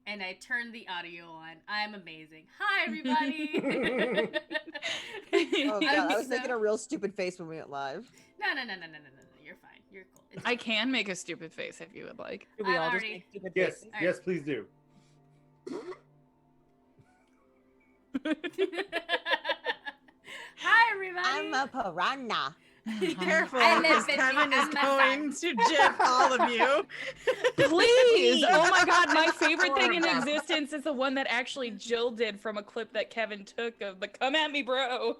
And I turned the audio on. I'm amazing. Hi, everybody. Oh god, I was making a real stupid face when we went live. No. You're fine. You're cool. I can make a stupid face if you would like. Do we all just make stupid faces? Yes, please do. Hi, everybody. I'm a piranha. Careful, because Kevin is going to jip all of you. Please! Oh my god, my favorite thing in existence is the one that actually Jill did from a clip that Kevin took of the "Come at me, bro."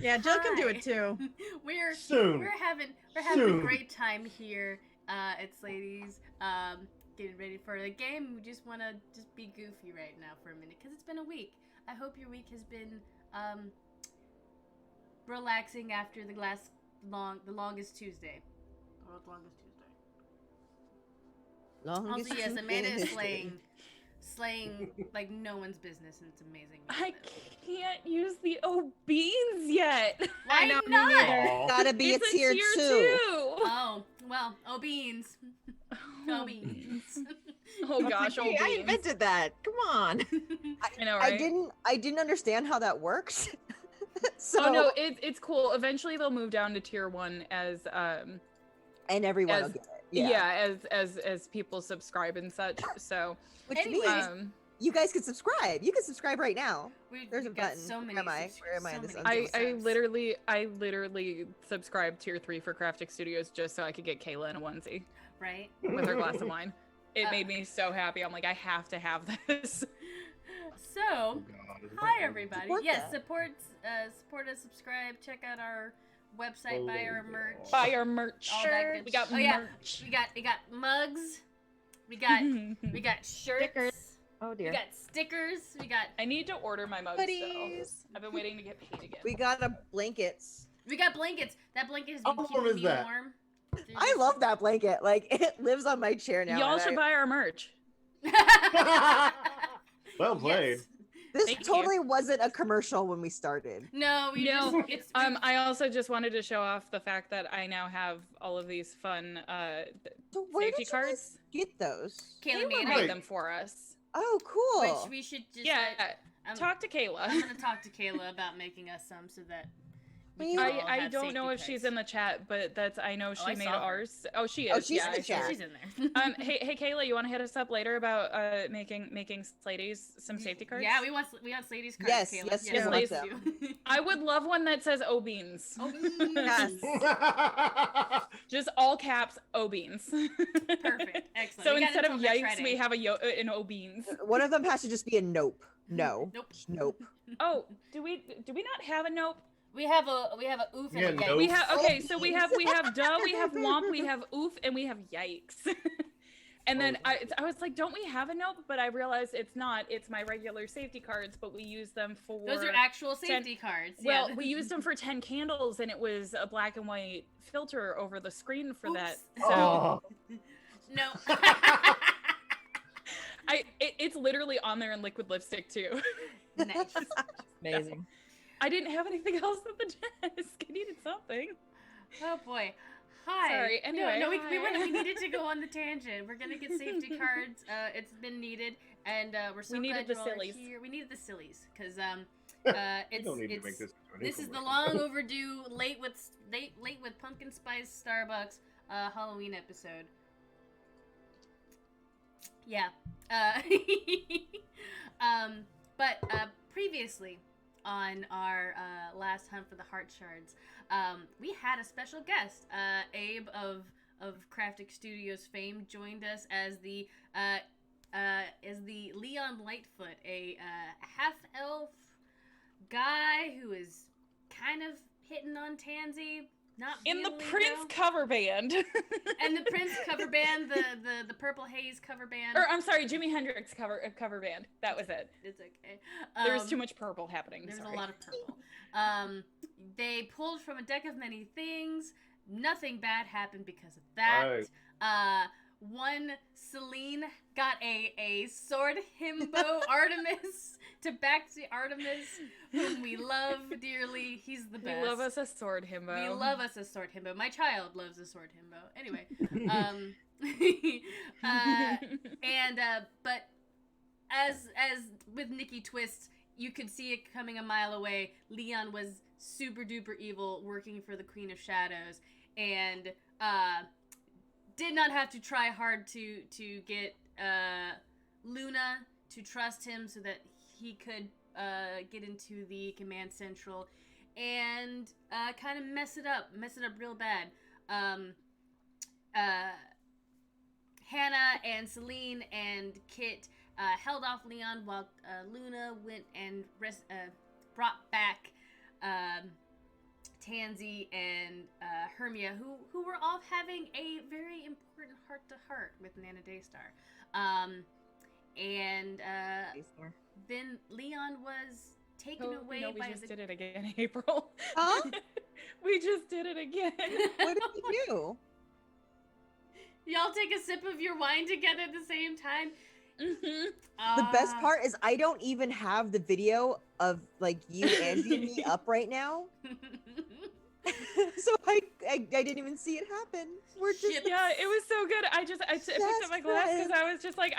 Yeah, Jill can do it too. We're having a great time here at Slaydies. Getting ready for the game. We just want to be goofy right now for a minute because it's been a week. I hope your week has been relaxing after the longest Tuesday. World's longest Tuesday. Also, yes, Amanda is slaying like no one's business, and it's amazing. I can't use the beans yet. Why not? Gotta be a tier 2. Oh, well, beans. Beans. Oh gosh, beans. I invented that. Come on. I know, right? I didn't understand how that works. So, oh no, it's cool. Eventually they'll move down to tier 1 as and everyone will get it. Yeah, as people subscribe and such. So which means you guys can subscribe. You can subscribe right now. There's a button. So many Where am I? I literally subscribed tier 3 for Craftic Studios just so I could get Kayla in a onesie. Right. With her glass of wine. It made me so happy. I'm like, I have to have this. So, hi everybody. Support us, subscribe, check out our website, buy our merch. Buy our merch. We got merch. Yeah. We got mugs. We got shirts. Stickers. Oh dear. We got stickers. I need to order my mugs though. I've been waiting to get paid again. We got blankets. We got blankets. That blanket has been keeping me warm. I love that blanket. Like, it lives on my chair now. Y'all should buy our merch. Well played. Yes. This totally wasn't a commercial when we started. No, I also just wanted to show off the fact that I now have all of these fun so where safety did you cards. Get those? Kayla made them for us. Oh, cool. Which we should just talk to Kayla. I'm gonna talk to Kayla about making us some so that I don't know if she's in the chat, but I know she made ours. Oh, she is. Oh, she's in the chat. She's in there. Hey Kayla, you want to hit us up later about making Slaydies some safety cards? Yeah, we want Slaydies cards. Yes, Kayla. yes, them. I would love one that says O beans. Yes. Just all caps O beans. Perfect. Excellent. So instead of yikes, we have an O beans. One of them has to just be a nope. No. Nope. Oh, do we not have a nope? We have a oof and a yikes. Nope. We have so we have duh, we have womp, we have oof, and we have yikes. And then I was like, don't we have a nope? But I realized it's not. It's my regular safety cards, but we use them for those are actual safety cards. Well, we used them for 10 candles, and it was a black and white filter over the screen for that. So no. It's literally on there in liquid lipstick too. Nice. Amazing. I didn't have anything else at the desk. I needed something. Oh boy. Hi. Sorry. Anyway. No, we needed to go on the tangent. We're gonna get safety cards. It's been needed, and we're so glad you all are here. We needed the sillies because this is the long overdue late with pumpkin spice Starbucks Halloween episode. Yeah. But previously on our last hunt for the heart shards, we had a special guest. Abe of Craftic Studios fame joined us as the Leon Lightfoot, a half elf guy who is kind of hitting on Tansy. Not in really, the Prince cover band. And the Prince cover band, the Purple Haze cover band. Or I'm sorry, Jimi Hendrix cover band. That was it. It's okay. There's too much purple happening. There's a lot of purple. They pulled from a deck of many things. Nothing bad happened because of that. Right. One Celine got a sword himbo Artemis to back to Artemis, whom we love dearly. He's the best. We love us a sword himbo. We love us a sword himbo. My child loves a sword himbo. Anyway, but as with Nikki twists, you could see it coming a mile away. Leon was super duper evil, working for the Queen of Shadows, and did not have to try hard to get Luna to trust him so that he could get into the command central and kind of mess it up real bad. Hannah and Celine and Kit held off Leon while Luna went and brought back Tansy and Hermia, who were all having a very important heart-to-heart with Nana Daystar. Then Leon was taken away by we just did it again, April. Huh? We just did it again. What did we do? Y'all take a sip of your wine together at the same time? Mm-hmm. The best part is I don't even have the video of like you, Angie, and me up right now. So I didn't even see it happen. We're just it was so good. I picked up my glass because I was just like,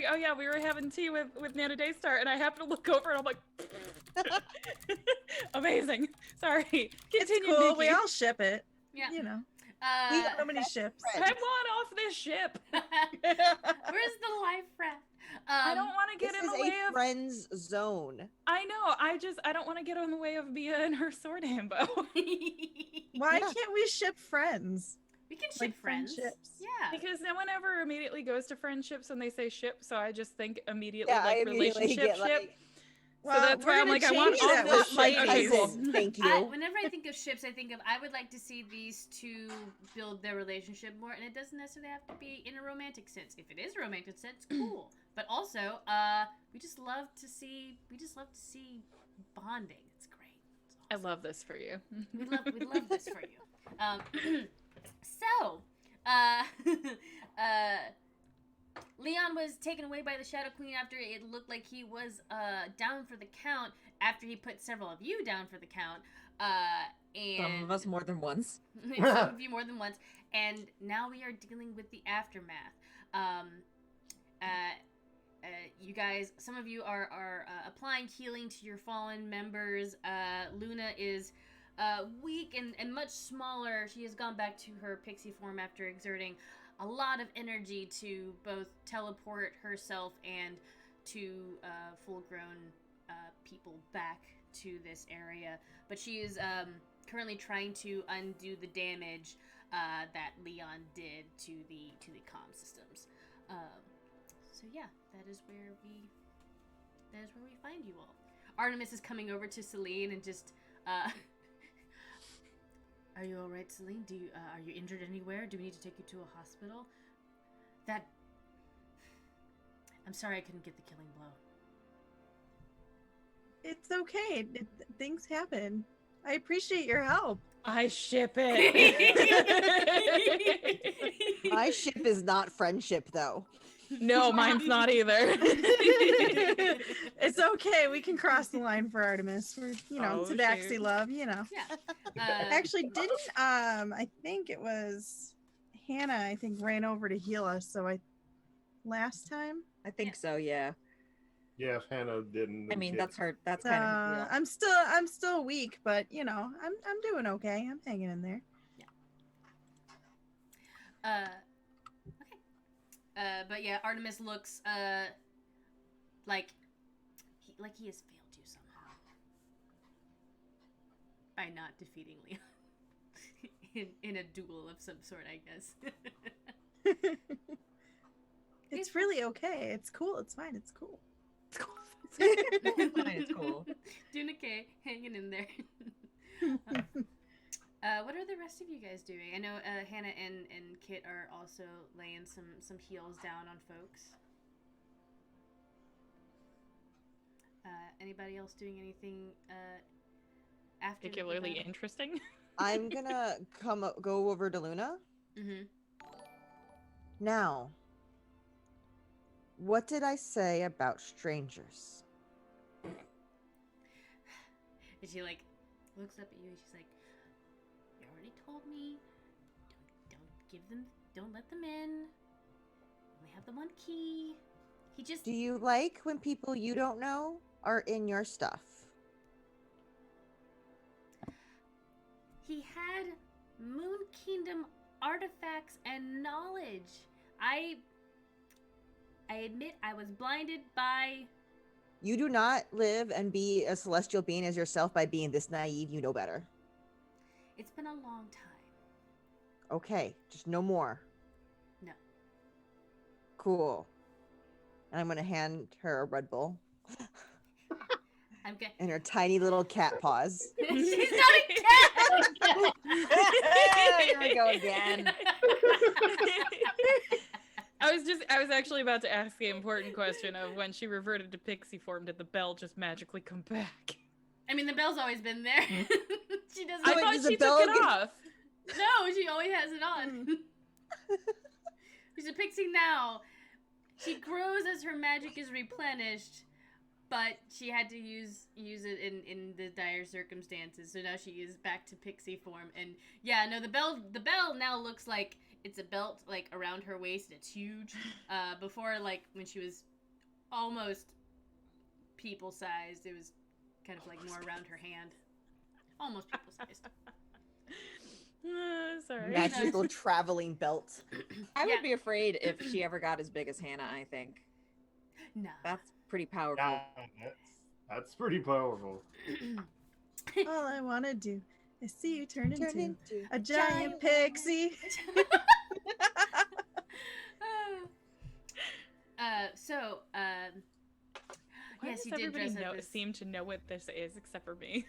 oh yeah, we were having tea with Nana Daystar, and I happened to look over and I'm like, Amazing. Sorry. It's Continue, cool. Nikki. We all ship it. Yeah. You know. We got so many ships. I want off this ship. Where's the life raft? I don't want to get This in the is way a of friend's zone. I know. I don't want to get in the way of Mia and her sword ambo. Why can't we ship friends? We can ship Like friends. friendships. Yeah. Because no one ever immediately goes to friendships when they say ship, so I just think immediately Yeah, I like immediately relationship get, like, ship. Well, so that's why I'm we're like, I gonna want change off that this with my ship. Okay, cool. cousin. Thank you. Whenever I think of ships, I would like to see these two build their relationship more, and it doesn't necessarily have to be in a romantic sense. If it is a romantic sense, cool. But also, we just love to see bonding. It's great. It's I awesome. love this for you. We love this for you. So, Leon was taken away by the Shadow Queen after it looked like he was down for the count. After he put several of you down for the count, and Some of us more than once. some of you more than once, and now we are dealing with the aftermath. You guys, some of you are applying healing to your fallen members. Luna is weak and much smaller. She has gone back to her pixie form after exerting a lot of energy to both teleport herself and to full-grown people back to this area. But she is currently trying to undo the damage that Leon did to the comm systems. So yeah, that is where we find you all. Artemis is coming over to Celine and just are you all right, Celine? Are you injured anywhere? Do we need to take you to a hospital? I'm sorry I couldn't get the killing blow. It's okay. Things happen. I appreciate your help. I ship it. My ship is not friendship, though. No, mine's not either. It's okay. We can cross the line for Artemis. We're, tabaxi shoot. love, you know. Yeah. Actually, didn't I think it was Hannah, I think, ran over to heal us, last time? I think so, yeah. Yes, Hannah didn't. I mean, that's her. That's kind of a deal. I'm still weak, but I'm doing okay. I'm hanging in there. Okay. But yeah, Artemis looks like he has failed you somehow by not defeating Leon in a duel of some sort, I guess. It's really okay. It's cool. It's fine. It's cool. It's cool. It's fine, it's cool. Doing okay, hanging in there. What are the rest of you guys doing? I know Hannah and Kit are also laying some heals down on folks. Anybody else doing anything after Particularly interesting. I'm gonna go over to Luna. Mm-hmm. Now, what did I say about strangers? And she looks up at you and she's like, "You already told me. Don't let them in. Only have the one key." He just Do you like when people you don't know are in your stuff? He had Moon Kingdom artifacts and knowledge. I admit I was blinded by... You do not live and be a celestial being as yourself by being this naive. You know better. It's been a long time. Okay, just no more. No. Cool. And I'm gonna hand her a Red Bull. I'm good. And her tiny little cat paws. She's not a cat! Here we go again. I was actually about to ask the important question of when she reverted to pixie form, did the bell just magically come back? I mean, the bell's always been there. She doesn't. I wait, thought does she the took bell it get- off. No, she always has it on. She's a pixie now. She grows as her magic is replenished, but she had to use it in the dire circumstances. So now she is back to pixie form. And yeah, no, the bell now looks like it's a belt around her waist. It's huge. Before, when she was almost people sized, it was kind of like more around her hand, almost people sized. Sorry. Magical traveling belt. I would be afraid if she ever got as big as Hannah, I think. No. That's pretty powerful. Yeah, that's pretty powerful. All I want to do is see you turn into a giant pixie. Why Yes, does you did everybody dress up as... seem to know what this is except for me?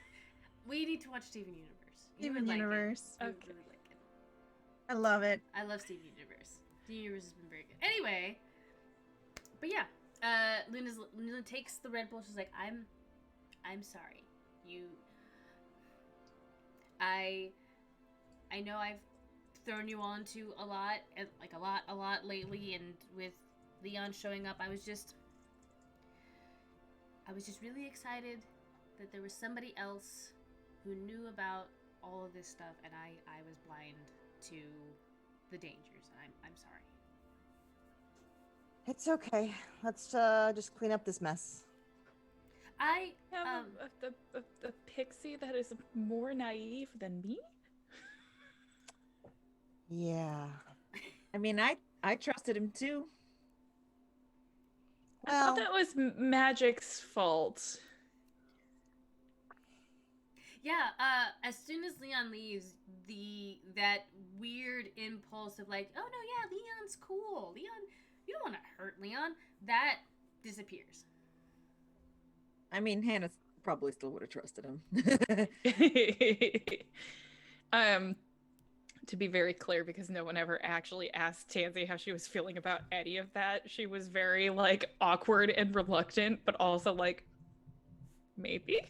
We need to watch Steven Universe. You Steven would like Universe. it. You Okay. would really like it. I love it. I love Steven Universe. Steven Universe has been very good. Anyway, but yeah, Luna takes the Red Bull. She's like, I'm sorry. I know I've thrown you on to a lot lately, and with Leon showing up, I was just really excited that there was somebody else who knew about all of this stuff, and I was blind to the dangers. I'm sorry. It's okay. Let's just clean up this mess. I Have a pixie that is more naive than me? Yeah. I mean, I trusted him too. I thought that was Magic's fault. Yeah, as soon as Leon leaves, that weird impulse of like, oh no, yeah, Leon's cool. Leon, you don't want to hurt Leon. That disappears. I mean, Hannah probably still would have trusted him. To be very clear, because no one ever actually asked Tansy how she was feeling about any of that, she was very like awkward and reluctant, but also like, maybe.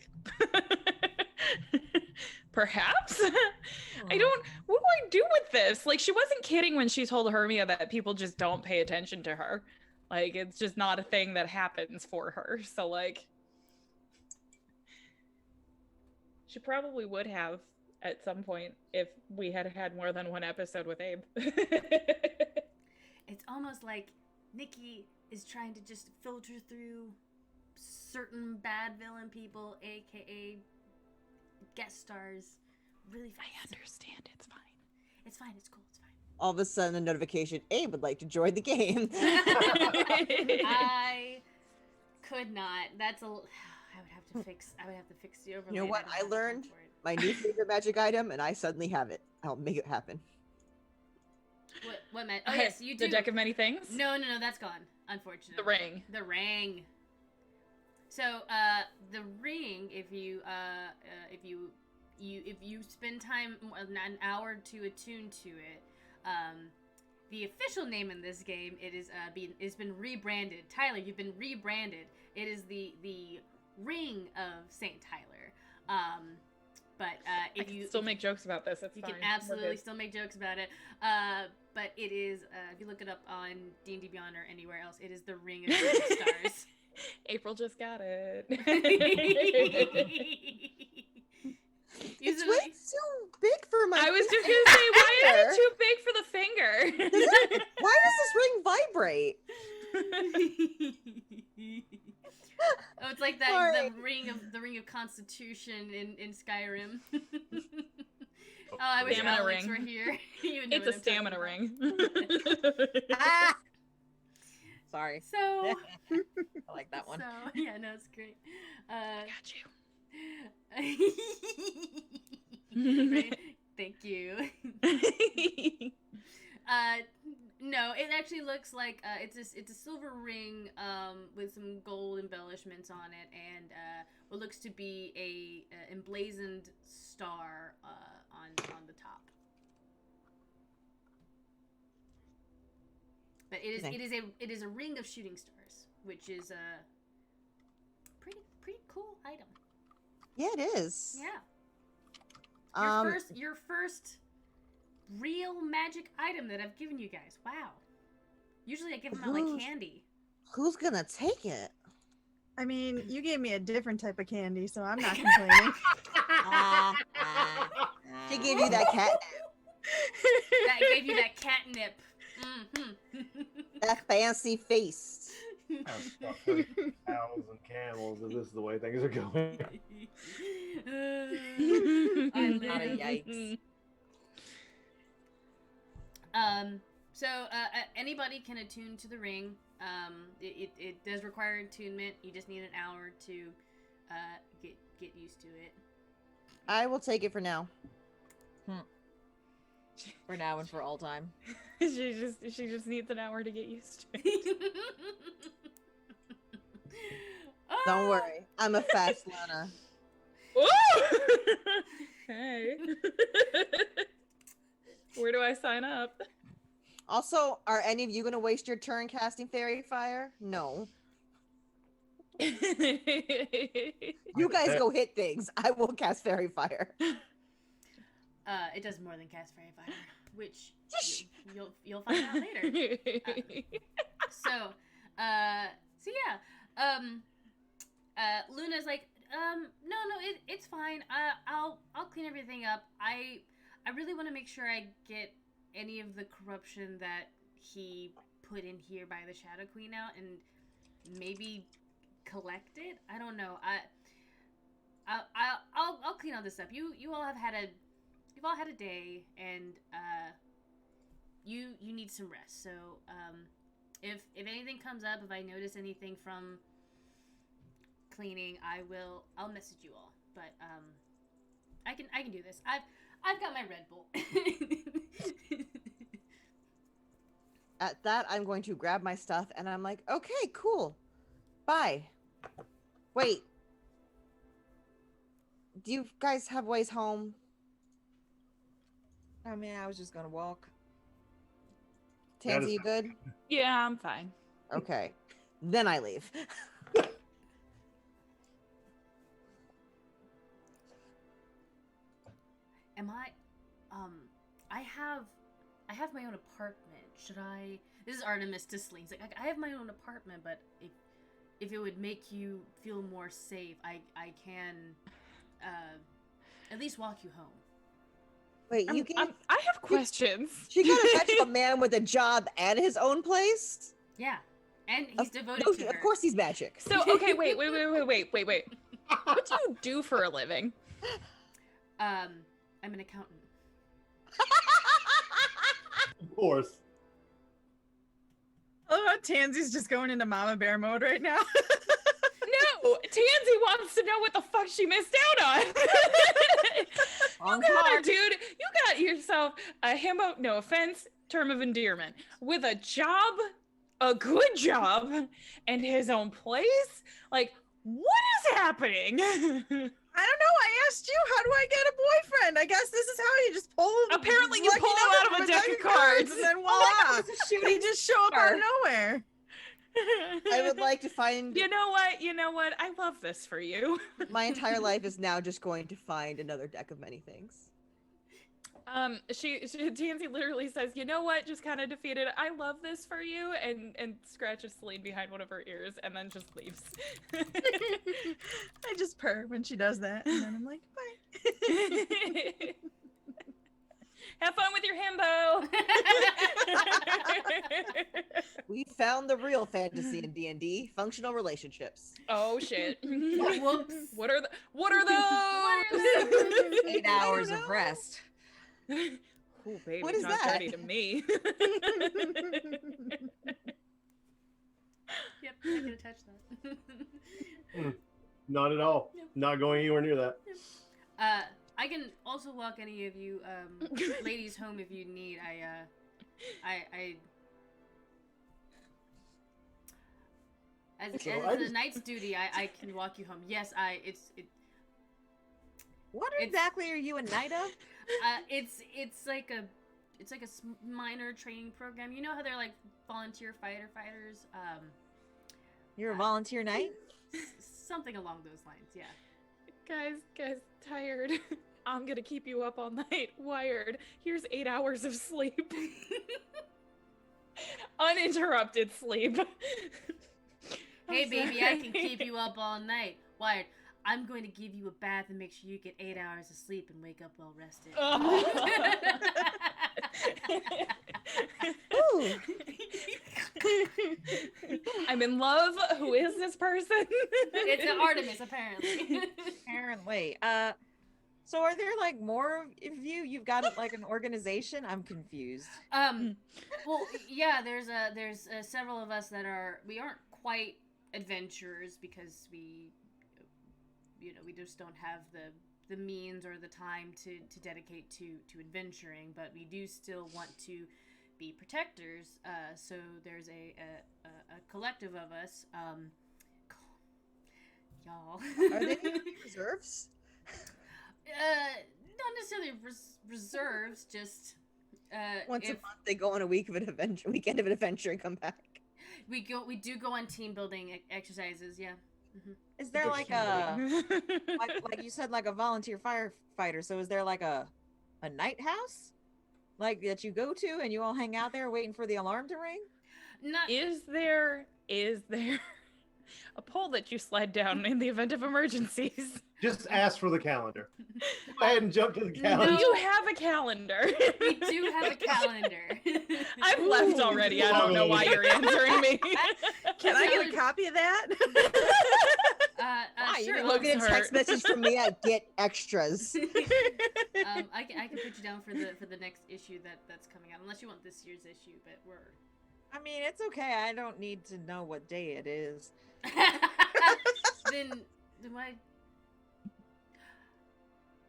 Perhaps. What do I do with this? Like, she wasn't kidding when she told Hermia that people just don't pay attention to her. Like, it's just not a thing that happens for her. So like, she probably would have at some point if we had had more than one episode with Abe. It's almost like Nikki is trying to just filter through certain bad villain people, aka guest stars, really fast. I understand. It's fine. It's fine. It's cool. It's fine. All of a sudden, a notification: Abe would like to join the game. I could not. That's a. I would have to fix the overlay. You know what don't I have time learned? for it. My new favorite magic item, and I suddenly have it. I'll make it happen. What meant? Oh yes, you do. The deck of many things. No, that's gone. Unfortunately. The ring. The ring. So, the ring, if you spend time, an hour or two attuned to it, the official name in this game, it's been rebranded. Tyler, you've been rebranded. It is the Ring of Saint Tyler. But if you still make jokes about this, it's you fine. can absolutely still make jokes about it. But it is, if you look it up on D&D Beyond or anywhere else, it is the Ring of Shooting Stars. April just got it. It's way too big for my. I was just gonna say, why is it too big for the finger? Why does this ring vibrate? Oh, it's like that Sorry. the ring of Constitution in Skyrim. Oh, I wish Stamina Alex ring. were here. You would know It's what a I'm stamina talking ring. Ah! Sorry. about. So, I like that one. So, yeah, no, it's great. I got Right? Thank you. you. No, it actually looks like it's a silver ring with some gold embellishments on it, and what looks to be a emblazoned star on the top. But it is a ring of shooting stars, which is a pretty cool item. Yeah, it is. Yeah. Um, Your first real magic item that I've given you guys. Wow. Usually I give them out like candy. Who's gonna take it? I mean, you gave me a different type of candy, so I'm not complaining. She gave you that cat. That gave you that catnip. Mm-hmm. That fancy face. I'm stuck with cows and camels if this is the way things are going. I Not a live. yikes. So anybody can attune to the ring. It does require attunement. You just need an hour to get used to it. I will take it for now. For now and for all time. She just needs an hour to get used to it. Don't worry, I'm a fast learner. Hey. Where do I sign up? Also, are any of you gonna waste your turn casting fairy fire? No. You guys go hit things. I will cast fairy fire. It does more than cast fairy fire, which you'll find out later. So yeah. Luna's like, no, it's fine. I'll clean everything up. I really want to make sure I get any of the corruption that he put in here by the Shadow Queen out, and maybe collect it. I don't know. I'll clean all this up. You've all had a day, and you need some rest. So if anything comes up, if I notice anything from cleaning, I'll message you all. But I can do this. I've got my Red Bull. At that, I'm going to grab my stuff, and I'm like, okay, cool. Bye. Wait. Do you guys have ways home? I mean, I was just gonna walk. Tansy, you good? Yeah, I'm fine. Okay. Then I leave. Am I? I have my own apartment. Should I? This is Artemis to Sling. Like, I have my own apartment, but if it would make you feel more safe, I can at least walk you home. Wait, you can? I have questions. She got a match a man with a job and his own place? Yeah, and he's devoted to her. Of course he's magic. So, okay, wait. What do you do for a living? I'm an accountant. Of course. Oh, Tansy's just going into Mama Bear mode right now. No, Tansy wants to know what the fuck she missed out on. Dude, you got yourself a himbo, no offense, term of endearment, with a job, a good job, and his own place? Like, what is happening? I don't know. I asked you, how do I get a boyfriend? I guess this is how you just pull. Apparently you pull him out of a deck of cards. And then voila, he just show up out of nowhere. I would like to find... You know what? I love this for you. My entire life is now just going to find another deck of many things. Tansy literally says, you know what, just kind of defeated, I love this for you, and scratches Celine behind one of her ears, and then just leaves. I just purr when she does that, and then I'm like, bye. Have fun with your himbo. We found the real fantasy in D&D, functional relationships. Oh shit. Whoops. What are those? 8 hours of rest. Oh baby, What is not that? dirty to me. Yep, I'm not gonna touch that. Not at all. No. Not going anywhere near that. I can also walk any of you ladies home if you need. As a knight's duty, I can walk you home. Yes, What exactly are you a knight of? it's like a minor training program. You know how they're like volunteer fighters. You're a volunteer knight? Something along those lines. Yeah. Guys, tired. I'm gonna keep you up all night. Wired. Here's 8 hours of sleep. Uninterrupted sleep. Hey baby, I can keep you up all night. Wired. I'm going to give you a bath and make sure you get 8 hours of sleep and wake up well rested. Ooh. I'm in love. Who is this person? It's an Artemis, apparently. Apparently. So are there like more of you? You've got like an organization? I'm confused. Well, yeah, there's several of us that we aren't quite adventurers because we just don't have the means or the time to dedicate to adventuring, but we do still want to be protectors. So there's a collective of us. Y'all. Are they reserves? Not necessarily reserves, just Once a month they go on a weekend of adventure and come back. We do go on team building exercises, yeah. Mm-hmm. Is there like a like you said, like a volunteer firefighter? So is there like a night house, like that you go to and you all hang out there waiting for the alarm to ring? Not Is there a pole that you slide down in the event of emergencies? Just ask for the calendar. Go ahead and jump to the calendar. Do you have a calendar? We do have a calendar. I've left already. I don't know why you're answering me. Can I get a copy of that? Sure. Look at a text message from me at Get Extras. I can put you down for the next issue that's coming out, unless you want this year's issue. But we're. I mean, it's okay. I don't need to know what day it is. Then why?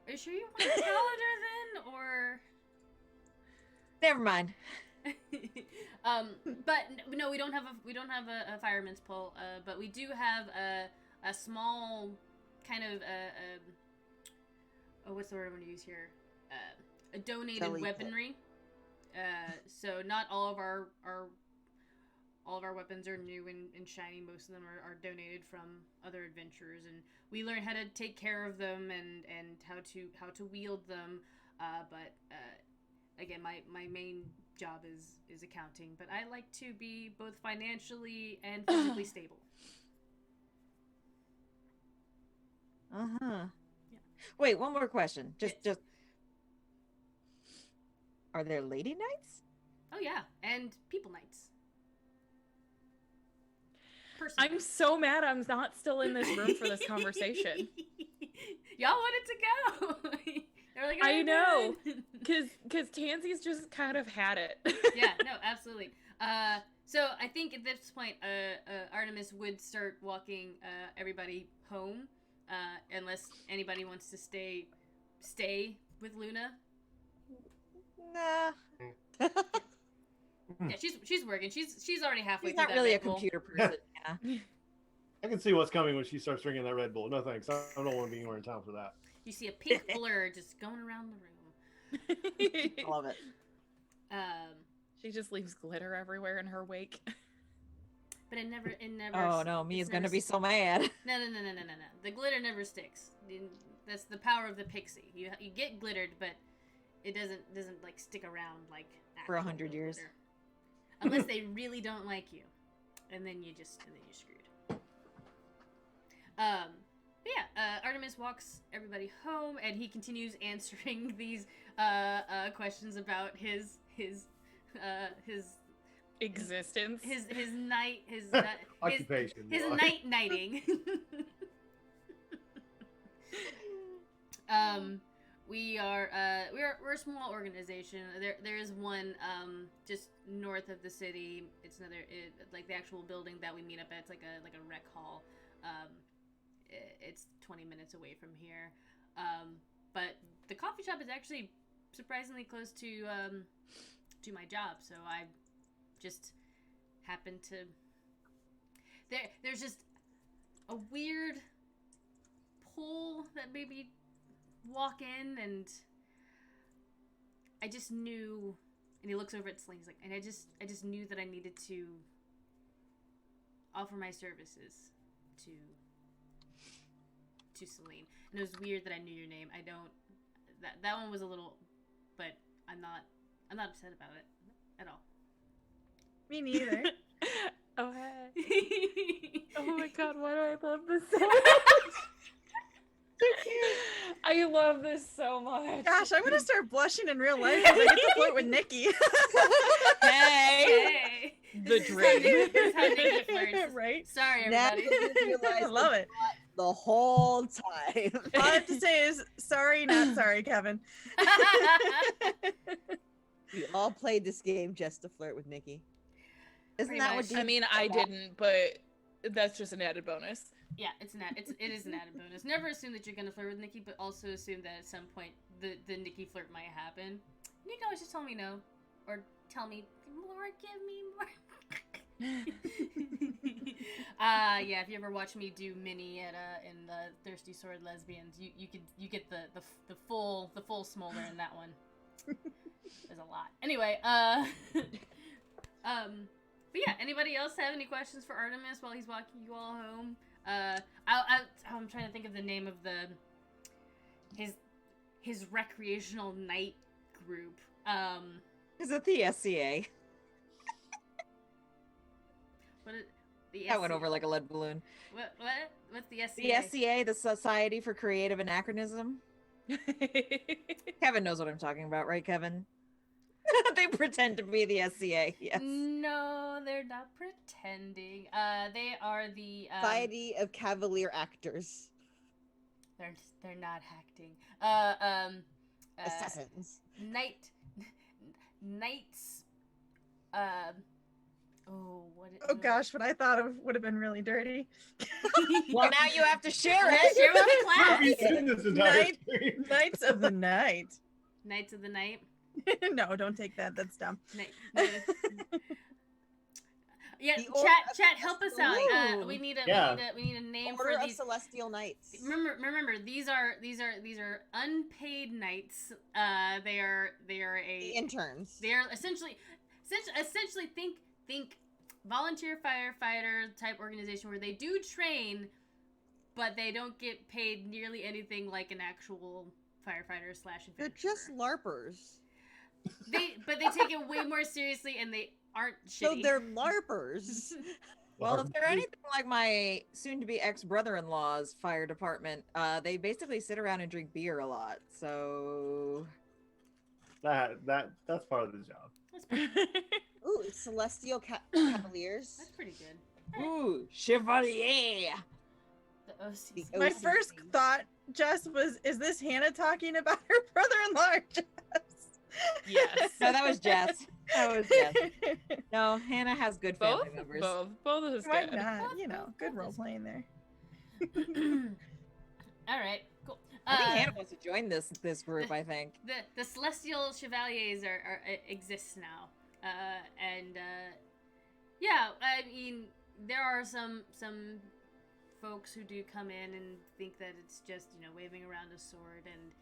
Are you sure you want a calendar then, or? Never mind. But no, we don't have a fireman's pole. But we do have a small kind of what's the word I want to use here? A donated weaponry. So not all of our weapons are new and shiny. Most of them are donated from other adventurers, and we learn how to take care of them and how to wield them. But again, my main job is accounting, but I like to be both financially and physically stable. Uh-huh. Yeah. Wait, one more question. Just are there lady knights? Oh yeah, and people nights. I'm so mad I'm not still in this room for this conversation. Y'all wanted to go. They're like, I know, because Tansy's just kind of had it. Yeah, no, absolutely. So I think at this point, Artemis would start walking everybody home, unless anybody wants to stay with Luna. Nah. Yeah, she's working. She's already halfway. She's through not that really a Red Bull. computer person. Yeah. I can see what's coming when she starts drinking that Red Bull. No thanks. I don't want to be anywhere in town for that. You see a pink blur just going around the room. I love it. She just leaves glitter everywhere in her wake. But it never. Oh no, Mia's gonna be so mad. No. The glitter never sticks. That's the power of the pixie. You get glittered, but it doesn't like stick around like For 100 years. Glitter. Unless they really don't like you, and then you're screwed. But yeah, Artemis walks everybody home, and he continues answering these questions about his existence, his night, his occupation, his nighting. We're a small organization. There is one just north of the city. It's like the actual building that we meet up at. It's like a rec hall. It's 20 minutes away from here. But the coffee shop is actually surprisingly close to my job. So I just happened to. There's just a weird pull that made me walk in, and I just knew. And he looks over at Sling. He's like, and I just knew that I needed to offer my services to Celine. And it was weird that I knew your name. I don't. That one was a little, but I'm not upset about it at all. Me neither. Oh hey. Oh my god, why do I love this so much? I love this so much. Gosh, I'm gonna start blushing in real life because I get to flirt with Nikki. Hey. The dream. This is how Nikki flirts. Right? Sorry, Now everybody. you realize I love it. the whole time. All I have to say is sorry, not sorry, Kevin. We all played this game just to flirt with Nikki. Isn't Pretty that much. what I mean, I didn't, but that's just an added bonus. Yeah, it is an added bonus. Never assume that you're gonna flirt with Nikki, but also assume that at some point the Nikki flirt might happen. You can always just tell me no, or tell me more, give me more. Yeah. If you ever watch me do mini at in the Thirsty Sword Lesbians, you get the full smolder in that one. There's a lot. Anyway, but yeah, anybody else have any questions for Artemis while he's walking you all home? I'm trying to think of the name of his recreational night group. Is it the SCA? That went over like a lead balloon. What's the SCA? The SCA, the Society for Creative Anachronism. Kevin knows what I'm talking about, right, Kevin? They pretend to be the SCA. Yes. No, they're not pretending. They are the Society of Cavalier Actors. They're not acting. Assassins. Knights. Oh gosh, what I thought of would have been really dirty. Well, now you have to share it. Share with the class. Have you seen this entire Night. stream? Knights of the Night. Knights of the Night. No, don't take that. That's dumb. Yeah, The Order chat, help us out. Ooh. We need a name Order for of these. Celestial Knights. Remember, these are unpaid knights. They are The interns. they are essentially think volunteer firefighter type organization where they do train, but they don't get paid nearly anything like an actual firefighter / adventurer. They're just LARPers. But they take it way more seriously, and they aren't So shitty. they're LARPers. Well, if they're anything like my soon-to-be ex-brother-in-law's fire department, they basically sit around and drink beer a lot. So That's part of the job. That's pretty, Ooh, Celestial Cavaliers. that's pretty good. ooh, chevalier. The OCs. The My OCC. first thought, Jess, was, is this Hannah talking about her brother-in-law? Jess? Yes. No, that was Jess. That was Jess. No, Hannah has good family members. Both is Why good. not? You know, good role playing there. All right, cool. I think Hannah wants to join this group. I think. The Celestial Chevaliers are exist now, yeah, I mean there are some folks who do come in and think that it's just waving around a sword and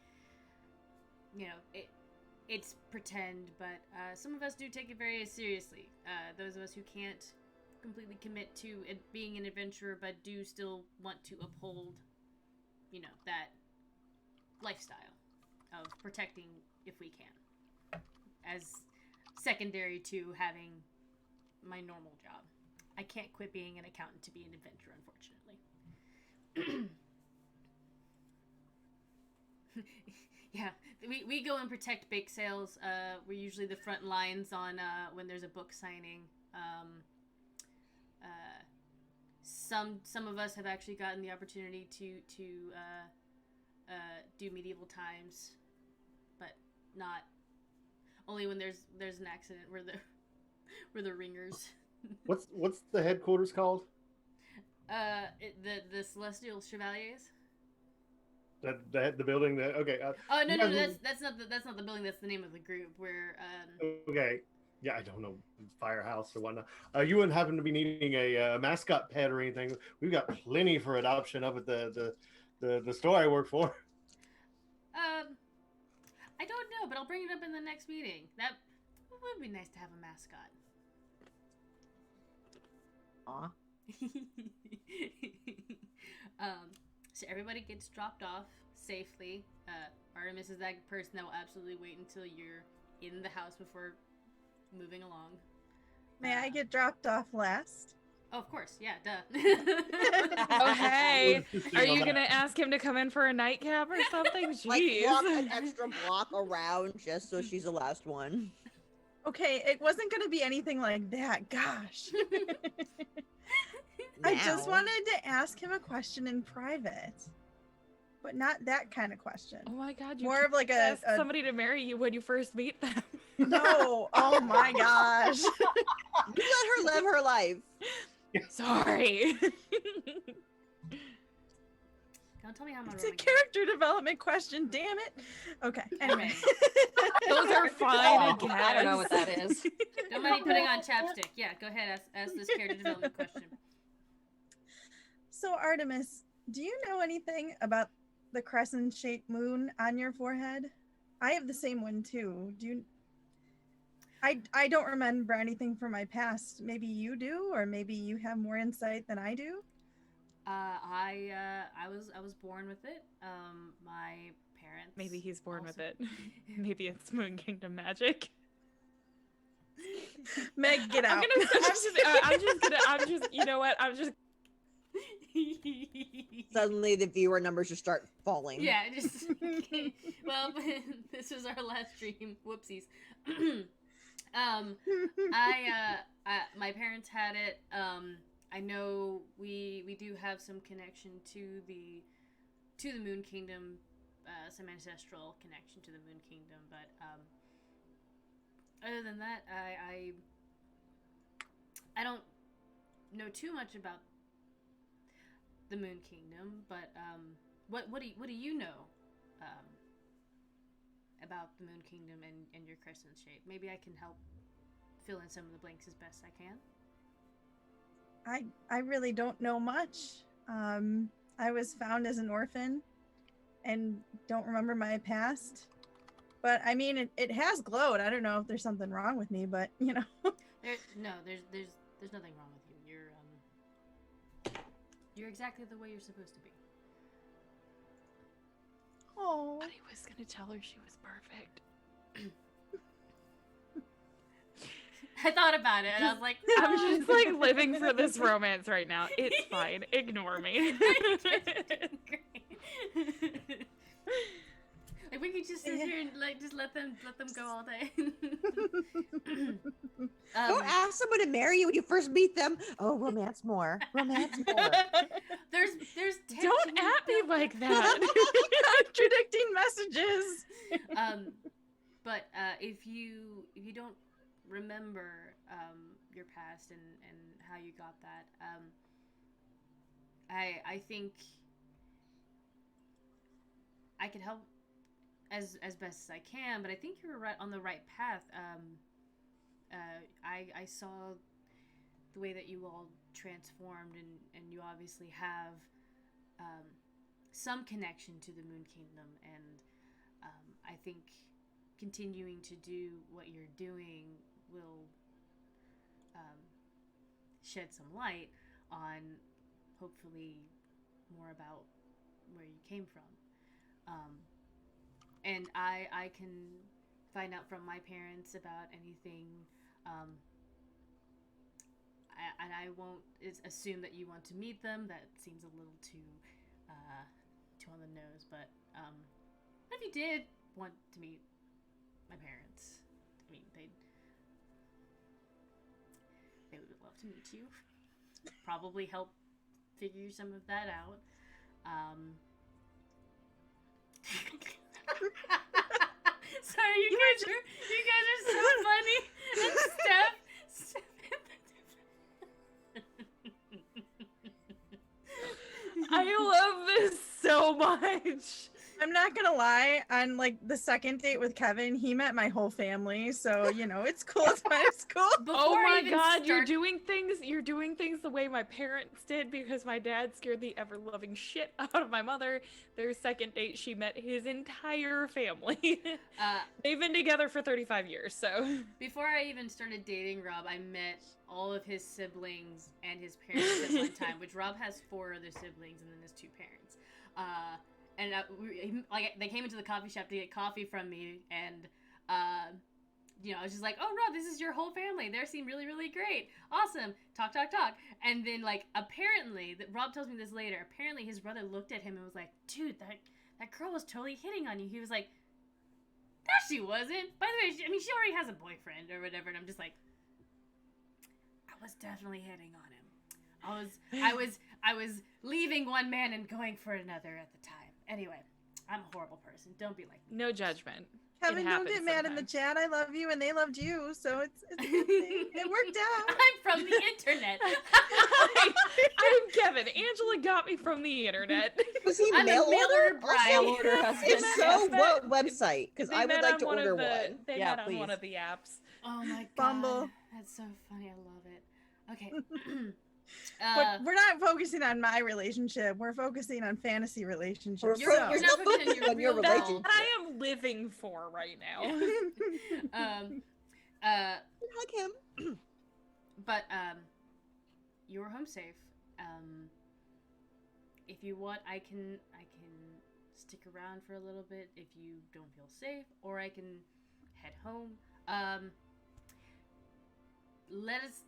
it's pretend, but some of us do take it very seriously. Those of us who can't completely commit to it being an adventurer but do still want to uphold that lifestyle of protecting if we can, as secondary to having my normal job. I can't quit being an accountant to be an adventurer, unfortunately. Yeah, we go and protect bake sales. We're usually the front lines on when there's a book signing. Some of us have actually gotten the opportunity to do medieval times, but not only when there's an accident. We're the ringers. What's the headquarters called? The Celestial Chevaliers. The building that okay. Oh no, guys that's not the building. That's the name of the group. We're okay. Yeah, I don't know, firehouse or whatnot. You wouldn't happen to be needing a mascot pet or anything? We've got plenty for adoption up at the store I work for. I don't know, but I'll bring it up in the next meeting. That would be nice to have a mascot. Aw. So everybody gets dropped off safely. Artemis is that person that will absolutely wait until you're in the house before moving along. May I get dropped off last? Oh, of course, yeah, duh. Oh, hey. See Are all you that. going to ask him to come in for a nightcap or something? Like Jeez. walk an extra block around just so she's the last one. Okay, it wasn't going to be anything like that. Gosh. I just Now. wanted to ask him a question in private, but not that kind of question. Oh my god, you More can't of like ask somebody to marry you when you first meet them. No. Oh my gosh. You let her live her life. Sorry. Don't tell me how I'm It's a character development question, damn it. Okay. Anyway. Those are fine. Oh, I don't know what that is. Don't mind me putting on chapstick. Yeah, go ahead. Ask this character development question. So Artemis, do you know anything about the crescent-shaped moon on your forehead? I have the same one too. Do you? I don't remember anything from my past. Maybe you do, or maybe you have more insight than I do. I was born with it. My parents. Maybe he's born also... with it. Maybe it's Moon Kingdom magic. Meg, get out. You know what? I'm just. Suddenly, the viewer numbers just start falling. Yeah, just. Well, this was our last stream. Whoopsies. My parents had it. I know we do have some connection to the Moon Kingdom, some ancestral connection to the Moon Kingdom, but other than that, I don't know too much about the Moon Kingdom. But what do you know about the Moon Kingdom and your crescent shape? Maybe I can help fill in some of the blanks as best I can. I really don't know much. I was found as an orphan and don't remember my past. But I mean, it has glowed. I don't know if there's something wrong with me, but you know. There's nothing wrong with you. You're exactly the way you're supposed to be. Oh. But he was gonna tell her she was perfect. I thought about it and I was like, no. I'm just like living for this romance right now. It's fine. Ignore me. Like we could just sit here and like just let them go all day. Don't ask someone to marry you when you first meet them. Oh, romance more. Romance more. There's Don't at me like that. Contradicting messages. But if you don't remember your past and how you got that, I think I can help as best as I can, but I think you're right on the right path. I saw the way that you all transformed, and you obviously have some connection to the Moon Kingdom, and I think continuing to do what you're doing will shed some light on hopefully more about where you came from. And I can find out from my parents about anything, and I won't assume that you want to meet them. That seems a little too on the nose, but if you did want to meet my parents, I mean, they would love to meet you. Probably help figure some of that out. Sorry, you guys are so funny. And Steph. I love this so much. I'm not gonna lie, on like the second date with Kevin, he met my whole family, so you know it's cool. It's fine. It's cool. Oh my god, you're doing things the way my parents did, because my dad scared the ever-loving shit out of my mother. Their second date, she met his entire family. They've been together for 35 years, so. Before I even started dating Rob, I met all of his siblings and his parents at one time, which Rob has 4 other siblings and then his 2 parents. And they came into the coffee shop to get coffee from me, and I was just like, "Oh, Rob, this is your whole family. They seem really, really great. Awesome. Talk. And then, like, apparently, Rob tells me this later. Apparently, his brother looked at him and was like, "Dude, that girl was totally hitting on you." He was like, she wasn't. By the way, she already has a boyfriend or whatever, and I'm just like, I was definitely hitting on him. I was leaving one man and going for another at the time. Anyway, I'm a horrible person. Don't be like me. No judgment. Kevin, don't get mad in the chat. I love you and they loved you, so it's a good thing. It worked out. I'm from the internet. I'm Kevin. Angela got me from the internet. Was he I'm mail a mail order? order bride. Mail order husband. If so, They what met- website? Because They I would met like on to one of order the- one. They Yeah, met on one please. of the apps. Oh my god. Bumble. That's so funny. I love it. Okay. But we're not focusing on my relationship. We're focusing on fantasy relationships. We're You're You're not still focusing on focused on your real That's relationship. what I am living for right now. Hug him. But you're home safe. If you want, I can stick around for a little bit if you don't feel safe, or I can head home.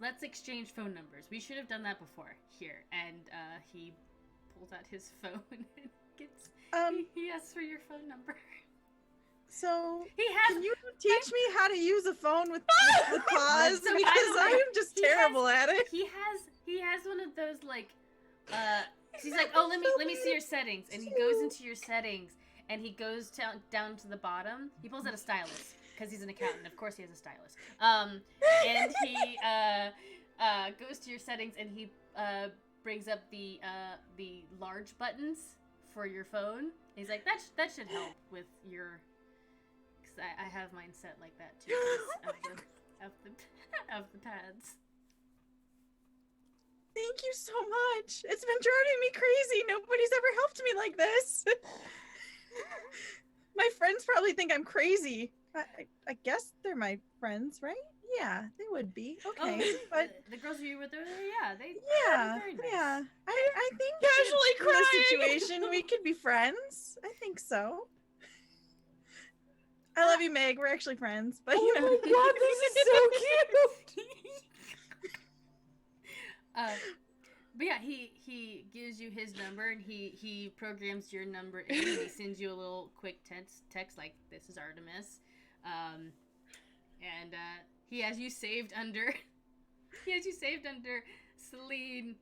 Let's exchange phone numbers. We should have done that before here. And he pulls out his phone and gets he asks for your phone number. So He has can you teach me how to use a phone with pause? So, by because the way, I am just terrible at it. He has one of those like he's like, oh, let me see your settings, and he goes into your settings and he goes down to the bottom. He pulls out a stylus because he's an accountant. Of course he has a stylus. And he goes to your settings and he brings up the large buttons for your phone. He's like, that should help with your, because I have mine set like that too, 'cause of the pads. Thank you so much. It's been driving me crazy. Nobody's ever helped me like this. My friends probably think I'm crazy. I guess they're my friends, right? Yeah, they would be. Okay, but the girls you were with earlier, yeah, they yeah, very nice. yeah. I think Casually in this crying. situation we could be friends. I think so. I love you, Meg. We're actually friends, but you know. Oh my god, this is so cute. But yeah, he gives you his number and he programs your number in and he sends you a little quick text like, this is Artemis. And he has you saved under Celine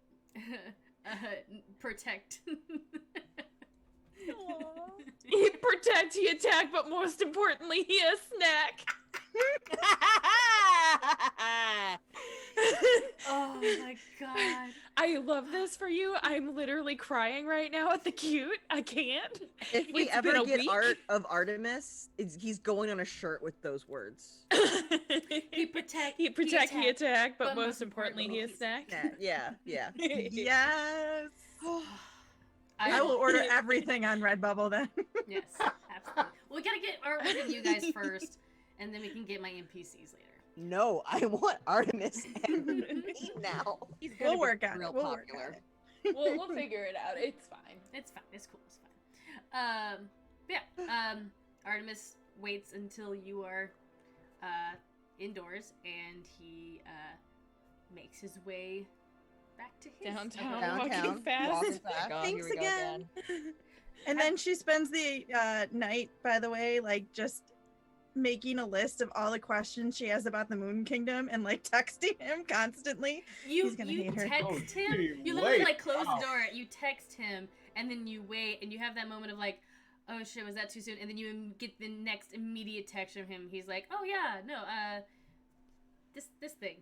protect. He protect, he attack, but most importantly, he a snack. Oh my god. I love this for you. I'm literally crying right now at the cute. I can't. If we It's been ever a get week. art of Artemis, he's going on a shirt with those words. He protect, he attack, but most importantly, he a he's- snack. Yeah. Yes. I I will order everything on Redbubble then. Yes, absolutely. We gotta get art with you guys first, and then we can get my NPCs later. No, I want Artemis and me now. He's gonna We'll be work on real it. We'll work on popular. it. We'll figure it out. It's fine. It's fine. It's cool. It's fine. Yeah. Artemis waits until you are indoors, and he makes his way back to his Downtown. abode. Walking fast. walking fast. God, Thanks here we go again. And then she spends the night, by the way, like just making a list of all the questions she has about the Moon Kingdom and like texting him constantly. You He's gonna hate her. text Oh, him. gee, You literally wait. like close Wow. the door. You text him, and then you wait, and you have that moment of like, oh shit, was that too soon? And then you get the next immediate text from him. He's like, oh yeah, no, this thing.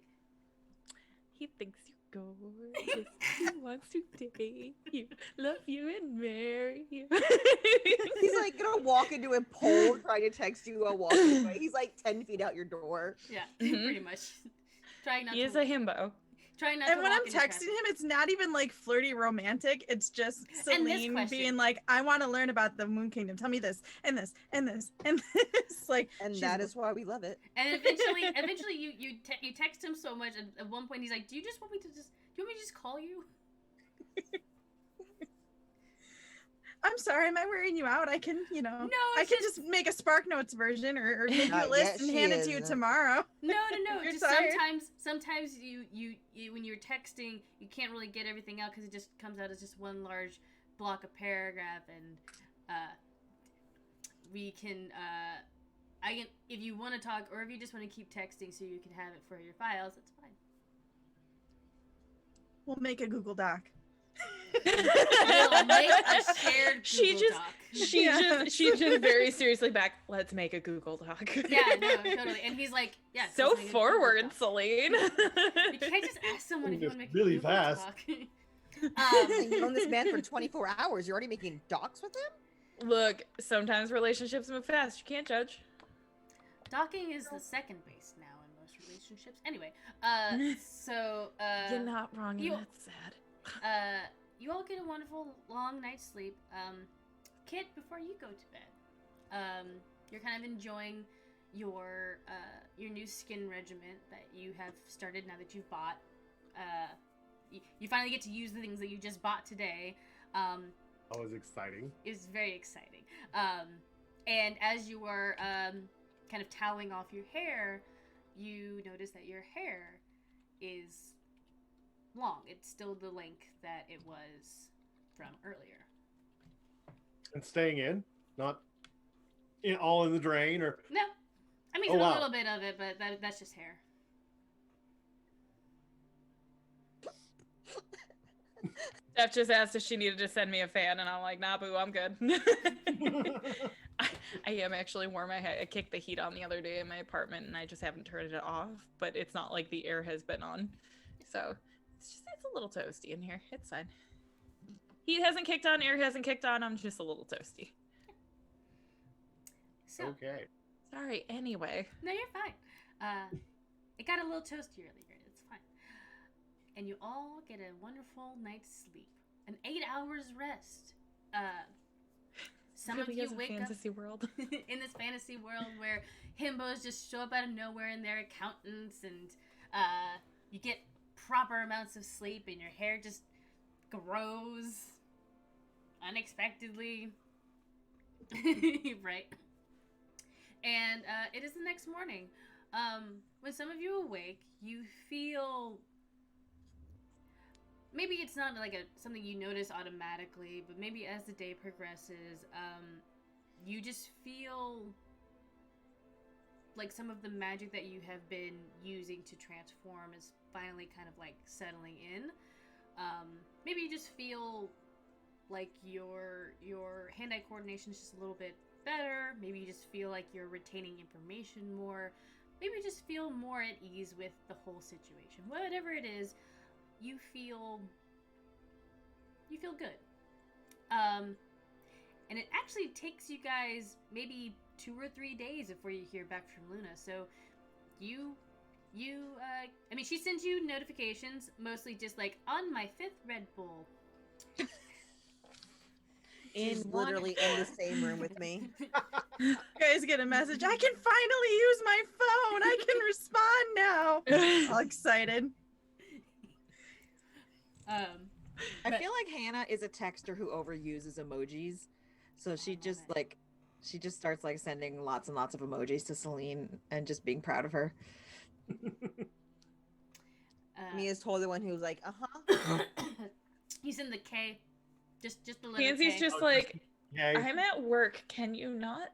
He thinks you're gorgeous. He wants to date you, love you, and marry you. He's like gonna walk into a pole trying to text you while walking away. He's like 10 feet out your door. Yeah, Mhm. pretty much. Trying not He is to. a himbo. Trying not And to when walk I'm into texting traffic. him, it's not even like flirty romantic. It's just And this Celine question. being like, I want to learn about the Moon Kingdom. Tell me this and this and this and this. Like, And she's- that is why we love it. And eventually, you text him so much. At one point, he's like, "Do you want me to just call you?" I'm sorry, am I wearing you out? I can, No, I it's can just make a Spark Notes version or give you a Not list yet, and she hand it to you isn't. tomorrow. No. You're Just tired. sometimes you when you're texting, you can't really get everything out because it just comes out as just one large block of paragraph, and we can I can, if you want to talk, or if you just want to keep texting so you can have it for your files, that's fine. We'll make a Google Doc. We'll make a shared Google Doc. She just very seriously back. Let's make a Google Doc. Yeah, no, totally. And he's like, yeah. So forward, Celine. You can't just ask someone if you want to make really a Google fast. Doc. You've known this man for 24 hours. You're already making docs with him? Look, sometimes relationships move fast. You can't judge. Docking is the second base now in most relationships. Anyway, You're not wrong, and that's sad. you all get a wonderful long night's sleep. Kit, before you go to bed, you're kind of enjoying your new skin regiment that you have started now that you've bought. You finally get to use the things that you just bought today. That was exciting. It was very exciting. And as you are kind of toweling off your hair, you notice that your hair is long. It's still the length that it was from earlier. And staying in, not all in the drain, or No, I mean a little bit of it, but that's just hair. Steph just asked if she needed to send me a fan, and I'm like, nah, boo, I'm good. I am actually warm. I kicked the heat on the other day in my apartment, and I just haven't turned it off. But it's not like the air has been on, so it's a little toasty in here. It's fine. Heat hasn't kicked on, air hasn't kicked on. I'm just a little toasty. So, okay. Sorry. Anyway. No, you're fine. It got a little toasty earlier. It's fine. And you all get a wonderful night's sleep, an 8 hours rest. Some really of you is a wake fantasy up world. in this fantasy world where himbos just show up out of nowhere and they're accountants, and you get proper amounts of sleep, and your hair just grows unexpectedly. Right. And it is the next morning. When some of you awake, you feel, maybe it's not like something you notice automatically, but maybe as the day progresses, you just feel like some of the magic that you have been using to transform is finally kind of like settling in. Maybe you just feel like your hand-eye coordination is just a little bit better. Maybe you just feel like you're retaining information more. Maybe you just feel more at ease with the whole situation. Whatever it is, you feel good. And it actually takes you guys maybe 2 or 3 days before you hear back from Luna. So I mean, she sends you notifications, mostly just like, on my 5th Red Bull. She's literally in the same room with me. You guys get a message. I can finally use my phone. I can respond now. All excited. I feel like Hannah is a texter who overuses emojis, so she just starts like sending lots and lots of emojis to Celine and just being proud of her. Mia's totally the one who's like, He's in the K. Just the letter Nancy's K. just like, Okay. I'm at work. Can you not?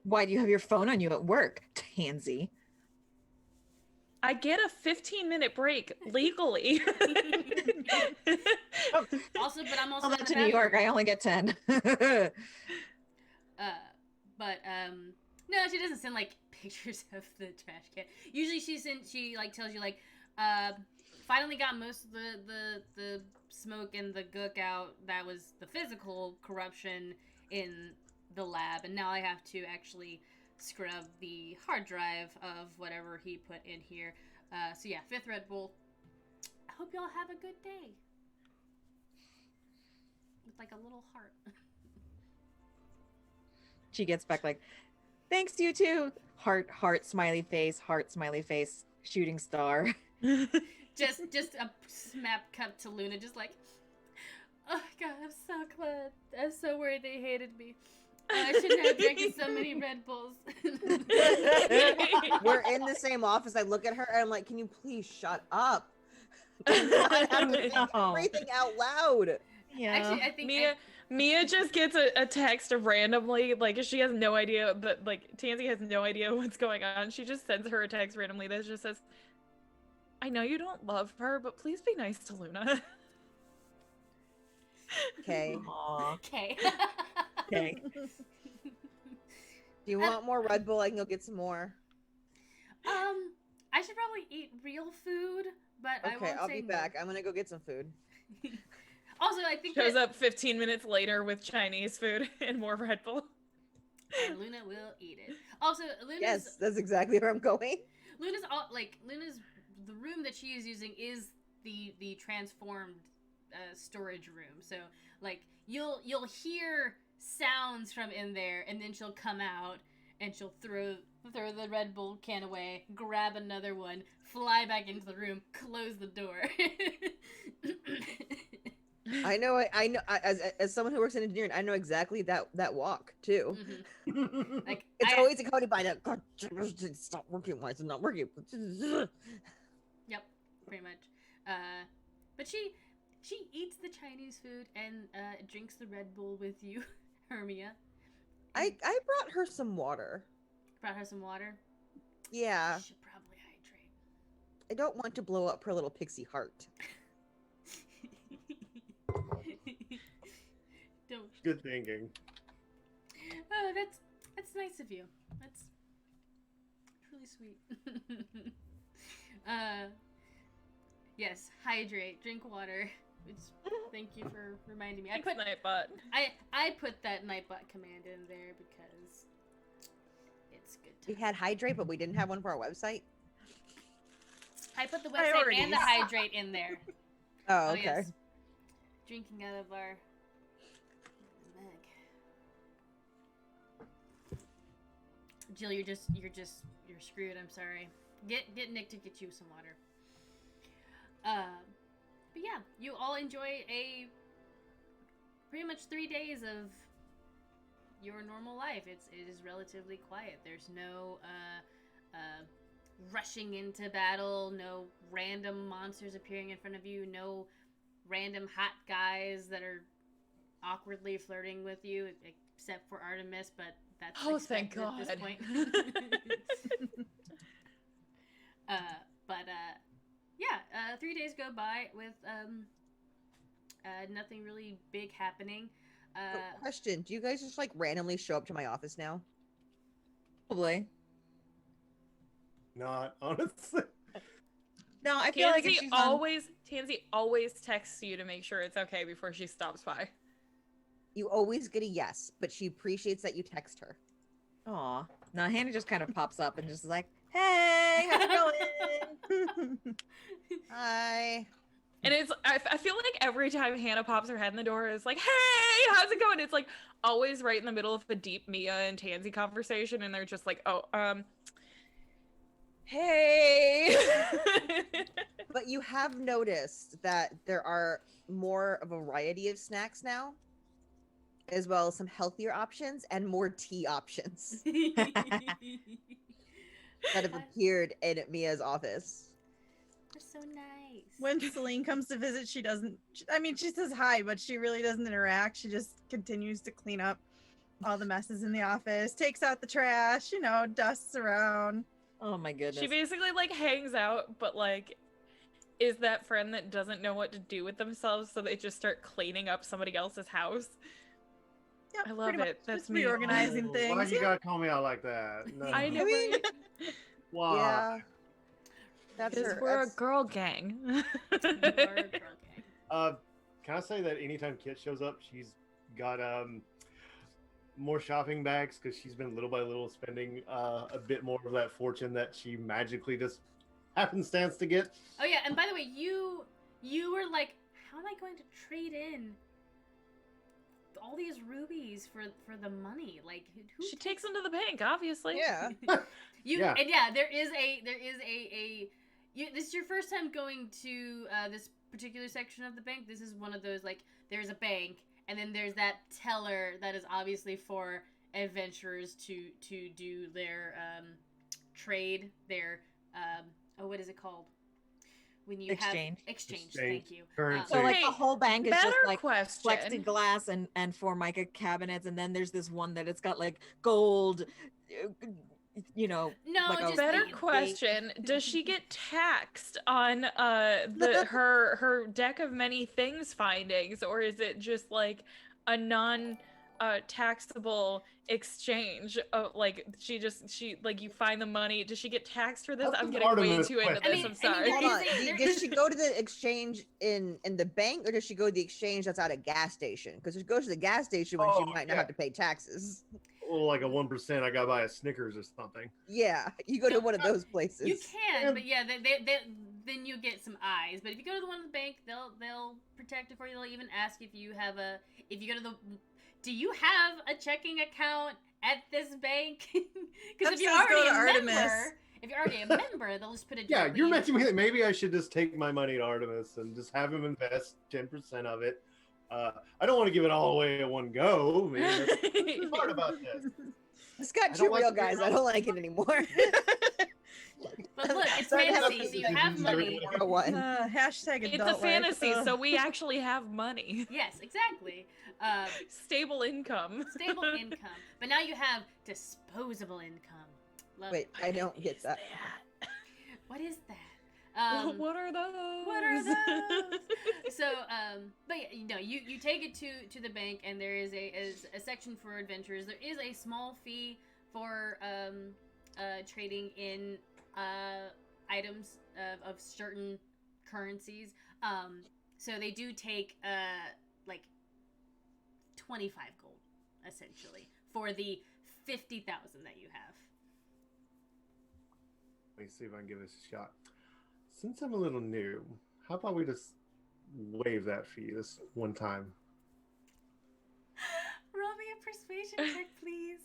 Why do you have your phone on you at work, Tansy? I get a 15-minute break legally. Also, but I'm also I'm in not the to New York. bathroom. I only get 10. No, she doesn't send like pictures of the trash can. Usually she like tells you like, finally got most of the smoke and the gook out. That was the physical corruption in the lab, and now I have to actually scrub the hard drive of whatever he put in here. So yeah, 5th Red Bull. I hope y'all have a good day. With like a little heart. She gets back like, thanks, you too. Heart, smiley face, shooting star. just a snap cut to Luna, just like, oh god, I'm so glad. I'm so worried they hated me. I shouldn't have drinking so many Red Bulls. we're in the same office. I look at her and I'm like, can you please shut up? I have to think everything out loud. Yeah. Actually, I think Mia, Mia just gets a text randomly, like she has no idea, but like Tansy has no idea what's going on. She just sends her a text randomly that just says, I know you don't love her, but please be nice to Luna. Okay. Aw. Okay. Okay. Do you want more Red Bull? I can go get some more. I should probably eat real food, but I Okay, won't I'll say be no. back. I'm gonna go get some food. Also, I think Shows that up 15 minutes later with Chinese food and more Red Bull. and Luna will eat it. Also, Luna's Yes, that's exactly where I'm going. Luna's the room that she is using is the transformed storage room. So like you'll hear sounds from in there, and then she'll come out and she'll throw the Red Bull can away, grab another one, fly back into the room, close the door. I know. As someone who works in engineering, I know exactly that walk too. Mm-hmm. Like It's always accompanied by that. God, stop working. Why is it not working? Yep, pretty much. But she eats the Chinese food and drinks the Red Bull with you, Hermia. I brought her some water. Brought her some water. Yeah. Should probably hydrate. I don't want to blow up her little pixie heart. Don't. Good thinking. Oh, that's nice of you. That's really sweet. Yes, hydrate, drink water. Thank you for reminding me. Thanks, Nightbot. I put that Nightbot command in there because it's good. We had hydrate, but we didn't have one for our website. I put the website and the Priorities. hydrate in there. Oh, okay. Yes. Drinking out of our mug. Jill, you're screwed. I'm sorry. Get Nick to get you some water. But yeah, you all enjoy pretty much 3 days of your normal life. It is relatively quiet. There's no rushing into battle, no random monsters appearing in front of you, no random hot guys that are awkwardly flirting with you, except for Artemis, but that's Thank expected God. at this point. Yeah, 3 days go by with nothing really big happening. So, question: do you guys just like randomly show up to my office now? Probably. Not honestly. No, I feel like if Tansy always texts you to make sure it's okay before she stops by. You always get a yes, but she appreciates that you text her. Aw. No, Hannah just kind of pops up and just is like, hey, how's it going? Hi. And I feel like every time Hannah pops her head in the door, it's like, hey, how's it going? It's like always right in the middle of a deep Mia and Tansy conversation, and they're just like, hey. But you have noticed that there are more of a variety of snacks now, as well as some healthier options and more tea options that have appeared in Mia's office. They're so nice. When Celine comes to visit, she says hi, but she really doesn't interact. She just continues to clean up all the messes in the office, takes out the trash, dusts around. Oh my goodness. She basically like hangs out, but like is that friend that doesn't know what to do with themselves, so they just start cleaning up somebody else's house. Yep, I love pretty much. it. That's Just me. reorganizing things. Why you gotta call me out like that? No. I know. mean, Why? Yeah. That's Because her. we're a That's- girl gang. You are a girl gang. Can I say that anytime Kit shows up, she's got more shopping bags because she's been little by little spending a bit more of that fortune that she magically just happenstance to get. Oh yeah, and by the way, you were like, how am I going to trade in all these rubies for the money? Like, who She takes them to the bank, obviously. Yeah. Yeah. And yeah, there is a this is your first time going to this particular section of the bank. This is one of those, like, there's a bank, and then there's that teller that is obviously for adventurers to do their trade, their what is it called when you Exchange. have exchange. Exchange. Thank you. Currency. So like Hey, the whole bank is just better like question. plexiglass and Formica cabinets, and then there's this one that it's got like gold, No, like a just Better the- question: does she get taxed on her deck of many things findings, or is it just like a non taxable exchange? Like she like you find the money. Does she get taxed for this? That's I'm an getting way Artemis too into question. this. I I'm mean, sorry. there Hold is on. there- Does she go to the exchange in the bank, or does she go to the exchange that's at a gas station? Because if she goes to the gas station, when she Oh, might not yeah. have to pay taxes. Well, like a 1%, I gotta buy a Snickers or something. Yeah, you go to one of those places. You can, but yeah, then you get some eyes. But if you go to the one at the bank, they'll protect it for you. They'll even ask if you have if you go to the, do you have a checking account at this bank? Because if you're Let's go already to a Artemis. member, if you're already a member, they'll just put it. Yeah, directly you're in. mentioning that maybe I should just take my money to Artemis and just have him invest 10% of it. I don't want to give it all away at one go. Man, that's the part about this. It's got I too don't like real, to be guys. I wrong. don't like it anymore. But look, it's Sorry to have fantasy, to so you have money. For one. Hashtag It's a adult life. fantasy, Ugh. so we actually have money, Yes, exactly. stable income. Stable income, but now you have disposable income. Love Wait, it. I don't get that. What is that? What are those? What are those? So, but yeah, you take it to the bank, and there is a section for adventurers. There is a small fee for trading in items of certain currencies. So they do take like 25 gold essentially for the 50,000 that you have. Let me see if I can give this a shot. Since I'm a little new, how about we just waive that fee this one time? Roll me a persuasion check, please.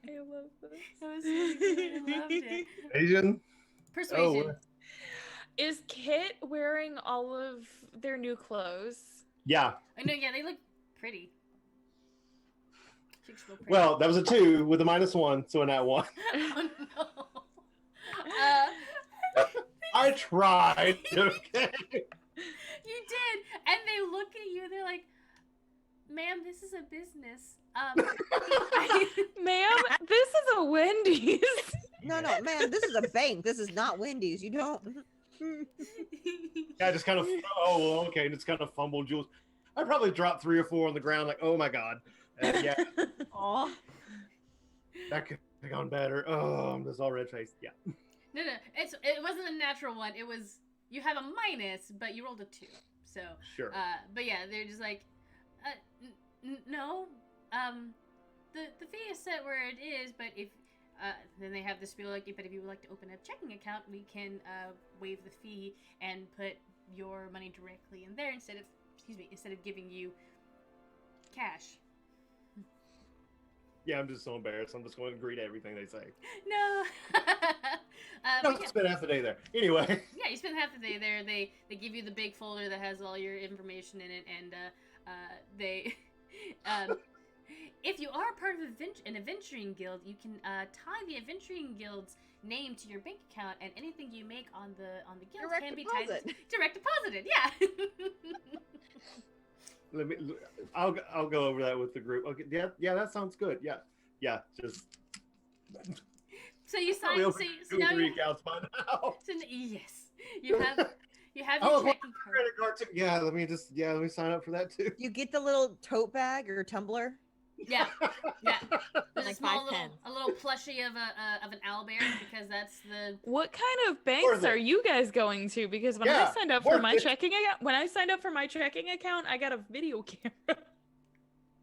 I love this. That was really good. I loved it. Asian? Persuasion. Oh, Is Kit wearing all of their new clothes? yeah. Oh, no, yeah, they look pretty. She looks real pretty. Well, that was a 2 with a -1, so in that one. Oh, no. I tried. Okay. You did, and they look at you. They're like, "Ma'am, this is a business. Ma'am, this is a Wendy's. No, man, this is a bank. This is not Wendy's. You don't. Yeah, I just kind of. Oh, well, okay. And it's kind of fumbled jewels. I probably dropped 3 or 4 on the ground. Like, oh my god. Yeah, Aw. that could have gone better. Oh, I'm just all red faced. Yeah. No, it wasn't a natural one. It was, you have a minus, but you rolled a 2. So, Sure. but yeah, they're just like, no, the fee is set where it is, but if, then they have the spiel like, but if you would like to open a checking account, we can waive the fee and put your money directly in there instead of giving you cash. Yeah, I'm just so embarrassed. I'm just going to agree to everything they say. No. Don't But yeah. spend half the day there. Anyway. Yeah, you spend half the day there. They give you the big folder that has all your information in it, and they, if you are part of an adventuring guild, you can tie the adventuring guild's name to your bank account, and anything you make on the guild Direct can be deposit. tied direct deposited. Yeah. I'll go over that with the group. Okay, yeah, that sounds good. Yeah, just. So you sign. Probably So, open so 2 now or 3 you. accounts by now. So, yes, you have your Oh, checking card. Credit card too. Yeah, let me sign up for that too. You get the little tote bag or tumbler. Yeah. There's Like a small 5 pence. little plushie of an owlbear because that's the. What kind of banks Worth it. are you guys going to? Because when I Yeah, signed up for worth my it. checking account, I got a video camera.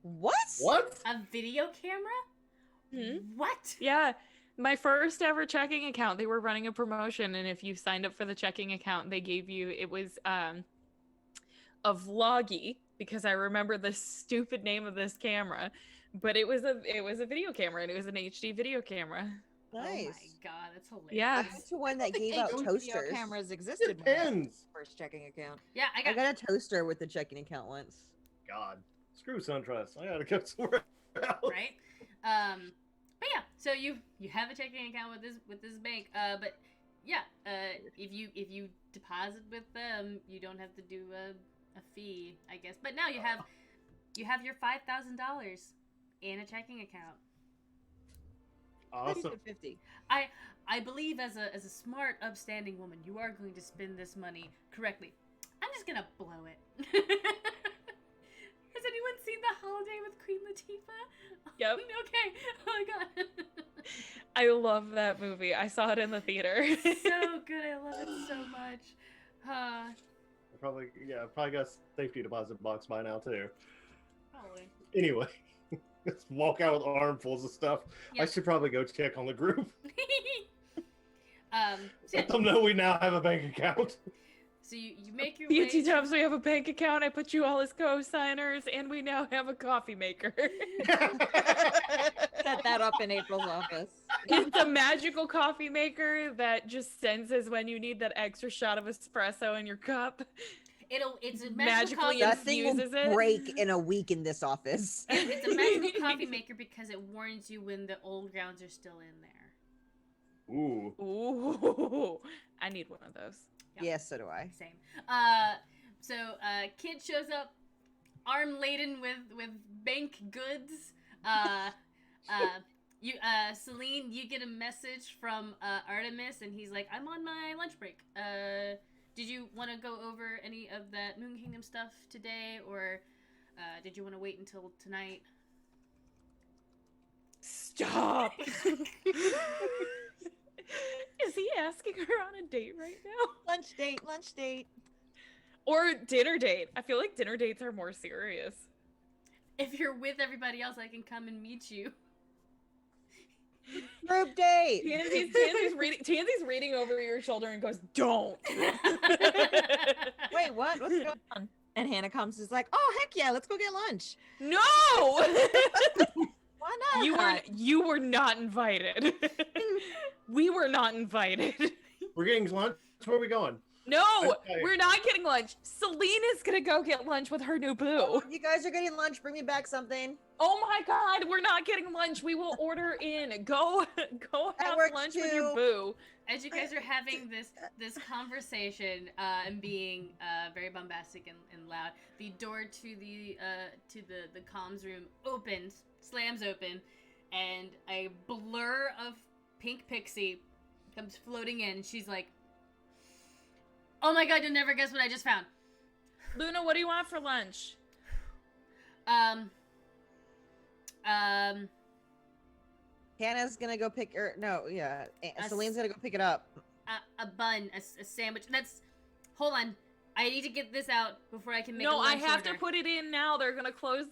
What? What? A video camera? Hmm? What? Yeah. My first ever checking account, they were running a promotion, and if you signed up for the checking account, they gave you, it was a Vloggy, because I remember the stupid name of this camera, but it was a video camera, and it was an HD video camera. Nice. Oh my god, that's hilarious. Yeah. I went to one that gave out HD toasters. Video cameras existed when I had Depends. my first checking account. Yeah, I I got. got a toaster with the checking account once. God, screw SunTrust. I gotta go somewhere else. Right. But yeah, so you have a checking account with this bank. But yeah, if you deposit with them, you don't have to do a fee, I guess. But now you have your $5,000 in a checking account. Awesome. 50. I believe as a smart, upstanding woman, you are going to spend this money correctly. I'm just gonna blow it. Has anyone seen The Holiday with Queen Latifah? Yep. Okay. Oh my god. I love that movie. I saw it in the theater. So good. I love it so much. Probably got a safety deposit box by now too. Probably. Anyway, let's walk out with armfuls of stuff. Yep. I should probably go check on the group. So Let them know we now have a bank account. So you make your Fancy way. Tubs, we have a bank account. I put you all as co-signers, and we now have a coffee maker. Set that up in April's office. It's a magical coffee maker that just senses when you need that extra shot of espresso in your cup. It's a magical Magically coffee. That thing will infuses it. break in a week in this office. It's a magical coffee maker because it warns you when the old grounds are still in there. Ooh. Ooh, I need one of those. Yep. Yes, so do I. Same. So kid shows up, arm laden with bank goods. Celine, you get a message from Artemis, and he's like, "I'm on my lunch break. Did you want to go over any of that Moon Kingdom stuff today, or did you want to wait until tonight?" Stop. Is he asking her on a date right now? Lunch date. Or dinner date. I feel like dinner dates are more serious. If you're with everybody else, I can come and meet you. Group date. Tansy's reading over your shoulder and goes, "Don't." Wait, what? What's going on? And Hannah comes and is like, "Oh, heck yeah, let's go get lunch." No! Why not? You were not invited. We were not invited. We're getting lunch. Where are we going? No, Okay. we're not getting lunch. Celine is gonna go get lunch with her new boo. You guys are getting lunch. Bring me back something. Oh my god, we're not getting lunch. We will order in. Go have works lunch with too. your boo. As you guys are having this conversation and being very bombastic and loud, the door to the comms room slams open, and a blur of pink pixie comes floating in. She's like, "Oh my god, you'll never guess what I just found." Luna, what do you want for lunch? Hannah's gonna go pick her. No, yeah. Celine's gonna go pick it up. A bun, a sandwich. Hold on. I need to get this out before I can make a No, I lunch have order. to put it in now. They're gonna close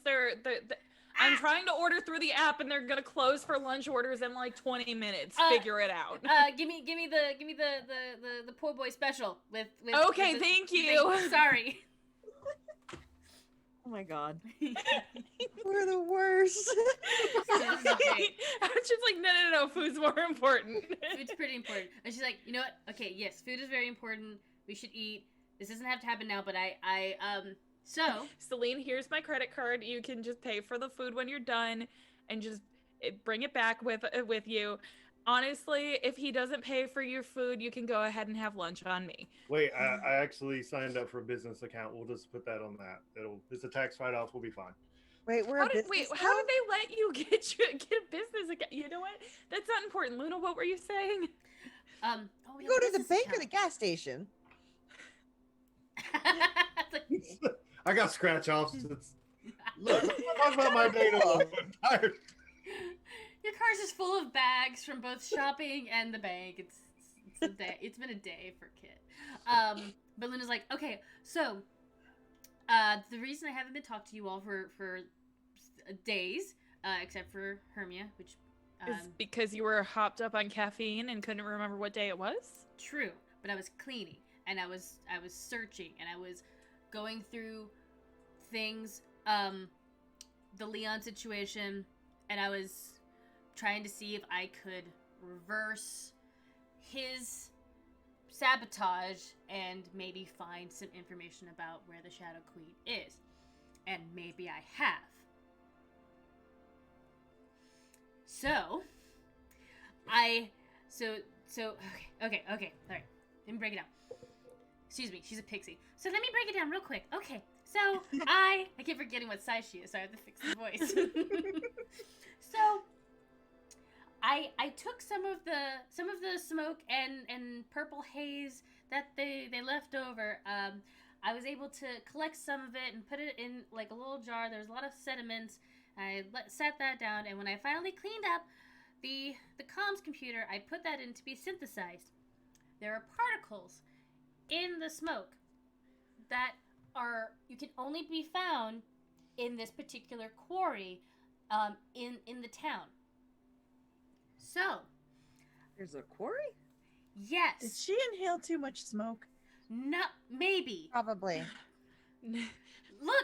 I'm trying to order through the app, and they're gonna close for lunch orders in like 20 minutes. Figure it out. Give me the poor boy special with Okay, with the thank you. thing. Sorry. Oh my god. We're the worst. This is great. I was just like, no, food's more important. Food's pretty important. And she's like, "You know what? Okay, yes, food is very important. We should eat. This doesn't have to happen now, but so Celine, here's my credit card. You can just pay for the food when you're done, and just bring it back with you. Honestly, if he doesn't pay for your food, you can go ahead and have lunch on me. Wait, I actually signed up for a business account. We'll just put that on that. It's a tax write-off. We'll be fine. Wait, How did they let you get a business account? You know what? That's not important. Luna, what were you saying? we You go have to the business bank or account. the gas station. It's like, I got scratch offs. Look, let's talk about my day tomorrow. I'm tired. your car's just full of bags from both shopping and the bank. It's a day. It's been a day for Kit. But Luna's like, okay, so the reason I haven't been talking to you all for days, except for Hermia, which Is because you were hopped up on caffeine and couldn't remember what day it was? true, but I was cleaning and I was searching and I was going through things, the Leon situation, and I was trying to see if I could reverse his sabotage and maybe find some information about where the Shadow Queen is. And maybe I have. So So okay. All right. Let me break it down. Excuse me, she's a pixie. So let me break it down real quick. Okay. So I keep forgetting what size she is, so I have to fix the voice. So I took some of the smoke and purple haze that they left over. I was able to collect some of it and put it in like a little jar. There was a lot of sediments. I set that down, and when I finally cleaned up the comms computer, I put that in to be synthesized. There are particles in the smoke that you can only be found in this particular quarry in the town. So There's a quarry? yes. Did she inhale too much smoke? No, maybe. Probably. Look,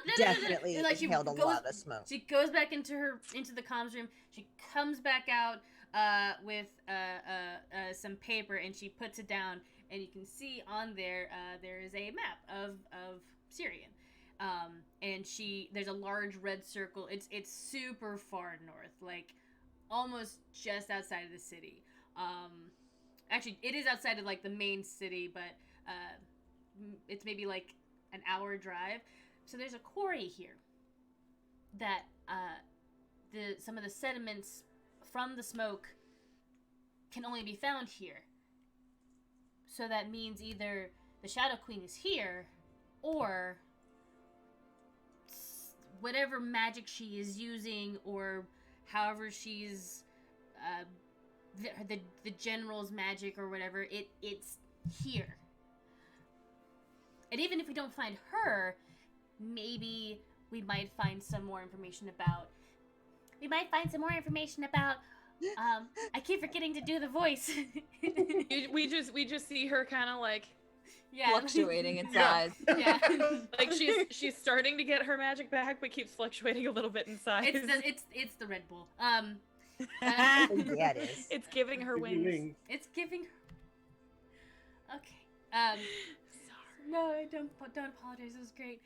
no, Definitely Like she inhaled a goes, lot of smoke. She goes back into the comms room. She comes back out with some paper, and she puts it down. And you can see on there there is a map of Syrian. And there's a large red circle. It's super far north, like almost just outside of the city. Actually, it is outside of like the main city, but it's maybe like an hour drive. So there's a quarry here that some of the sediments from the smoke can only be found here. So that means either the Shadow Queen is here, or whatever magic she is using, or however she's the general's magic or whatever, it's here. And even if we don't find her, maybe we might find some more information about. I keep forgetting to do the voice. we just see her kind of like Fluctuating in size. Yeah. like she's starting to get her magic back, but keeps fluctuating a little bit in size. It's the Red Bull. Yeah, it is. It's giving her wings. It's giving. Okay. Sorry. No, don't apologize. It was great.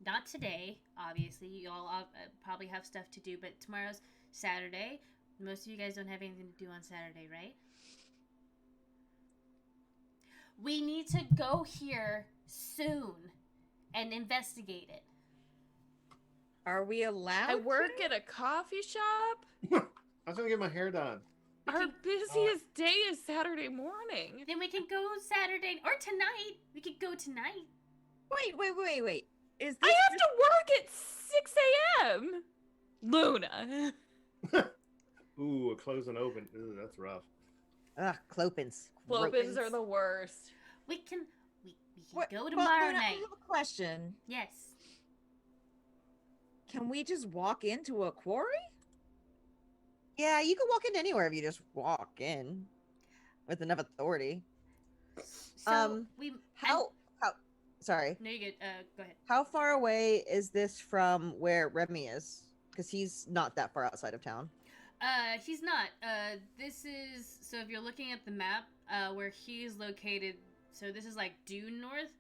Not today. Obviously, you all probably have stuff to do, but tomorrow's Saturday. Most of you guys don't have anything to do on Saturday, right? We need to go here soon and investigate it. Are we allowed? I work at a coffee shop. I was gonna get my hair done. Our busiest day is Saturday morning. Then we can go Saturday or tonight. We could go tonight. Wait. Is I this have to work at 6 a.m. Luna. Ooh, a close and open. Ooh, that's rough. Ugh, clopins. Clopins are the worst. We can What- go well, tomorrow Luna, I night. have a question. Yes. Can we just walk into a quarry? Yeah, you can walk in anywhere if you just walk in with enough authority. So How sorry. No, you get. Go ahead. How far away is this from where Remy is? Because he's not that far outside of town. He's not. This is so. If you're looking at the map, where he's located, so this is like due north.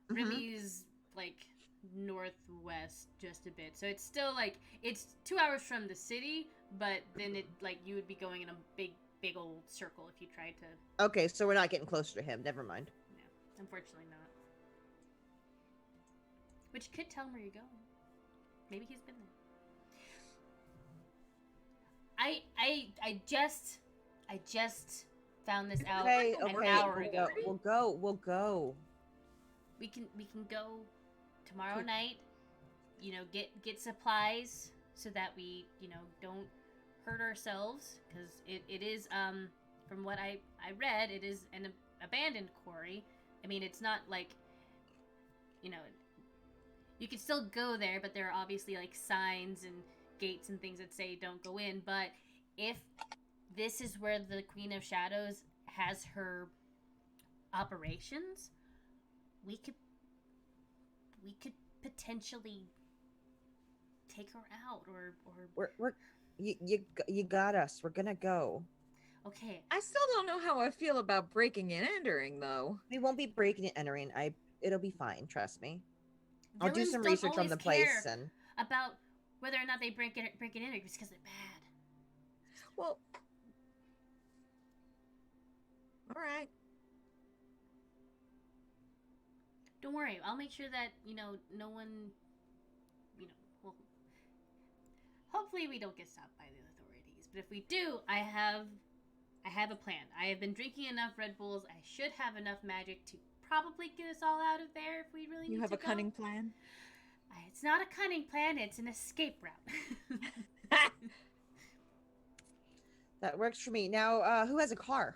Mhm. Remy's like northwest, just a bit. So it's still like it's 2 hours from the city, but then it like you would be going in a big old circle if you tried to. Okay, so we're not getting closer to him. Never mind. No, unfortunately not. Which could tell him where you're going. Maybe he's been there. I just found this out Okay, an hour ago. We'll go. We can go tomorrow night. You know, get supplies so that we don't hurt ourselves, because it is from what I read, it is an abandoned quarry. I mean, it's not like you can still go there, but there are obviously like signs and gates and things that say don't go in. But if this is where the Queen of Shadows has her operations, we could potentially take her out, or You got us. We're gonna go. okay. I still don't know how I feel about breaking and entering, though. We won't be breaking and entering. It'll be fine. Trust me. I'll do Villains some don't research on always the place care and. about whether or not they break it in because they're bad. Well, worry. I'll make sure that no one, well, hopefully we don't get stopped by the authorities. But if we do, I have a plan. I have been drinking enough Red Bulls. I should have enough magic to probably get us all out of there if we really need to go. You have a cunning plan? It's not a cunning plan. It's an escape route. That works for me. Now, who has a car?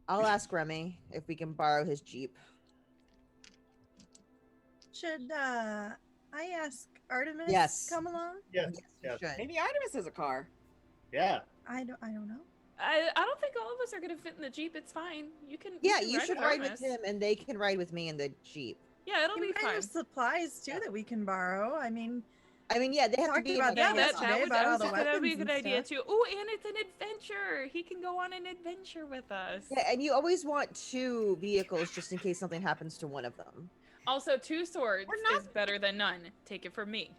I'll ask Remy if we can borrow his Jeep. Should I ask Artemis Yes. come along? Yes. You Yes. should. Maybe Artemis has a car. Yeah. I don't know. I don't think all of us are gonna fit in the Jeep. It's fine. You can. Yeah, can you should with ride with Artemis. him, and they can ride with me in the Jeep. Yeah, it'll We be might fine. have supplies too that we can borrow. I mean, Yeah, they have to Talked be about in Yeah, my that that, car. yesterday about all the that'd be a weapons good and idea stuff. too. Oh, and it's an adventure. He can go on an adventure with us. Yeah, and you always want 2 vehicles just in case something happens to one of them. Also, 2 swords We're not- is better than none. Take it from me.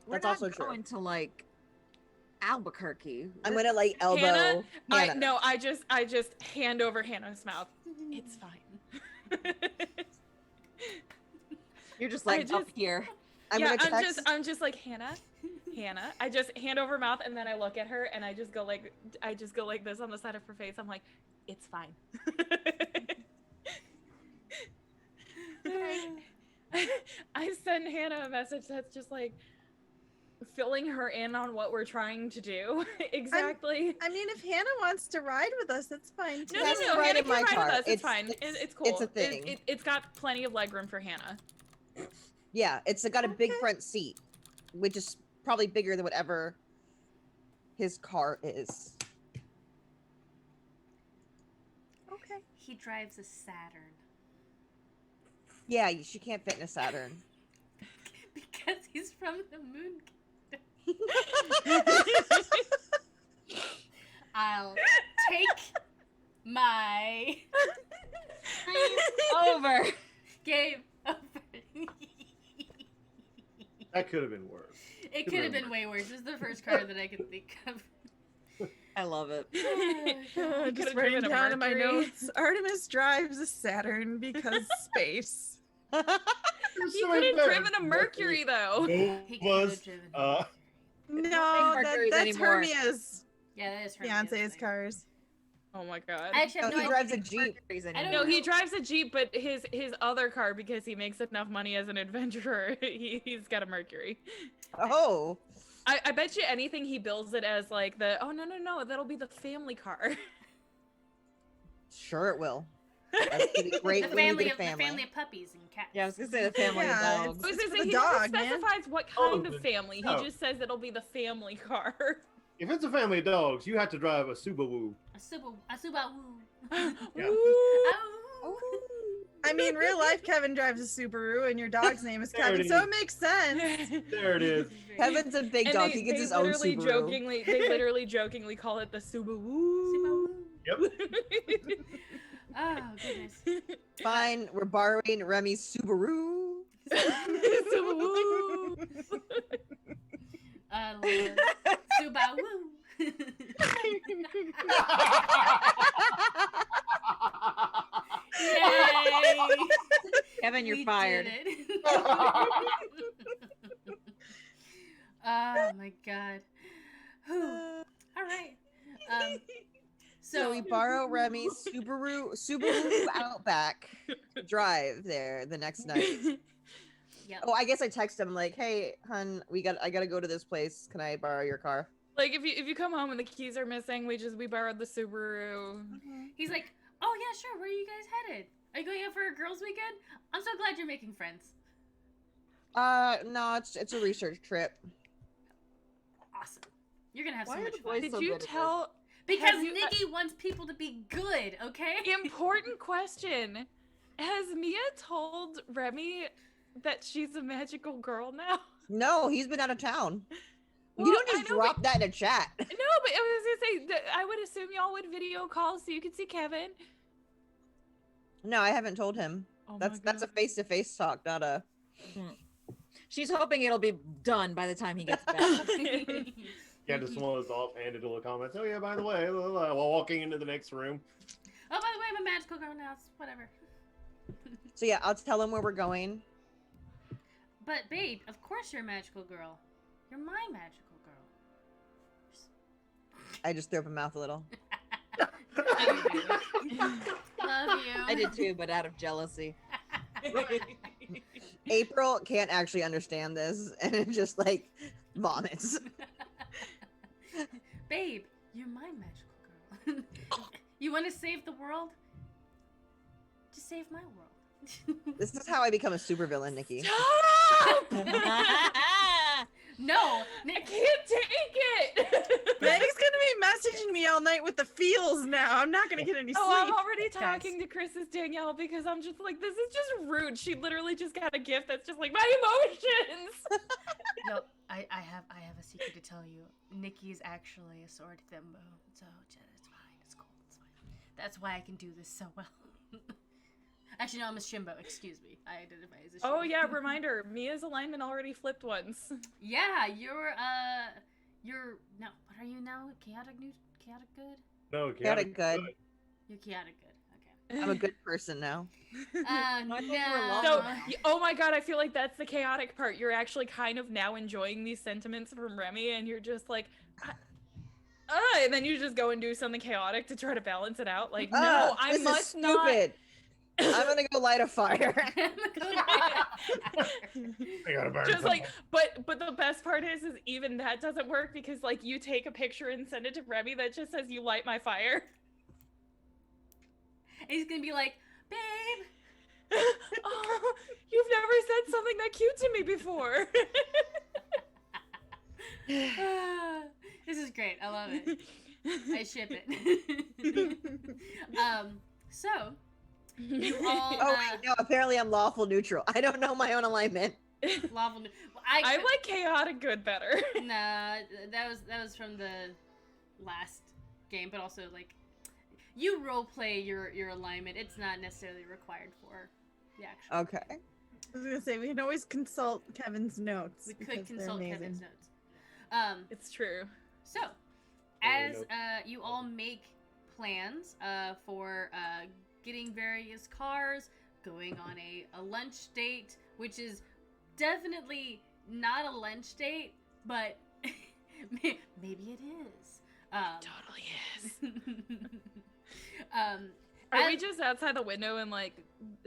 We're That's not also true. going to like Albuquerque. I'm gonna like elbow Hannah, Hannah. I just hand over Hannah's mouth. It's fine. You're just I like up just- here. Yeah, gonna text. I'm just like Hannah. I just hand over mouth and then I look at her and I just go like this on the side of her face. I'm like, it's fine. I send Hannah a message that's just like filling her in on what we're trying to do. Exactly. I mean, if Hannah wants to ride with us, that's fine too. No, That's no, right Hannah in can my ride car. with us. It's It's- fine. it's- It's cool. it's a thing. It's got plenty of legroom for Hannah. Yeah, it's got a big Okay. front seat, which is probably bigger than whatever his car is. Okay. He drives a Saturn Yeah, she can't fit in a Saturn. because he's from the moon. I'll take my Over. game over. That could have been worse. It could have been way worse. This is the first card that I could think of. I love it. could've Just driven writing a down in my Mercury. notes. Artemis drives a Saturn because space. He could have driven a Mercury though. He could Was have driven. No, Mercuries that's anymore. Hermia's Yeah, that is her. fiance's cars. Oh my god. I actually No, have he no idea. drives a Jeep. I don't No, he know. drives a Jeep, but his other car, because he makes enough money as an adventurer, he's got a Mercury. Oh, I bet you anything he bills it as like no, that'll be the family car. sure it will. That's gonna be great The when you family get of a the family. family of puppies and cats. Yeah, I was gonna say the family Yeah, of it's- dogs. I was for gonna the say, he never dog, man. specifies what Oh, kind of family. no. He just says it'll be the family car. If it's a family of dogs, you have to drive a Subaru. A Subaru. Yeah. Ow. I mean, real life, Kevin drives a Subaru, and your dog's name is There Kevin, it so is. it makes sense. There it is. Kevin's a big And dog. He gets his own literally Subaru. they literally jokingly call it the Subaru. Yep. Oh goodness. Fine, we're borrowing Remy's Subaru. Subaru. Lord. Subaru. Yay! Kevin, you're We fired. did it. Oh my god. Whew. All right. So we borrow Remy's Subaru Outback to drive there the next night. Yep. Oh, I guess I text him like, "Hey, hun, I gotta go to this place. Can I borrow your car?" Like if you come home and the keys are missing, we borrowed the Subaru. He's like, oh yeah, sure. Where are you guys headed? Are you going out for a girls' weekend? I'm so glad you're making friends. No, it's a research trip. Awesome. You're gonna have Why so are much the fun. boys Did so you good at this? tell? Because have you- Nikki wants people to be good, okay? Important question. Has Mia told Remy that she's a magical girl now? No, he's been out of town. Well, You don't I just know, drop that in a chat. No, but I was gonna say that I would assume y'all would video call so you could see Kevin. No, I haven't told him. Oh my That's a God. face-to-face talk, not a. She's hoping it'll be done by the time he gets back. Yeah, just one of those offhanded little comments. Oh yeah, by the way, blah, blah, blah, while walking into the next room. Oh, by the way, I'm a magical girl now. It's whatever. So yeah, I'll tell him where we're going. But babe, of course you're a magical girl. You're my magical girl. I just threw up my mouth a little. Love you. I did too, but out of jealousy. April can't actually understand this, and it just like vomits. Babe, you're my magical girl. You want to save the world? Just save my world. This is how I become a supervillain, Nikki. Stop! No, I Nick. can't take it. Maggie's gonna be messaging me all night with the feels now. I'm not gonna get any sleep. Oh, I'm already guys. talking to Chris's Danielle because I'm just like, this is just rude. She literally just got a gift that's just like my emotions. No, I have a secret to tell you. Nikki is actually a sword thimbo, so it's fine. It's cool. It's fine. That's why I can do this so well. Actually, no, I'm a Shimbo. Excuse me. I identify as a Shimbo. Oh yeah, reminder. Mia's alignment already flipped once. Yeah, you're no. What are you now? Chaotic good. No, Chaotic good. You're chaotic good. Okay. I'm a good person now. I thought you were No. So, now. oh my god, I feel like that's the chaotic part. You're actually kind of now enjoying these sentiments from Remy, and you're just like, and then you just go and do something chaotic to try to balance it out. Like, no, I this must is not. stupid. I'm gonna go light a fire. I gotta burn Just some like, but the best part is even that doesn't work because like you take a picture and send it to Remy that just says you light my fire. And he's gonna be like, babe. Oh, you've never said something that cute to me before. This is great. I love it. I ship it. So you all. Oh wait, no. Apparently, I'm lawful neutral. I don't know my own alignment. Lawful. I like chaotic good better. Nah, that was from the last game, but also like you roleplay your alignment. It's not necessarily required for the actual. Okay. I was gonna say we can always consult Kevin's notes. We could because they're consult amazing. Kevin's notes. It's true. So as you all make plans for getting various cars, going on a lunch date, which is definitely not a lunch date, but maybe it is. Totally is. Are Are we just outside the window in like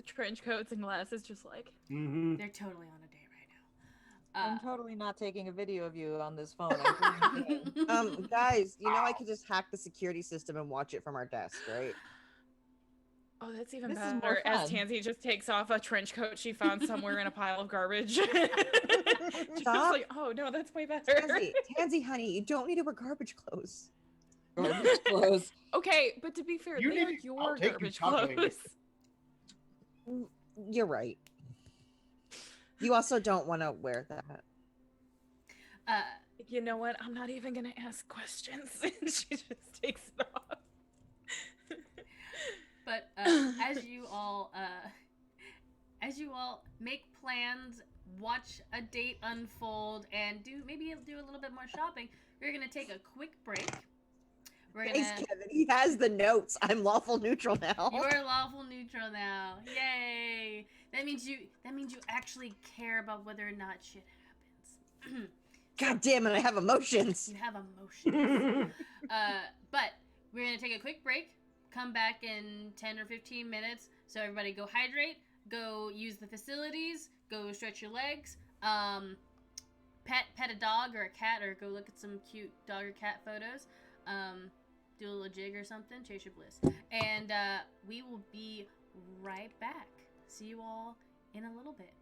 trench coats and glasses, just like? Mm-hmm. They're totally on a date right now. I'm totally not taking a video of you on this phone. I'm doing it. Guys, you know I could just hack the security system and watch it from our desk, right? Oh, that's even This is more better. As fun. Tansy just takes off a trench coat she found somewhere in a pile of garbage. Just Stop. like, oh no, that's way better. Tansy, honey, you don't need to wear garbage clothes. Garbage clothes. Okay, but to be fair, You they are need to- your I'll take you garbage shopping. clothes. You're right. You also don't want to wear that. You know what? I'm not even gonna ask questions. She just takes it off. But as you all make plans, watch a date unfold, and do a little bit more shopping, we're gonna take a quick break. We're Thanks, gonna. Kevin. He has the notes. I'm lawful neutral now. You're lawful neutral now. Yay! That means you actually care about whether or not shit happens. God damn it, I have emotions. You have emotions. But we're gonna take a quick break. Come back in 10 or 15 minutes. So everybody go hydrate, go use the facilities, go stretch your legs, pet a dog or a cat, or go look at some cute dog or cat photos. Do a little jig or something, chase your bliss. And we will be right back. See you all in a little bit.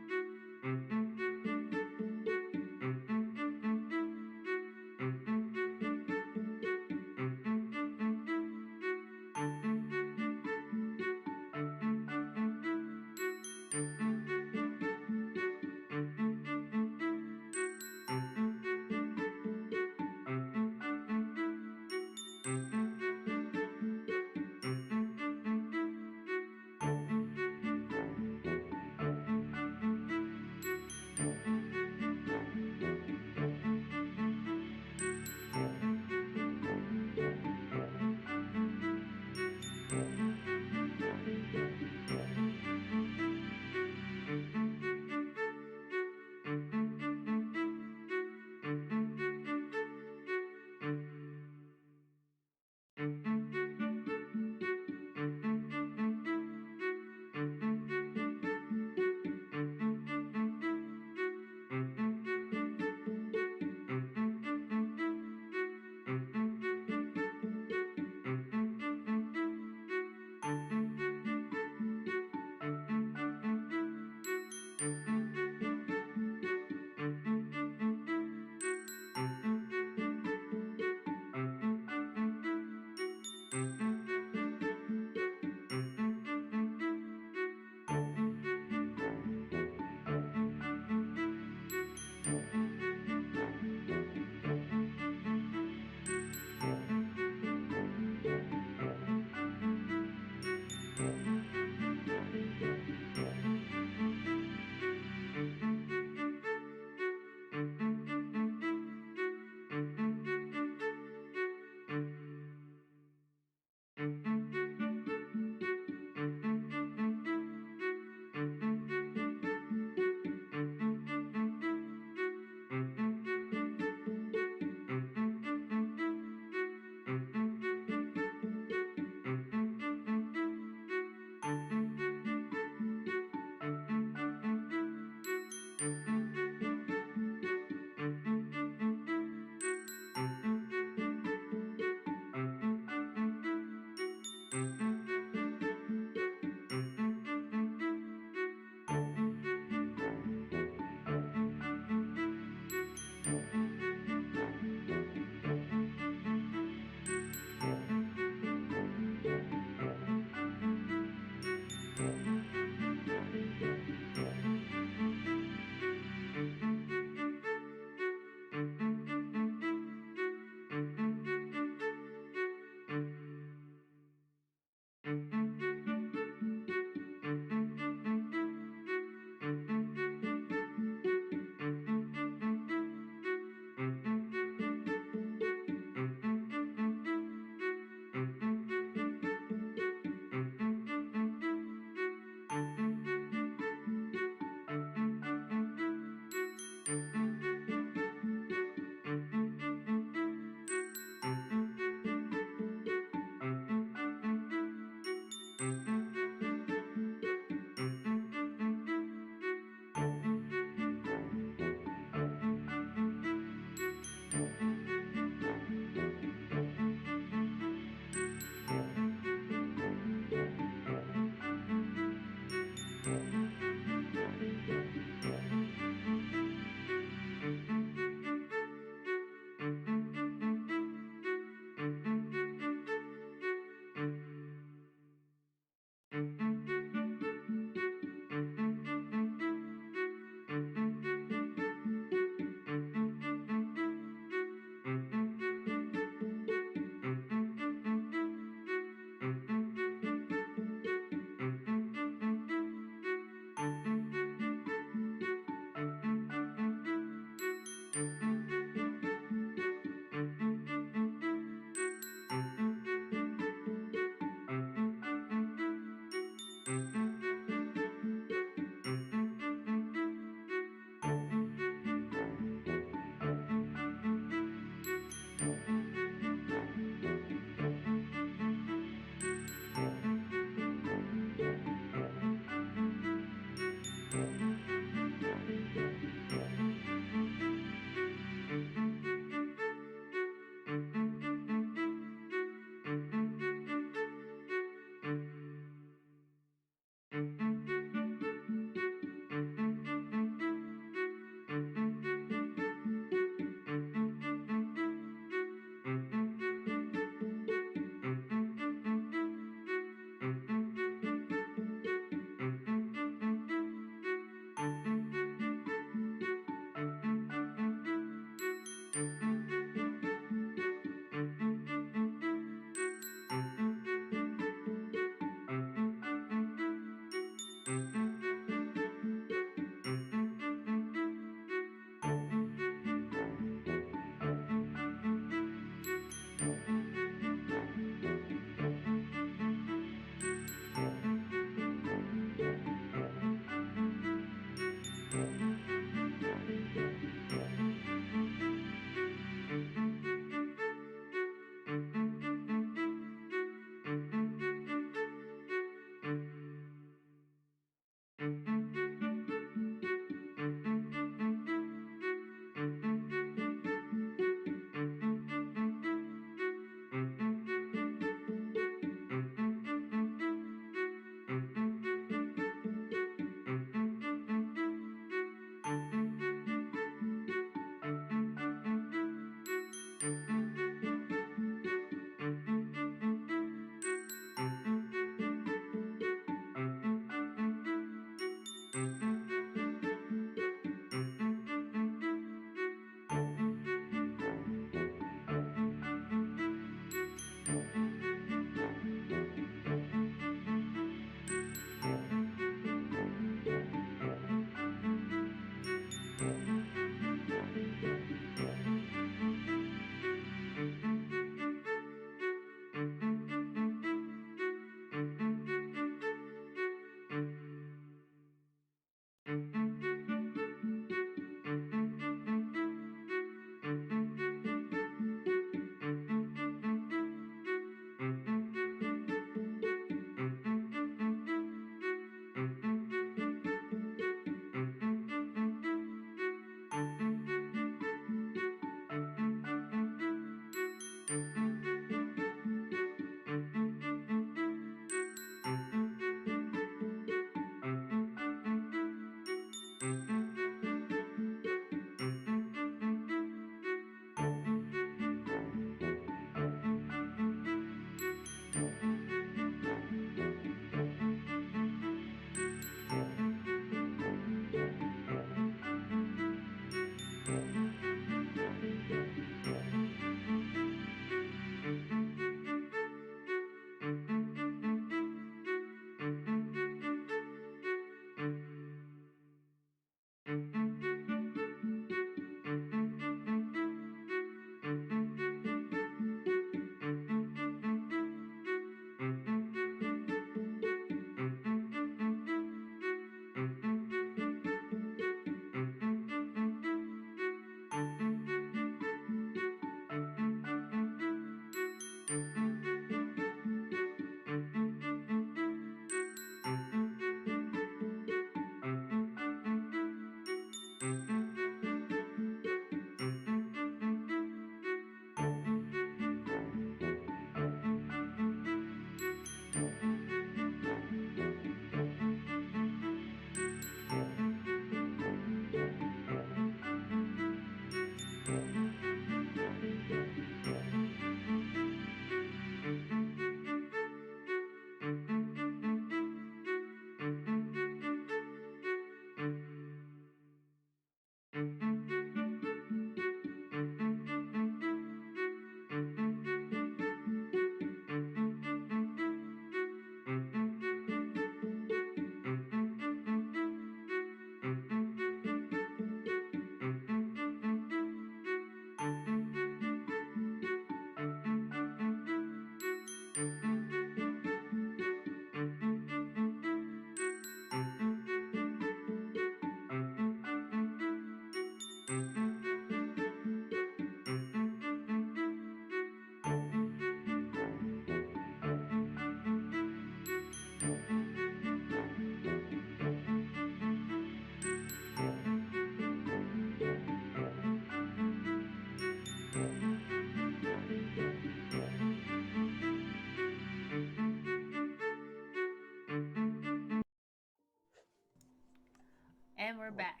And we're back.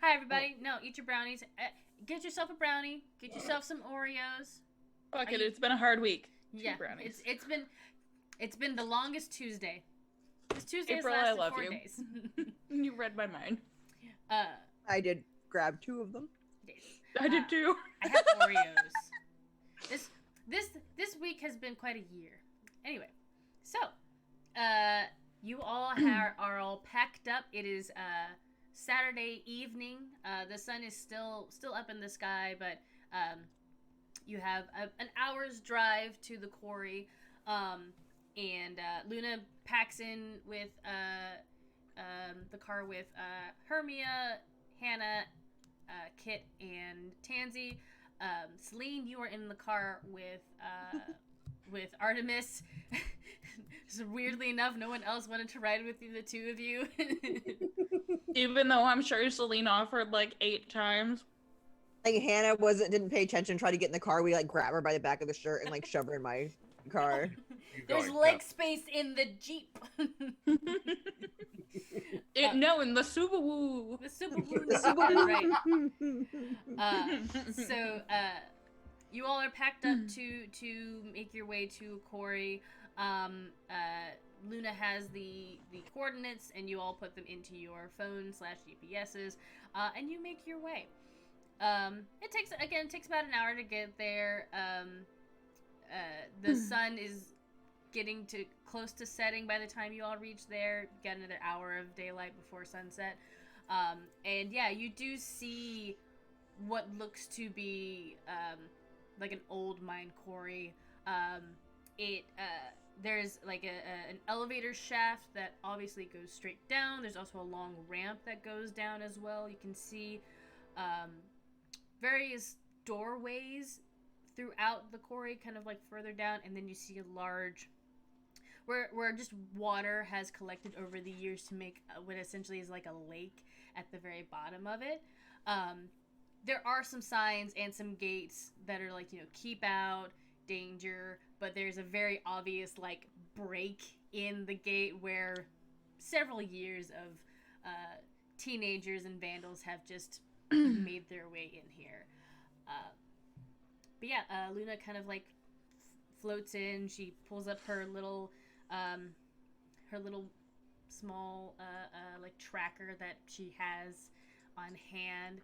Hi, everybody. No, eat your brownies. Get yourself a brownie. Get yourself some Oreos. Fuck it. It's been a hard week. Yeah, brownies. It's been the longest Tuesday. This Tuesday April, has I lasted love 4 you. days. You read my mind. I did grab 2 of them. I did too. I have Oreos. This week has been quite a year. Anyway, so you all are all packed up. It is Saturday evening. The sun is still up in the sky, but you have an hour's drive to the quarry. And Luna packs in with the car with Hermia, Hannah, Kit, and Tansy. Celine, you are in the car with Artemis. So weirdly enough, no one else wanted to ride with you, the 2 of you. Even though I'm sure Celine offered like 8 times. Like Hannah didn't pay attention, tried to get in the car. We like grab her by the back of the shirt and like shove her in my car. There's leg space in the Jeep. No, in the Subaru. The Subaru. That's right. So you all are packed up to make your way to a quarry. Luna has the coordinates, and you all put them into your phone /GPSs, and you make your way. It takes about an hour to get there. The sun is getting close to setting by the time you all reach there. You got another hour of daylight before sunset. And yeah, you do see what looks to be like an old mine quarry. There's like an elevator shaft that obviously goes straight down. There's also a long ramp that goes down as well. You can see various doorways throughout the quarry, kind of like further down, and then you see a large where just water has collected over the years to make what essentially is like a lake at the very bottom of it. There are some signs and some gates that are like, keep out, danger, but there's a very obvious like break in the gate where several years of teenagers and vandals have just made their way in here. But yeah, Luna kind of like floats in. She pulls up her little small like tracker that she has on hand.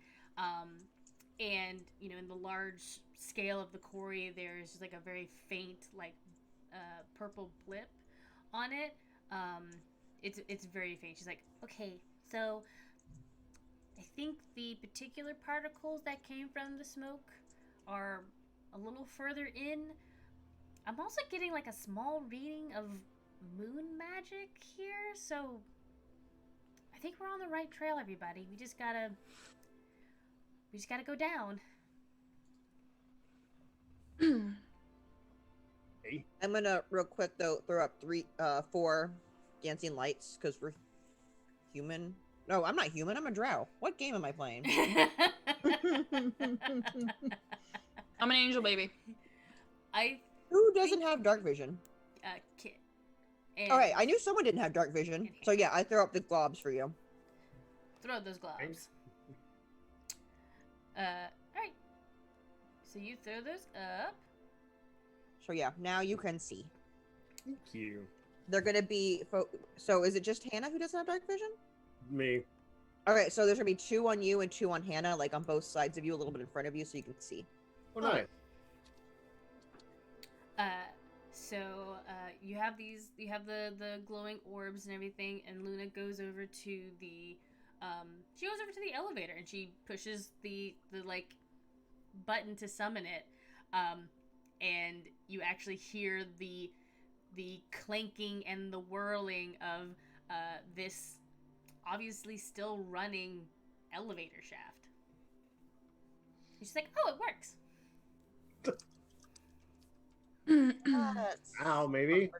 And in the large scale of the quarry, there's just like a very faint like purple blip on it. It's very faint. She's like, okay, so I think the particular particles that came from the smoke are a little further in. I'm also getting like a small reading of moon magic here, so I think we're on the right trail, everybody. We just gotta go down. Hey. I'm gonna real quick though throw up 4 dancing lights because we're human. No, I'm not human. I'm a drow. What game am I playing? I'm an angel baby. Who doesn't have dark vision? Kit. All right, I knew someone didn't have dark vision. So yeah, I throw up the globs for you. Throw those globs. Thanks. Alright. So you throw those up. So yeah, now you can see. Thank you. They're gonna be. So is it just Hannah who doesn't have dark vision? Me. Okay, so there's gonna be 2 on you and 2 on Hannah, like on both sides of you, a little bit in front of you, so you can see. Oh, nice. So you have the glowing orbs and everything, and Luna goes over to the elevator, and she pushes the like button to summon it, and you actually hear the clanking and the whirling of this obviously still running elevator shaft. She's like, oh, it works. Ow, maybe.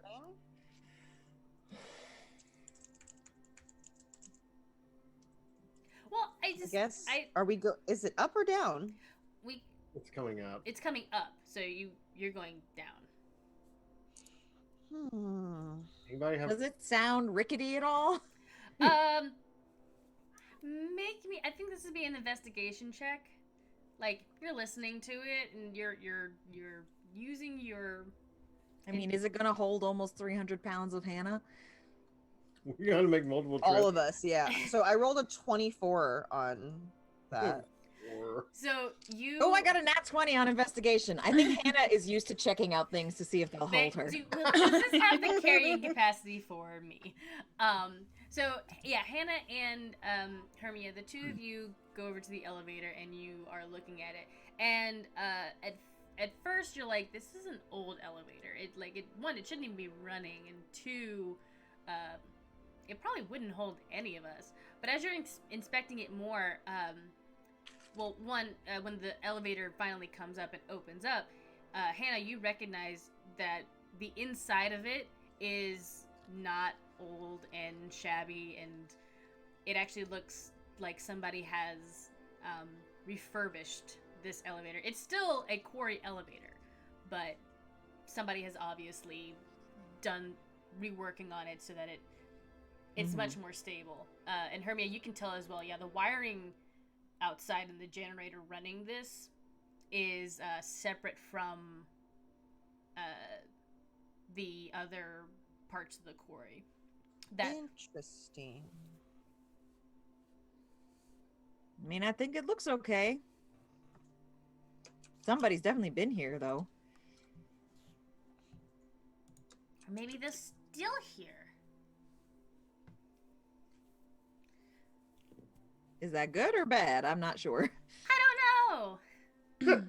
Well, I guess. Are we is it up or down? It's coming up. It's coming up, so you're going down. Hmm. Anybody have? Does it sound rickety at all? I think this would be an investigation check. Like you're listening to it and you're using your. I mean, is it gonna hold almost 300 pounds of Hannah? We're gonna make multiple trips. All of us, yeah. So I rolled a 24 on that. So you. Oh, I got a nat 20 on investigation. I think Hannah is used to checking out things to see if they'll hold her. Does this have the carrying capacity for me? So yeah, Hannah and Hermia, the two of you go over to the elevator and you are looking at it. And at first you're like, this is an old elevator. It shouldn't even be running, and two, it probably wouldn't hold any of us. But as you're inspecting it more, well, one, when the elevator finally comes up and opens up, Hannah, you recognize that the inside of it is not old and shabby, and it actually looks like somebody has refurbished this elevator. It's still a quarry elevator, but somebody has obviously done reworking on it so that it's much more stable. And Hermia, you can tell as well, yeah, the wiring outside and the generator running this is separate from the other parts of the quarry. Interesting. I mean, I think it looks okay. Somebody's definitely been here, though. Or maybe they're still here. Is that good or bad? I'm not sure. I don't know.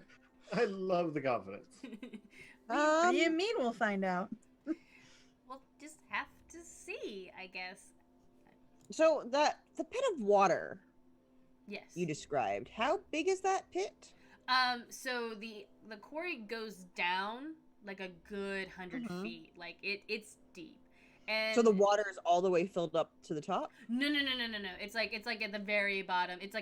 I love the confidence. What do you mean we'll find out? We'll just have to see, I guess. So the pit of water Yes. you described, how big is that pit? So the quarry goes down like a good 100 feet. Like it's deep. And So the water is all the way filled up to the top? No. It's like at the very bottom. It's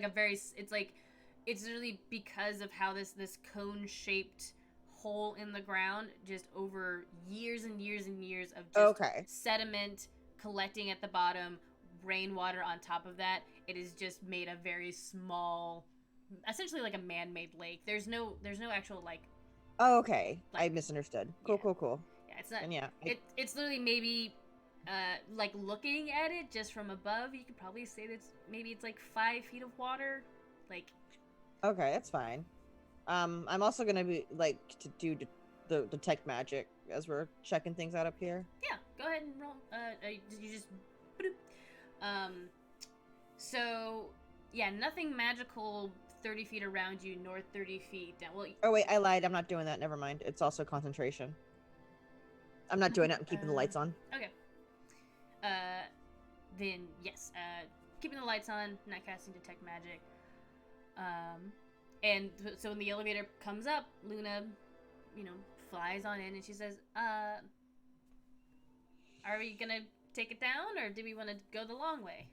really because of how this cone shaped hole in the ground, just over years and years and years of just sediment collecting at the bottom, rainwater on top of that. It is just made a very small, essentially like a man-made lake. There's no actual like. Oh, okay. I misunderstood. Cool. Yeah, it's not. And yeah, it's literally maybe. Like looking at it just from above, you could probably say that it's like 5 feet of water, like. Okay, that's fine. I'm also gonna be like to do the detect magic as we're checking things out up here. Yeah, go ahead and roll. You just. So yeah, nothing magical 30 feet around you, nor 30 feet down. Well. Oh wait, I lied. I'm not doing that. Never mind. It's also concentration. I'm not doing it. I'm keeping the lights on. Okay. Then yes, keeping the lights on, not casting detect magic. And so when the elevator comes up, Luna, flies on in and she says, "Are we gonna take it down, or do we want to go the long way?"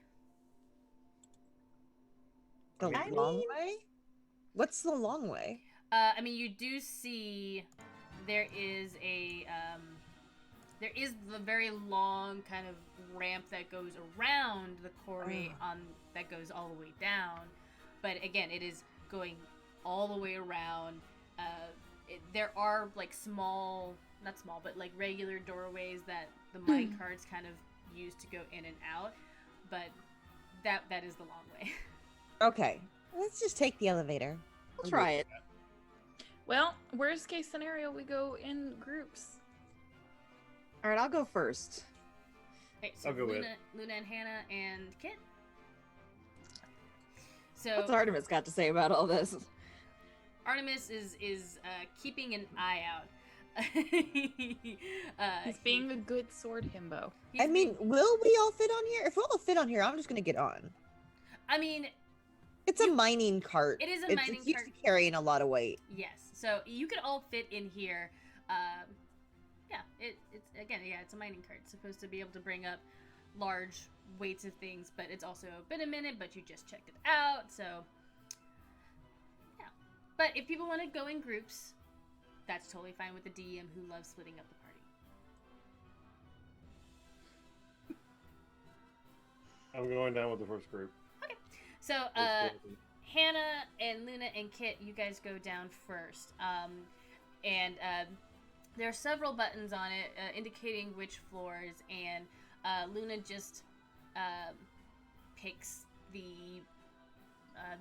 The long way? What's the long way? I mean, you do see there is the very long kind of ramp that goes around the quarry that goes all the way down. But again, it is going all the way around. There are like not small, but like regular doorways that the mine carts kind of use to go in and out. But that is the long way. Okay, let's just take the elevator. We'll try it. Well, worst case scenario, we go in groups. All right, I'll go first. Okay, so I'll go with Luna and Hannah and Kit. So What's Artemis got to say about all this? Artemis is keeping an eye out. He's being a good sword himbo. I mean, will we all fit on here? If we'll all fit on here, I'm just gonna get on. I mean, it's a mining cart. It is a mining it's used cart. to carrying a lot of weight. Yes, so you could all fit in here. It's a mining cart. It's supposed to be able to bring up large weights of things, but it's also been a minute, but you just checked it out, so yeah. But if people want to go in groups, that's totally fine with the DM who loves splitting up the party. I'm going down with the first group. Okay. So, Hannah and Luna and Kit, you guys go down first. And there are several buttons on it indicating which floors, and Luna just picks the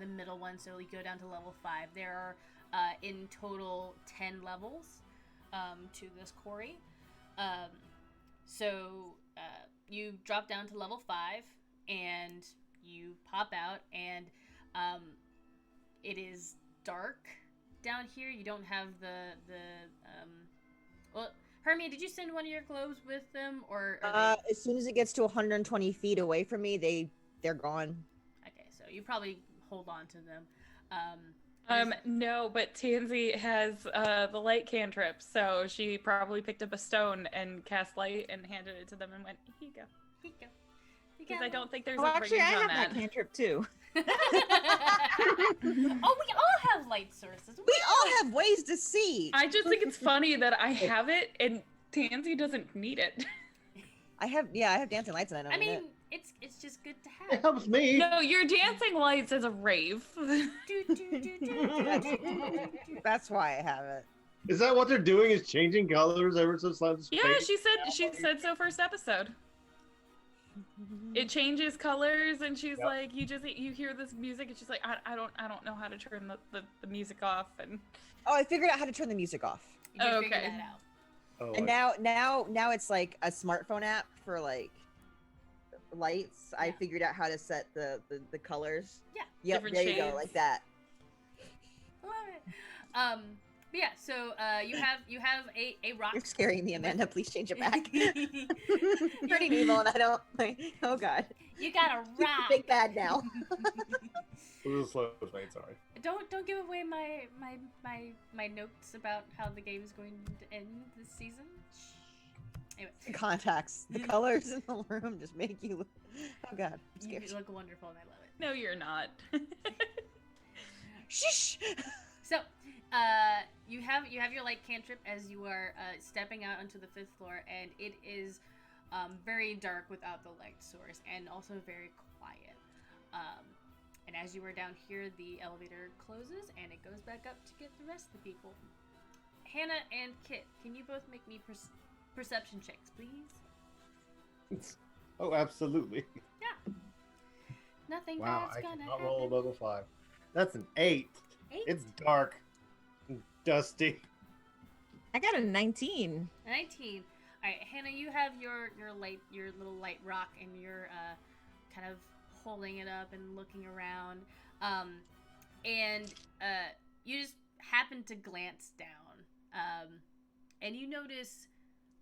middle one, so you go down to level 5. There are in total 10 levels to this quarry. So you drop down to level 5, and you pop out, and it is dark down here. You don't have well, Hermia, did you send one of your globes with them, or as soon as it gets to 120 feet away from me, they're gone. Okay, so you probably hold on to them. No, but Tansy has the light cantrip, so she probably picked up a stone and cast light and handed it to them and went, "Here you go." Here you go. Because I don't think there's Oh, a actually, I range on have that cantrip too. Oh, we all have light sources. We all have ways to see. I just think it's funny that I have it and Tansy doesn't need it. I have dancing lights and I don't need it. It's just good to It have. helps me. No, your dancing lights is a rave. That's why I have it. Is that what they're doing? Is changing colors ever so slightly? Yeah, she said so first episode. It changes colors, and she's like, you hear this music, and she's like, I don't know how to turn the music off, and Oh, I figured out how to turn the music off. You can Okay. figure that out. Oh, And now it's like a smartphone app for like lights. I figured out how to set the colors. Yeah. Yep, Different there you go, shades. like that. Love it. But yeah, so you have a rock. You're scaring me, Amanda. Please change it back. You Pretty evil, and I don't like. Oh God. got a rock. Big bad now. it was a slow fade, sorry. Don't give away my notes about how the game is going to end this season. Shh. Anyway, Contacts. The colors in the room just make you. Oh God. I'm you scared. look wonderful, and I love it. no, you're not. Shh. So, you have your light cantrip as you are stepping out onto the 5th floor, and it is very dark without the light source, and also very quiet. And as you are down here, the elevator closes, and it goes back up to get the rest of the people. Hannah and Kit, can you both make me perception checks, please? Oh, absolutely. Yeah. Nothing Wow, bad's I gonna cannot happen. roll above a 5. That's an 8. 8? It's dark and dusty. I got a 19. 19. All right, Hannah, you have your little light rock, and you're kind of holding it up and looking around, and you just happen to glance down, and you notice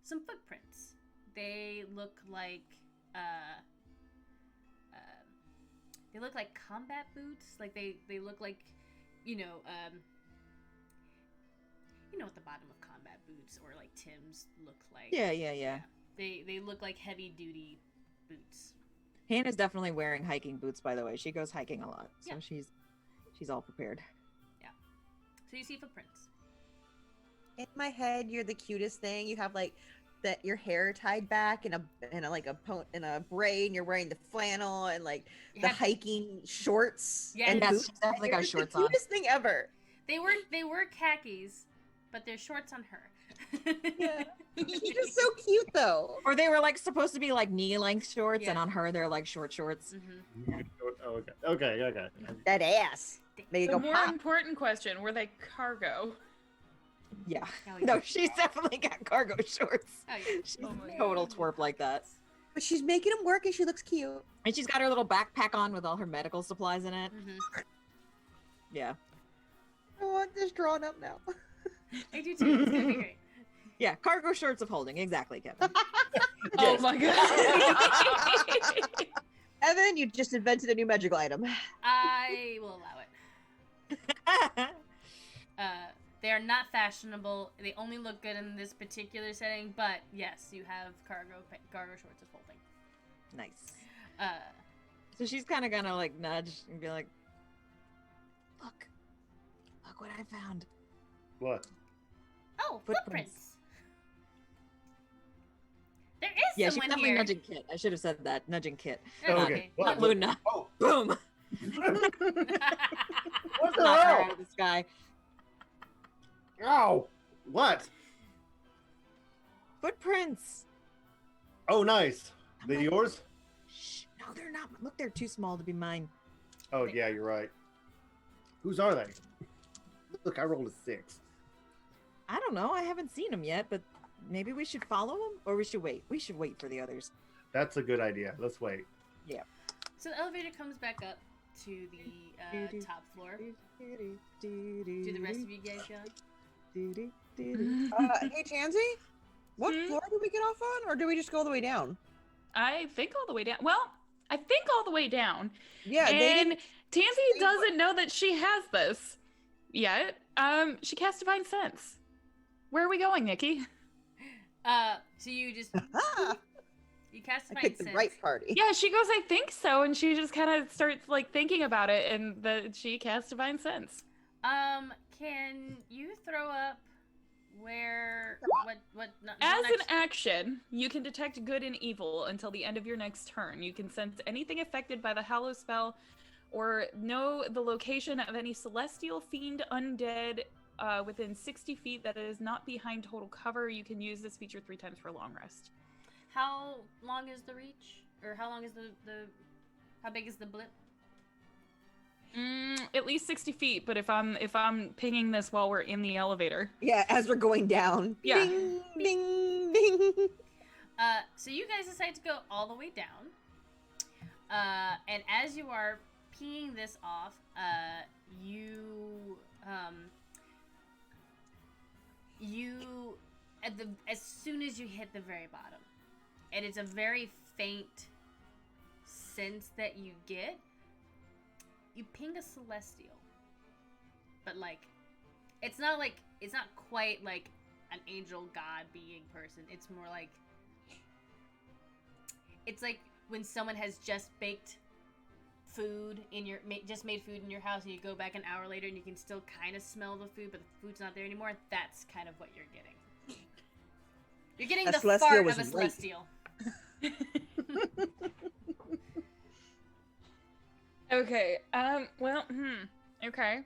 some footprints. They look like combat boots. Like they look like, you know what the bottom of combat boots or like Tim's look like. Yeah. They look like heavy duty boots. Hannah's definitely wearing hiking boots, by the way. She goes hiking a lot, so Yeah. she's all prepared. So you see footprints. In my head, you're the cutest thing. You have like that your hair tied back in a braid, and you're wearing the flannel and like You the have- hiking shorts. Yeah, and yes, boots. she's definitely got You're shorts the on. cutest thing ever. They were khakis, but they're shorts on her. Yeah. You're just so cute though. Or they were like supposed to be like knee-length shorts, and Yeah. on her they're like short shorts. Mhm. Oh, okay. That ass. Make it The go more pop. important question, were they cargo? Yeah. Oh, No, yeah. she's definitely got cargo shorts. Oh, yeah. She's Oh my a total twerp like that. But she's making them work and she looks cute. And she's got her little backpack on with all her medical supplies in it. Mhm. Yeah. I want this drawn up now. I do too. It's gonna be great. Yeah, cargo shorts of holding. Exactly, Kevin. Oh my god. Evan, you just invented a new magical item. I will allow it. They are not fashionable. They only look good in this particular setting. But yes, you have cargo shorts of holding. Nice. Uh, So she's kind of gonna like nudge and be like, look what I found. What? oh, Footprints. footprints. There is Yeah, she's someone definitely here. nudging Kit. I should have said that. Nudging Kit. Oh, Not- okay. What? Not Luna. Oh, Boom. What the Knock her hell? out of the sky. Ow! What? Footprints. Oh, nice. They yours? Shh. No, they're not. Look, they're too small to be mine. Oh, yeah, you're right. Whose are they? Look, I rolled a 6. I don't know. I haven't seen them yet, but maybe we should follow them, or we should wait. We should wait for the others. That's a good idea. Let's wait. So the elevator comes back up to the top floor. Do the rest of you guys go? Hey, Tansy, what floor do we get off on, or do we just go all the way down? I think all the way down. Well, I think all the way down. Yeah, And Tansy doesn't know that she has this yet. She cast Divine Sense. Where are we going, Nikki? So you just you cast I Divine picked the Sense. right party. Yeah, she goes, I think so, and she just kind of starts like thinking about it, and she casts Divine Sense. Can you throw up where what? Not As next- an action, you can detect good and evil until the end of your next turn. You can sense anything affected by the Hallow spell, or know the location of any celestial, fiend, undead within 60 feet that is not behind total cover. You can use this feature 3 times for a long rest. How long is the reach, or how long is the how big is the blip? At least 60 feet, but if I'm pinging this while we're in the elevator. Yeah, as we're going down. Yeah. Bing, bing, bing. So you guys decide to go all the way down. And as you are peeing this off, as soon as you hit the very bottom, and it's a very faint sense that you get, you ping a celestial. But it's not quite like an angel god being person. It's more like, it's like when someone has just baked food just made food in your house, and you go back an hour later and you can still kind of smell the food, but the food's not there anymore. That's kind of what you're getting. You're getting That the celestial fart was of a right. celestial. Okay. Well. Okay.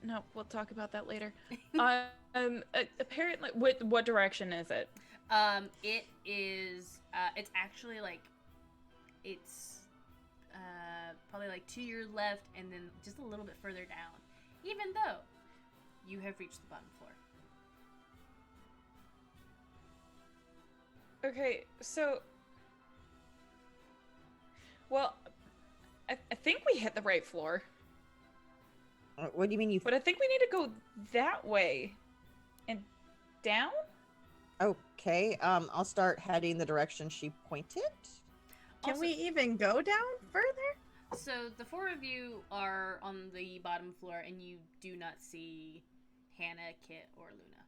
No, we'll talk about that later. Apparently, what direction is it? It is. It's actually it's probably to your left, and then just a little bit further down. Even though you have reached the bottom floor. Okay, so. Well, I think we hit the right floor. What do you mean you? But I think we need to go that way. And down? Okay, I'll start heading the direction she pointed. Can Also- we even go down further? So the 4 of you are on the bottom floor, and you do not see Hannah, Kit, or Luna.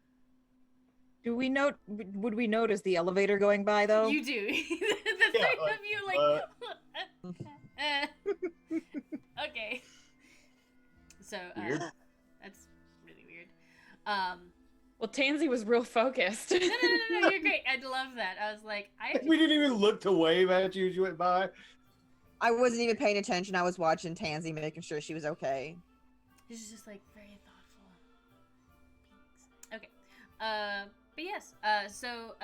Do we note? Would we notice the elevator going by though? You do. The Yeah, 3 of you okay. So Weird. that's really weird. Well, Tansy was real focused. No, you're great. I love that. I was like, We didn't even look to wave at you as you went by. I wasn't even paying attention. I was watching Tansy, making sure she was okay. This is just very thoughtful. Thanks. Okay. But yes. So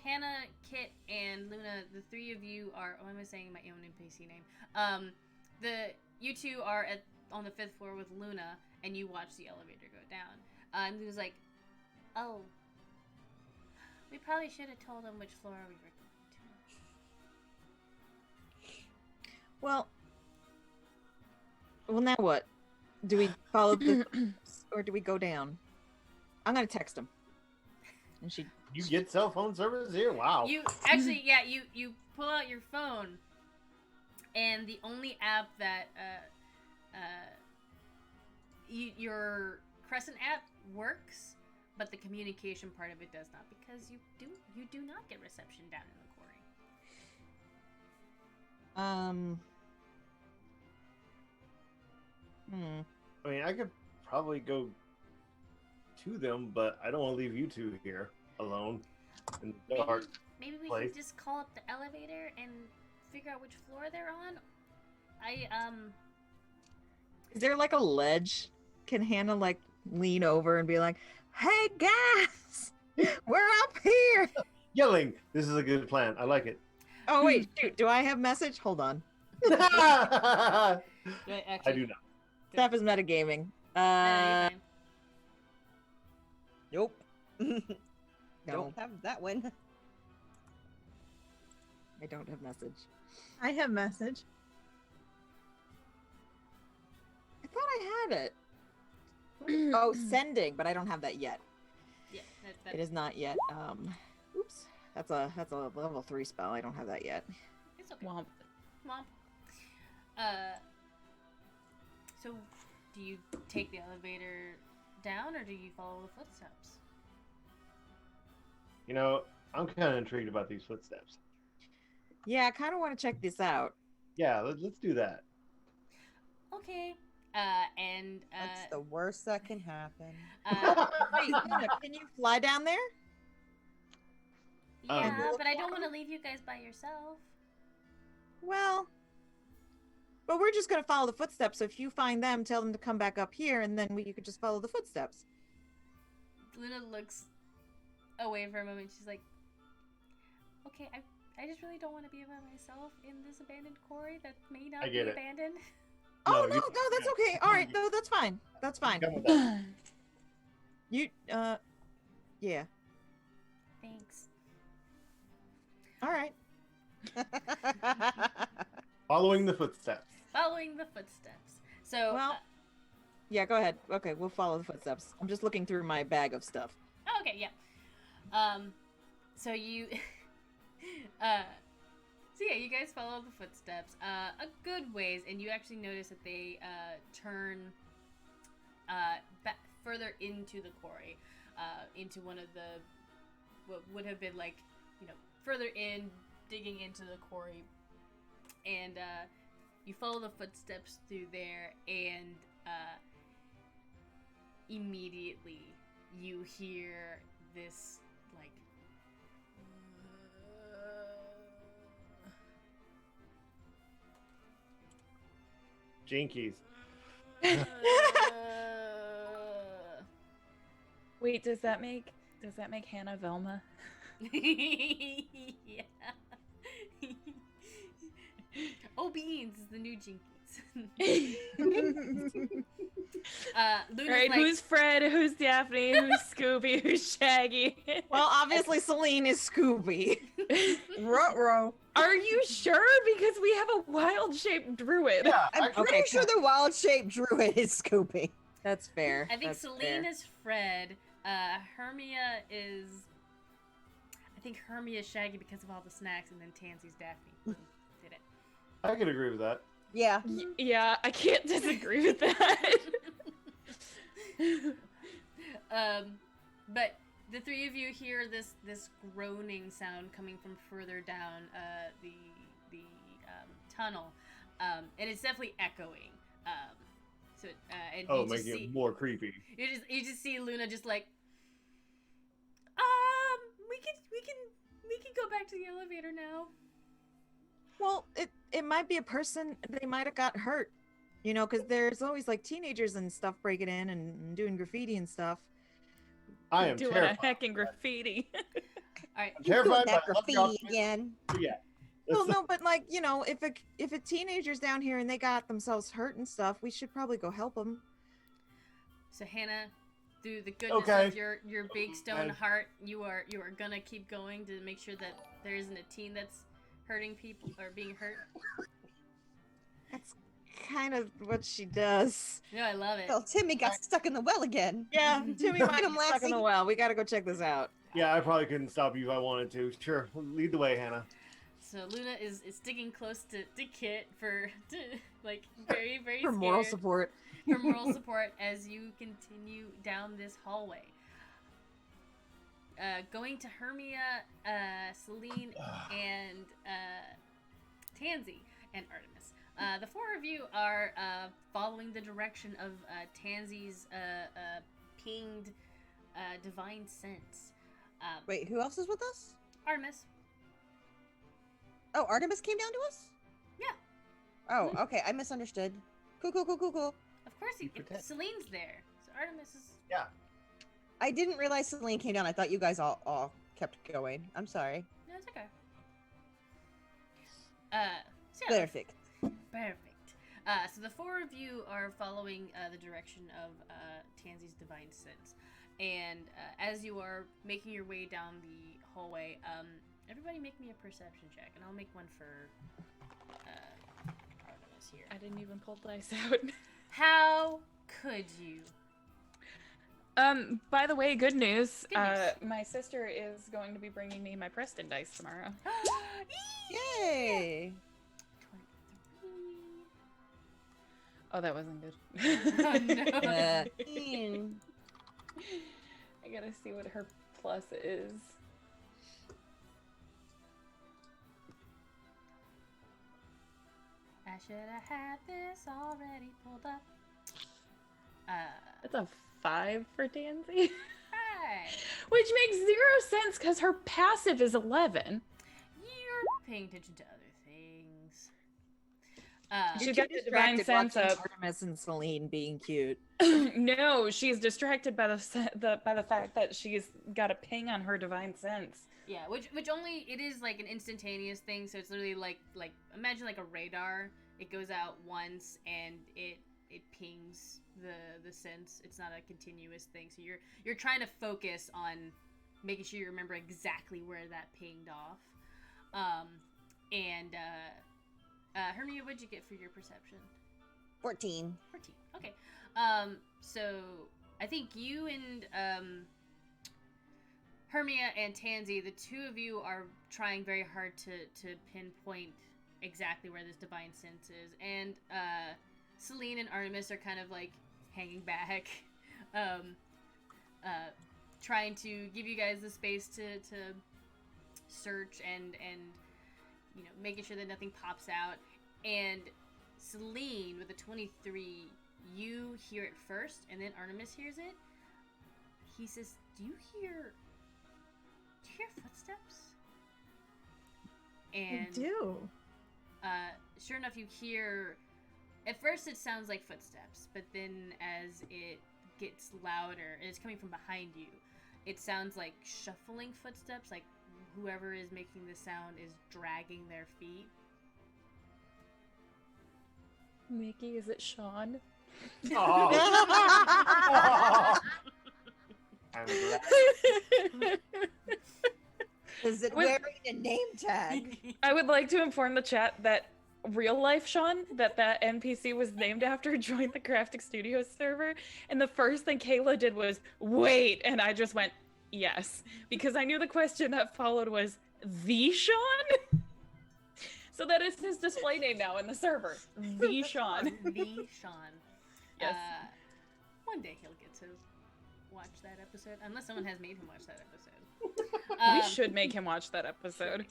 Hannah, Kit, and Luna, the 3 of you are. Oh, am I saying my own NPC name? You 2 are on the 5th floor with Luna, and you watch the elevator go down. And Luna's like, "Oh, we probably should have told them which floor we were going Well, now what? Do we follow the, or do we go down? I'm gonna text him. And she. You get cell phone service here? Wow. to." You actually, yeah, you pull out your phone, and the only app that your Crescent app works, but the communication part of it does not, because you do not get reception down in the quarry. I mean, I could probably go to them, but I don't want to leave you 2 here alone in the dark. Maybe we place. could just call up the elevator and figure out which floor they're on. Is there like a ledge? Can Hannah like lean over and be like, "Hey guys, we're up here." Yelling. This is a good plan. I like it. Oh wait, shoot. Do I have message? Hold on. I do not. Staff is metagaming. You're fine. Nope. No. Don't have that one. I don't have message. I have message. I thought I had it. Oh, sending, but I don't have that yet. Yeah, It is not yet. Oops. That's a level 3 spell. I don't have that yet. It's okay. Womp. Womp. So, do you take the elevator down, or do you follow the footsteps? You know, I'm kind of intrigued about these footsteps. Yeah, I kind of want to check this out. Yeah, let's do that. Okay. That's the worst that can happen. Wait, Luna, can you fly down there? Yeah, but I don't want to leave you guys by yourself. Well, but we're just gonna follow the footsteps. So if you find them, tell them to come back up here, and then you could just follow the footsteps. Luna looks away for a moment. She's like, okay, I just really don't want to be by myself in this abandoned quarry that may not be abandoned. Oh, No, no, that's okay. All right, no, that's fine. That's fine. Come with that. You, yeah. Thanks. All right. Following the footsteps. Following the footsteps. So, Well, yeah, go ahead. Okay, we'll follow the footsteps. I'm just looking through my bag of stuff. oh, okay, yeah. So you, so yeah, you guys follow the footsteps, a good ways, and you actually notice that they, turn, further into the quarry, into one of the, what would have been like, further in, digging into the quarry, and, you follow the footsteps through there, and, immediately you hear this, like, Jinkies. Wait, does that make Hannah Velma? yeah. Oh, Beans is the new Jinkies. Luna's Right, like, who's Fred? Who's Daphne? Who's Scooby? Who's Shaggy? Well, obviously Celine is Scooby. Ruh-roh. Are you sure? Because we have a wild-shaped druid. Yeah, I'm pretty sure the wild-shaped druid is Scoopy. That's fair. I think That's Celine fair. is Fred. Hermia is. I think Hermia is Shaggy because of all the snacks, and then Tansy's Daphne. Did it. I could agree with that. Yeah. Yeah, I can't disagree with that. But the three of you hear this groaning sound coming from further down the tunnel, and it's definitely echoing. And you just making see, it more creepy. you just see Luna just like, we can go back to the elevator now. Well, it might be a person. They might have got hurt, because there's always like teenagers and stuff breaking in and doing graffiti and stuff. I am Doing terrified. a heckin' graffiti. All right. I'm You doing terrified that by graffiti again. Yeah. Well, no, but like if a teenager's down here and they got themselves hurt and stuff, we should probably go help them. So Hannah, through the goodness Okay. of your big stone heart, you are gonna keep going to make sure that there isn't a teen that's hurting people or being hurt. That's kind of what she does. No, I love it. Well, Timmy got stuck in the well again. Yeah, Timmy might Him be stuck in the Lassie. well. We gotta go check this out. Yeah, I probably couldn't stop you if I wanted to. Sure, lead the way, Hannah. So Luna is sticking close to Kit like very, very For scared. moral support. For moral support as you continue down this hallway. Going to Hermia, Celine, and Tansy and Artemis. The four of you are following the direction of Tansy's pinged divine sense. Wait, who else is with us? Artemis. Oh, Artemis came down to us? Yeah. Oh, okay. I misunderstood. Cool. Of course, Celine's there. So Artemis is. Yeah. I didn't realize Celine came down. I thought you guys all kept going. I'm sorry. No, it's okay. So yeah, Perfect. So the four of you are following the direction of Tansy's divine sense, and as you are making your way down the hallway, everybody make me a perception check, and I'll make one for Artemis here. I didn't even pull dice out. How could you? By the way, good news. My sister is going to be bringing me my Preston dice tomorrow. Yay! 23. Oh, that wasn't good. Oh, no. I gotta see what her plus is. I should have had this already pulled up. That's a 5 for Tansy. Hi. Which makes 0 sense because her passive is 11. You're paying attention to other things. She's got the divine sense of Artemis and Celine being cute. No, she's distracted by the fact that she's got a ping on her divine sense. Yeah, which only it is like an instantaneous thing, so it's literally like imagine like a radar. It goes out once and it pings the sense. It's not a continuous thing. So you're trying to focus on making sure you remember exactly where that pinged off. Hermia, what'd you get for your perception? 14. 14. Okay. So I think you and Hermia and Tansy, the two of you are trying very hard to pinpoint exactly where this divine sense is, and Celine and Artemis are kind of like hanging back, trying to give you guys the space to search and you know, making sure that nothing pops out. And Celine with a 23, you hear it first, and then Artemis hears it. He says, do you hear footsteps? And I do. Sure enough, you hear. At first, it sounds like footsteps, but then as it gets louder, and it's coming from behind you, it sounds like shuffling footsteps, like whoever is making the sound is dragging their feet. Nikki, is it Sean? Oh. I'm glad. Is it wearing a name tag? I would like to inform the chat that real life Sean, that NPC was named after, joined the Crafting Studios server, and the first thing Kayla did was wait, and I just went yes, because I knew the question that followed was the Sean. So that is his display name now in the server. The Sean. The Sean. Yes. One day he'll get to watch that episode, unless someone has made him watch that episode. We should make him watch that episode.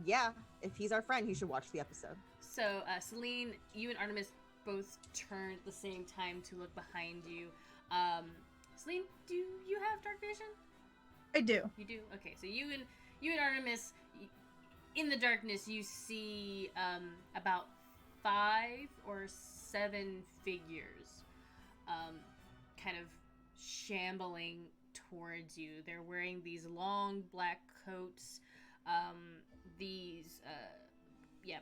Yeah. If he's our friend, he should watch the episode. So, Celine, you and Artemis both turn at the same time to look behind you. Celine, do you have dark vision? I do. You do? Okay, so you and Artemis, in the darkness, you see about 5 or 7 figures kind of shambling towards you. They're wearing these long black coats,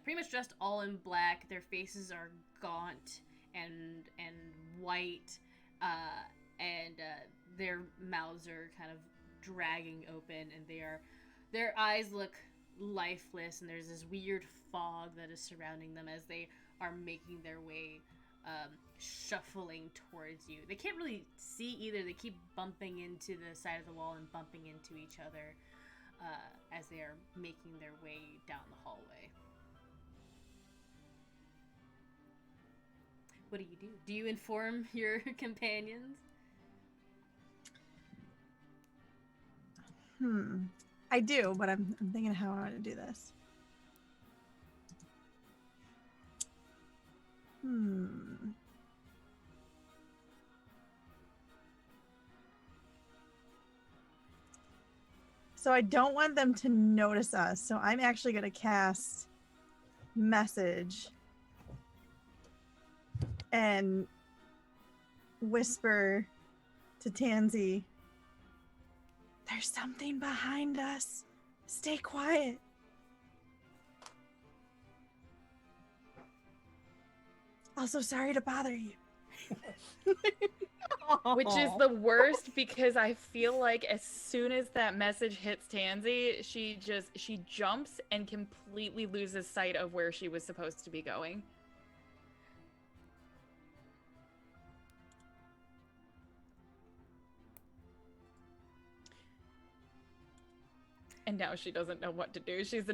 pretty much dressed all in black. Their faces are gaunt and white, and their mouths are kind of dragging open, and their eyes look lifeless, and there's this weird fog that is surrounding them as they are making their way, shuffling towards you. They can't really see either. They keep bumping into the side of the wall and bumping into each other as they are making their way down the hallway. What do you do? Do you inform your companions? I do, but I'm thinking how I want to do this. So I don't want them to notice us. So I'm actually going to cast message and whisper to Tansy, there's something behind us. Stay quiet. Also, sorry to bother you. Which is the worst because I feel like as soon as that message hits Tansy, she jumps and completely loses sight of where she was supposed to be going. And now she doesn't know what to do. She's a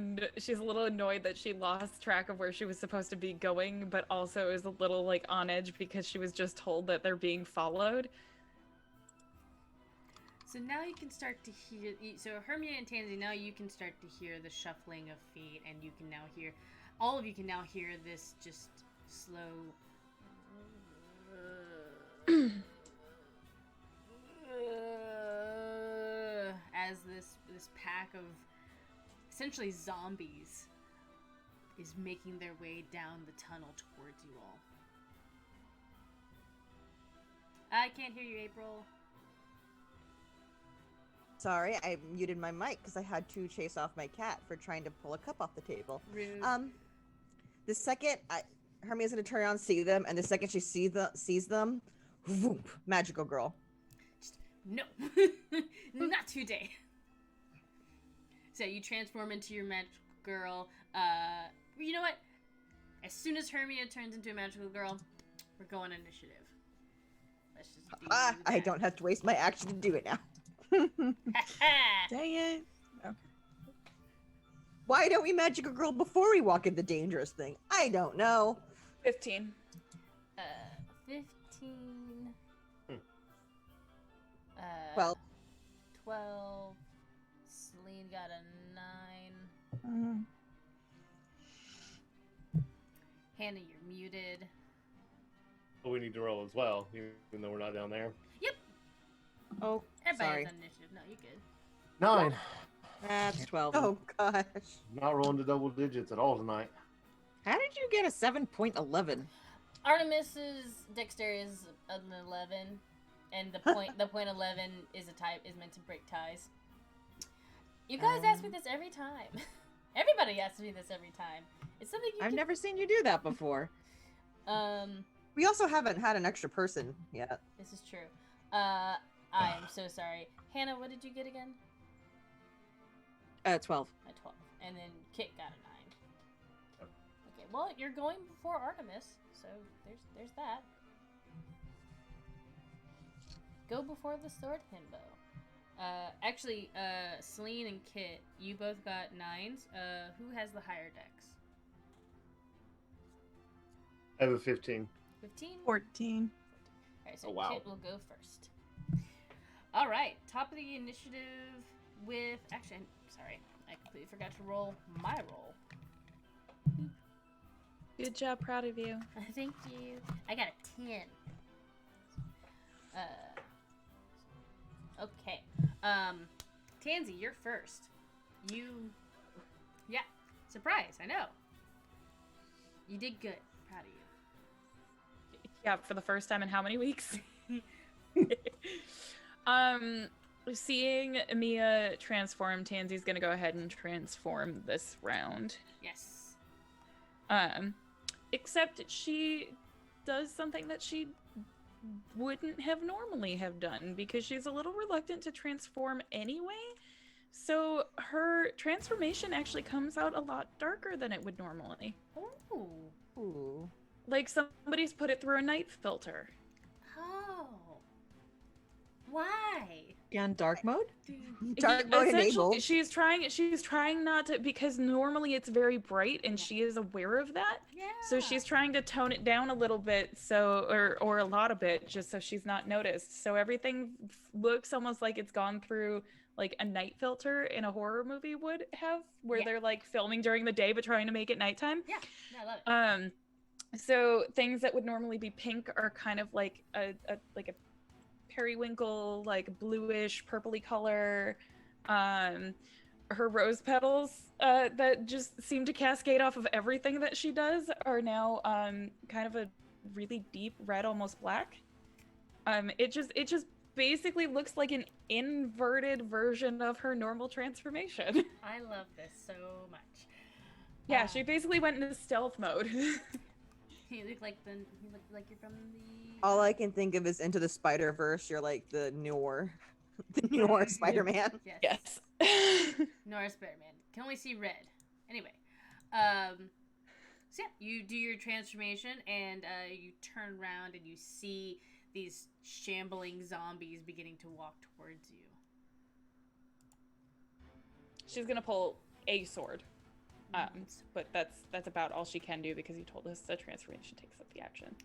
little annoyed that she lost track of where she was supposed to be going, but also is a little like on edge because she was just told that they're being followed. So now you can start to hear. So Hermia and Tansy, now you can start to hear the shuffling of feet, and you can now hear. All of you can now hear this just slow. As this pack of essentially zombies is making their way down the tunnel towards you all. I can't hear you, April. Sorry, I muted my mic because I had to chase off my cat for trying to pull a cup off the table. Rude. The second Hermia's gonna turn around and see them, and the second she sees them, whoop, magical girl. No, not today. So you transform into your magical girl. You know what? As soon as Hermia turns into a magical girl, we're going initiative. Let's just do that. I don't have to waste my action to do it now. Dang it. Okay. Why don't we magical girl before we walk in the dangerous thing? I don't know. 15. 15. 12. 12. Celine got a 9. Mhm. Hannah, you're muted. But we need to roll as well, even though we're not down there. Yep. Oh, Everybody sorry. has initiative. No, you good. 9. That's 12. Oh gosh. Not rolling to double digits at all tonight. How did you get a 7.11? Artemis's dexterity is an 11, and the point 11 is meant to break ties. You guys ask me this every time. Everybody asks me this every time. It's something I've never seen you do that before. We also haven't had an extra person yet. This is true. I am so sorry. Hannah, what did you get again? 12. A 12. And then Kit got a 9. Okay, well, you're going before Artemis, so there's that. Go before the sword himbo. Actually, Celine and Kit, you both got 9s. Who has the higher dex? I have a 15. 15? 14. Alright, so Oh, wow. Kit will go first. Alright, top of the initiative with... Actually, I'm sorry. I completely forgot to roll my roll. Good job, proud of you. Thank you. I got a 10. Okay. Tansy, you're first. Yeah. Surprise, I know. You did good. Proud of you. Yeah, for the first time in how many weeks? Seeing Mia transform, Tansy's gonna go ahead and transform this round. Yes. Except she does something that she wouldn't have normally have done because she's a little reluctant to transform anyway. So her transformation actually comes out a lot darker than it would normally. Ooh. Ooh. Like somebody's put it through a night filter. Oh. Why? On dark mode? Dark mode Essentially, enabled. she's trying not to, because normally it's very bright and she is aware of that. Yeah. So she's trying to tone it down a little bit, or a lot of it, just so she's not noticed. So everything looks almost like it's gone through like a night filter in a horror movie would have, where they're like filming during the day but trying to make it nighttime. Yeah, I love it. So things that would normally be pink are kind of like a periwinkle, like bluish, purpley color. Her rose petals that just seem to cascade off of everything that she does are now kind of a really deep red, almost black. It just basically looks like an inverted version of her normal transformation. I love this so much. Yeah, she basically went into stealth mode. You look like you're from the. All I can think of is Into the Spider-Verse. You're like the newer Spider-Man. Yes. Nora Spider-Man. Can only see red. Anyway, so yeah, you do your transformation and you turn around and you see these shambling zombies beginning to walk towards you. She's gonna pull a sword, but that's about all she can do because you told us the transformation takes up the action.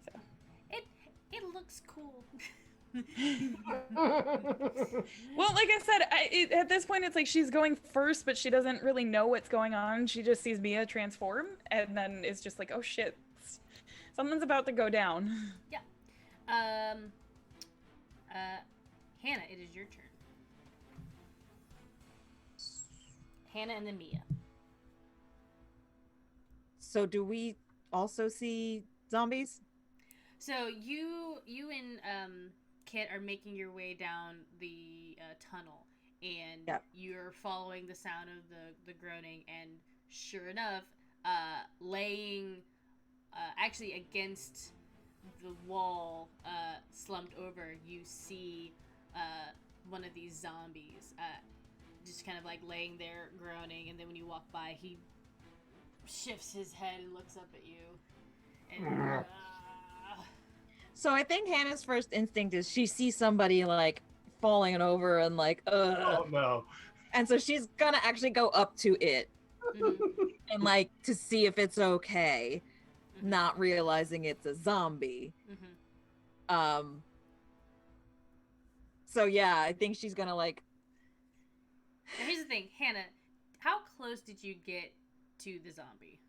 So it looks cool. Well, like I said, at this point it's like she's going first, but she doesn't really know what's going on. She just sees Mia transform, and then is just like, oh shit, something's about to go down. Yeah. Hannah, it is your turn. Hannah and then Mia. So do we also see zombies? So you and Kit are making your way down the tunnel, and you're following the sound of the groaning, and sure enough, laying actually against the wall, slumped over, you see one of these zombies just kind of like laying there groaning, and then when you walk by, he shifts his head and looks up at you, and So I think Hannah's first instinct is she sees somebody like falling over and like, ugh. Oh no. And so she's gonna actually go up to it and like to see if it's okay, not realizing it's a zombie. So yeah, I think she's gonna like. Now here's the thing, Hannah, how close did you get to the zombie?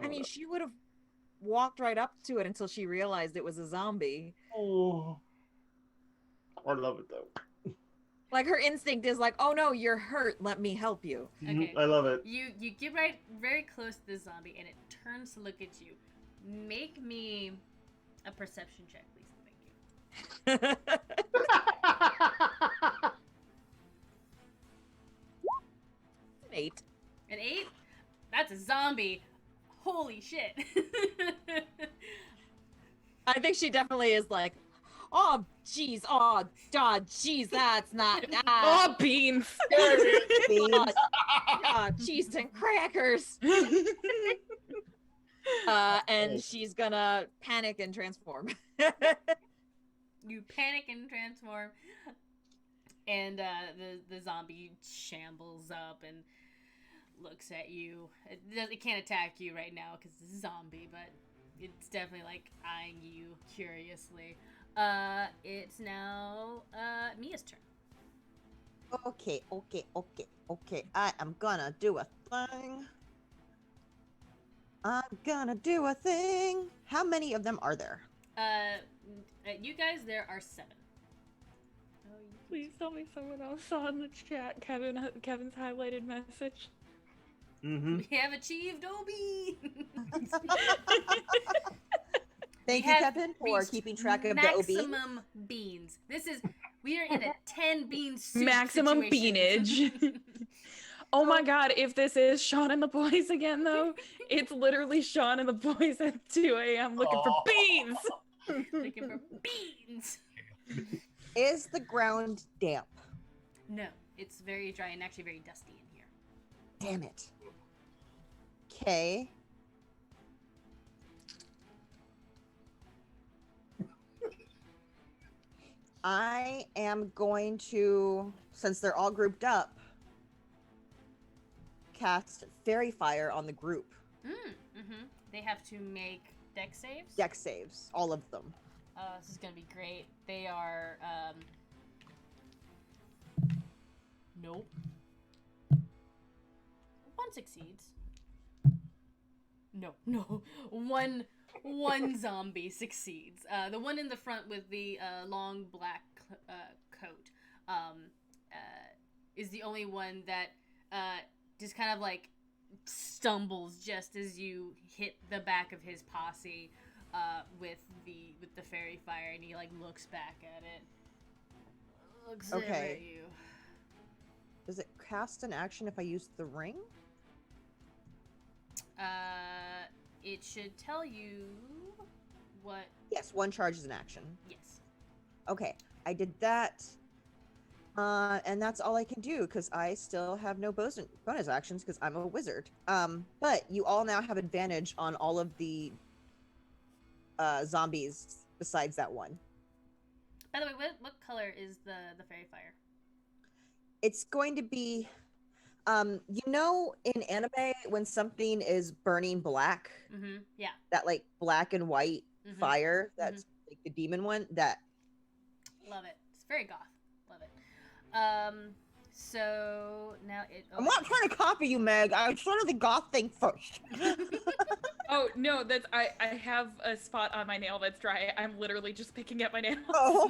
I mean, she would have walked right up to it until she realized it was a zombie. Oh, I love it though. Like her instinct is like, oh no, you're hurt. Let me help you. Okay. I love it. You get very close to the zombie, and it turns to look at you. Make me a perception check, please. Thank you. 8. An 8? That's a zombie. Holy shit. I think she definitely is like, oh jeez, oh god, jeez, that's not. Oh, beans. Cheese and crackers. And she's gonna panic and transform. You panic and transform, and the zombie shambles up and looks at you. It can't attack you right now because it's a zombie, but it's definitely like eyeing you curiously. It's now Mia's turn. Okay. I am gonna do a thing. How many of them are there? You guys, there are 7. Please tell me someone else saw in the chat Kevin's highlighted message. We have achieved OB. Thank you, Kevin, for keeping track of the OB. Maximum beans. We are in a 10 bean soup Maximum situation. beanage. Oh my god, if this is Sean and the boys again though, it's literally Sean and the boys at 2 a.m. looking for beans. Looking for beans. Is the ground damp? No, it's very dry and actually very dusty in here. Damn it. Okay. I am going to, since they're all grouped up, cast Fairy Fire on the group. They have to make dex saves? Dex saves, all of them. This is gonna be great. They are, nope. One succeeds. No. One zombie succeeds. The one in the front with the long black coat is the only one that just kind of like stumbles just as you hit the back of his posse with the fairy fire, and he like looks back at it. Looks over at you. Does it cast an action if I use the ring? It should tell you what. Yes, one charge is an action. Yes. Okay, I did that. And that's all I can do because I still have no bonus actions because I'm a wizard. But you all now have advantage on all of the zombies besides that one. By the way, what color is the fairy fire? It's going to be, in anime when something is burning black, yeah, that like black and white fire, that's like the demon one. That. Love it. It's very goth. Love it. So now it. I'm not trying to copy you, Meg. I started the goth thing first. Oh no, that's I have a spot on my nail that's dry. I'm literally just picking at my nail. Oh.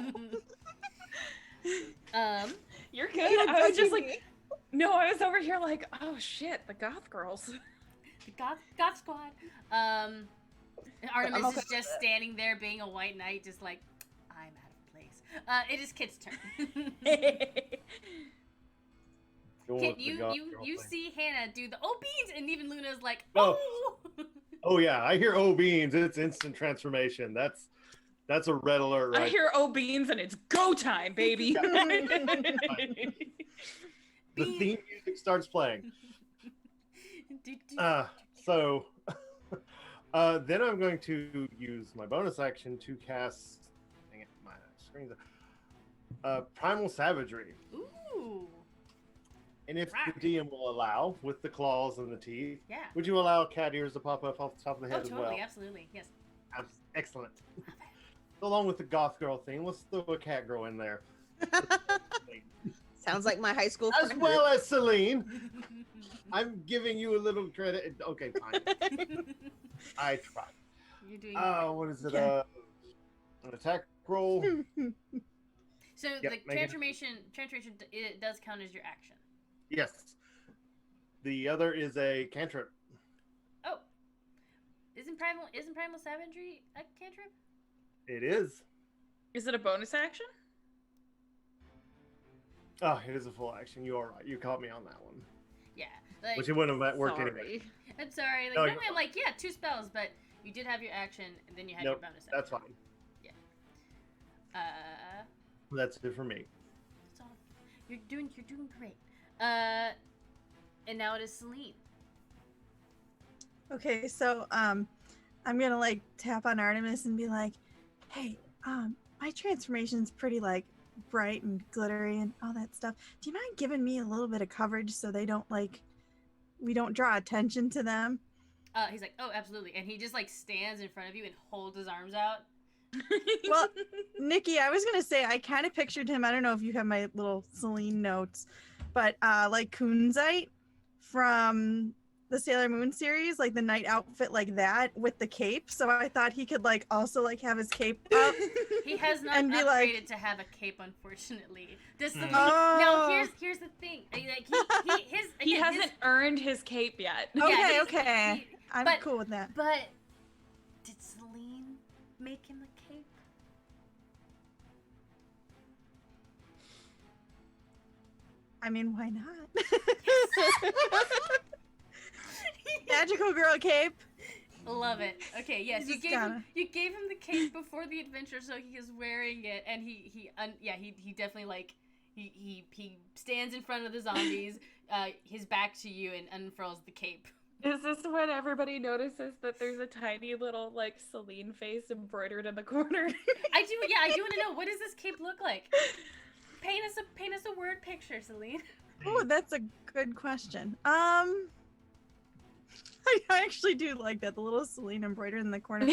You're good. I was just like, no, I was over here like, oh shit, the goth girls. The goth squad. Artemis is just standing there being a white knight, just like, I'm out of place. It is Kit's turn. Kit, you see Hannah do the beans, and even Luna's like, oh. Oh yeah, I hear beans. It's instant transformation. That's a red alert, right? I hear beans, and it's go time, baby. The theme music starts playing. So then I'm going to use my bonus action to cast. Dang it, my screen's Primal Savagery. Ooh. And if the DM will allow, with the claws and the teeth, yeah. Would you allow cat ears to pop up off the top of the head as well? Totally, absolutely, yes. Excellent. So along with the goth girl thing, let's throw a cat girl in there. Sounds like my high school as well as Celine. I'm giving you a little credit. Okay, fine. I tried. You're doing what is it? An attack roll. So the transformation it does count as your action. Yes. The other is a cantrip. Oh. Isn't primal savagery a cantrip? It is. Is it a bonus action? Oh, it is a full action. You are right. You caught me on that one. Yeah. Like, which it wouldn't have worked anyway. I'm sorry. Like, normally I'm like, yeah, 2 spells, but you did have your action, and then you had your bonus action. That's fine. Yeah. That's it for me. That's all. You're doing great. And now it is Celine. Okay, so I'm gonna like tap on Artemis and be like, hey, my transformation's pretty like bright and glittery and all that stuff. Do you mind giving me a little bit of coverage so they don't we don't draw attention to them? He's like, oh, absolutely. And he just like stands in front of you and holds his arms out. Well, Nikki, I was gonna say I kind of pictured him. I don't know if you have my little Celine notes, but like Kunzite from the Sailor Moon series, like the night outfit like that with the cape. So I thought he could like also like have his cape up. He has not and be upgraded like, to have a cape, unfortunately. Now here's the thing. Like he hasn't earned his cape yet. Okay, okay. I'm cool with that. But did Celine make him a cape? I mean, why not? Magical girl cape. Love it. Okay, yes, you gave him the cape before the adventure, so he is wearing it, and he definitely like he stands in front of the zombies, his back to you, and unfurls the cape. Is this when everybody notices that there's a tiny little like Celine face embroidered in the corner? I do want to know, what does this cape look like? Paint us a word picture, Celine. Oh, that's a good question. I actually do like that, the little Celine embroidered in the corner.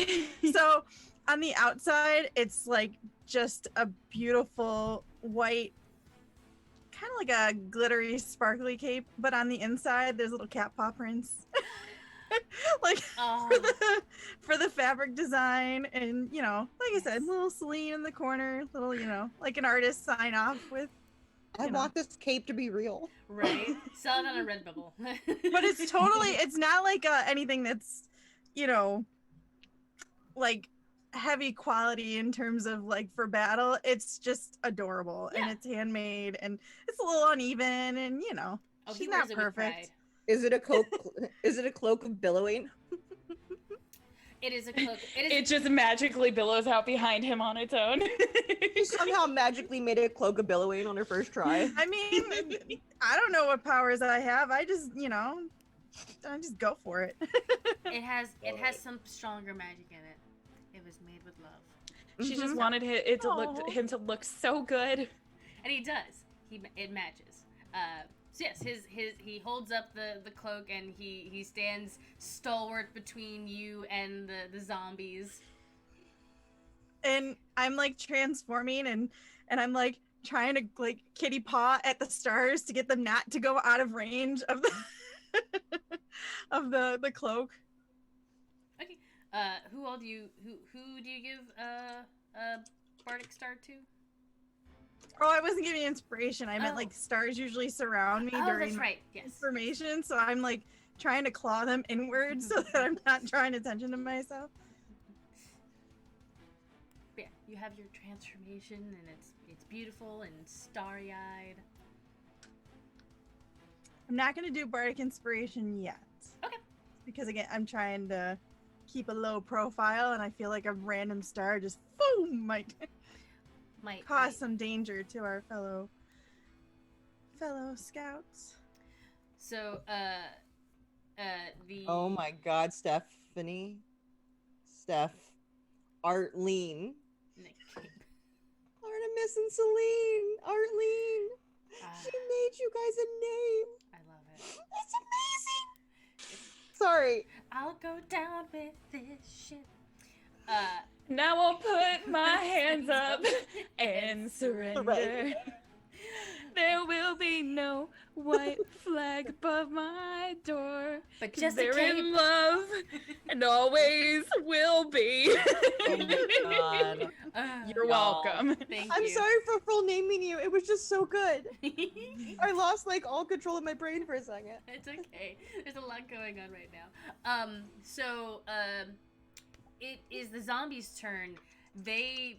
So on the outside, it's like just a beautiful white, kind of like a glittery, sparkly cape. But on the inside, there's little cat paw prints, like for the fabric design, and like I said, little Celine in the corner, little like an artist sign off with I want this cape to be real. Right? Sell it on a Redbubble. But it's totally, it's not like anything that's, you know, like heavy quality in terms of like for battle. It's just adorable and it's handmade and it's a little uneven and you know, she's not perfect. Is it a cloak? Is it a cloak of billowing? It is a cloak. It just magically billows out behind him on its own. She somehow magically made a cloak of billowing on her first try. I mean, I don't know what powers I have. I just, you know, I just go for it. It has some stronger magic in it. It was made with love. She just wanted him to look so good, and he does. It matches. So yes, he holds up the cloak and he stands stalwart between you and the zombies. And I'm like transforming and I'm like trying to like kitty paw at the stars to get them not to go out of range of the of the cloak. Okay. Who do you give bardic star to? Oh, I wasn't giving inspiration. I meant like stars usually surround me during transformation, so I'm like trying to claw them inwards so that I'm not drawing attention to myself. But yeah, you have your transformation, and it's beautiful and starry-eyed. I'm not gonna do bardic inspiration yet. Okay. Because again, I'm trying to keep a low profile, and I feel like a random star just boom might cause some danger to our fellow scouts. So, the oh my God, Stephanie, Arlene, Nikki. Artemis and Celine, Arlene. She made you guys a name. I love it. It's amazing. Sorry. I'll go down with this ship. Now I'll put my hands up and surrender. Right. There will be no white flag above my door. But just they're in love and always will be. Oh my God. You're welcome. Thank I'm you. sorry for full naming you. It was just so good. I lost like all control of my brain for a second. It's okay. There's a lot going on right now. It is the zombies' turn. They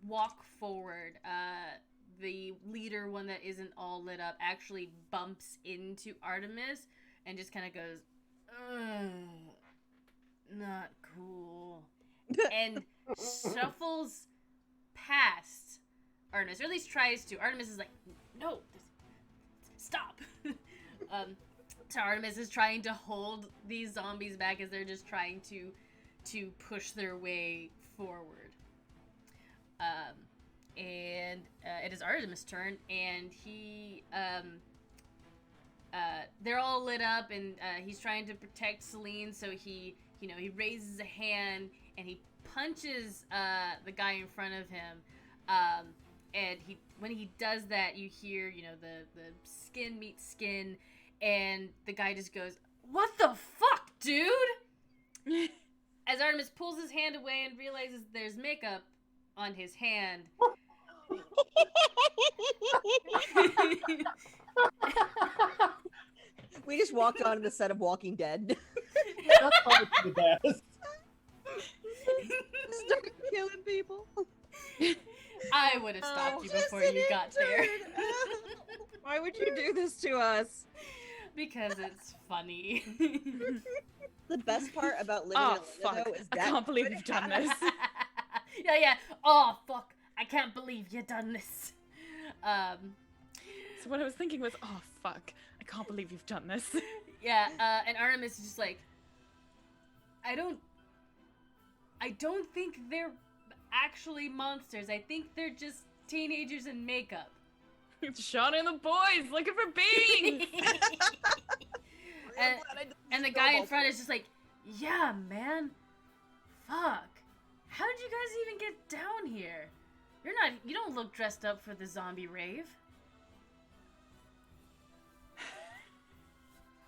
walk forward. The leader, one that isn't all lit up, actually bumps into Artemis and just kind of goes, ugh, not cool. And shuffles past Artemis, or at least tries to. Artemis is like, no, stop. So Artemis is trying to hold these zombies back as they're just trying to push their way forward. And it is Artemis' turn, and they're all lit up, and he's trying to protect Celine, so he raises a hand, and he punches the guy in front of him, and when he does that, you hear, the skin meets skin, and the guy just goes, "What the fuck, dude?" As Artemis pulls his hand away and realizes there's makeup on his hand. We just walked onto the set of Walking Dead. That's probably the best. Start killing people. I would have stopped you before you got there. Why would you do this to us? Because it's funny. The best part about living in Atlanta, though, is that I can't believe you've done this. Yeah. Oh, fuck. I can't believe you done this. So what I was thinking was, oh, fuck. I can't believe you've done this. Yeah, and Artemis is just like, I don't think they're actually monsters. I think they're just teenagers in makeup. Sean and the boys looking for beans. and the guy in front is just like, yeah, man. Fuck. How did you guys even get down here? You don't look dressed up for the zombie rave.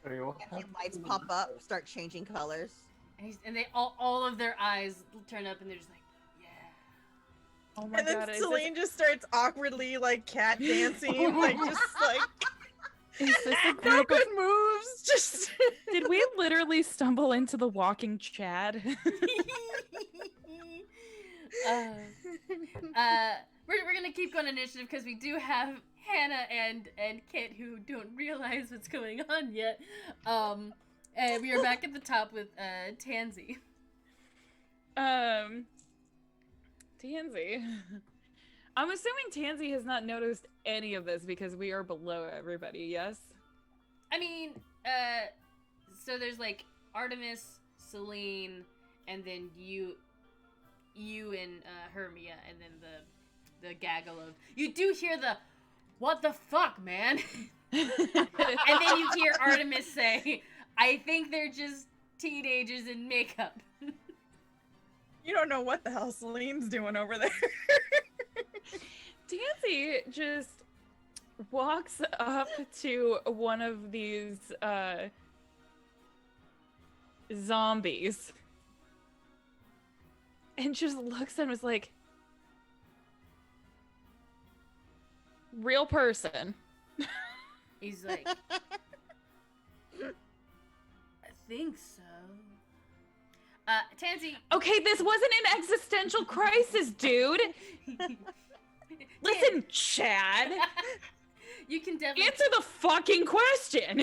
And the lights pop up, start changing colors. And they all of their eyes turn up, and they're just like, Oh my And then god, Celine just starts awkwardly like cat dancing, like just like is this a no group of... good moves. Just Did we literally stumble into the walking Chad? We're gonna keep going initiative because we do have Hannah and Kit who don't realize what's going on yet. And we are back at the top with Tansy. Tansy. I'm assuming Tansy has not noticed any of this because we are below everybody, yes? I mean, so there's like Artemis, Celine, and then you and Hermia, and then the gaggle of you do hear the what the fuck, man? And then you hear Artemis say, I think they're just teenagers in makeup. you don't know what the hell Celine's doing over there. Tansy just walks up to one of these zombies and just looks and was like, real person. He's like, I think so. Tansy. Okay, this wasn't an existential crisis, dude. Listen, Chad. You can definitely Answer the fucking question.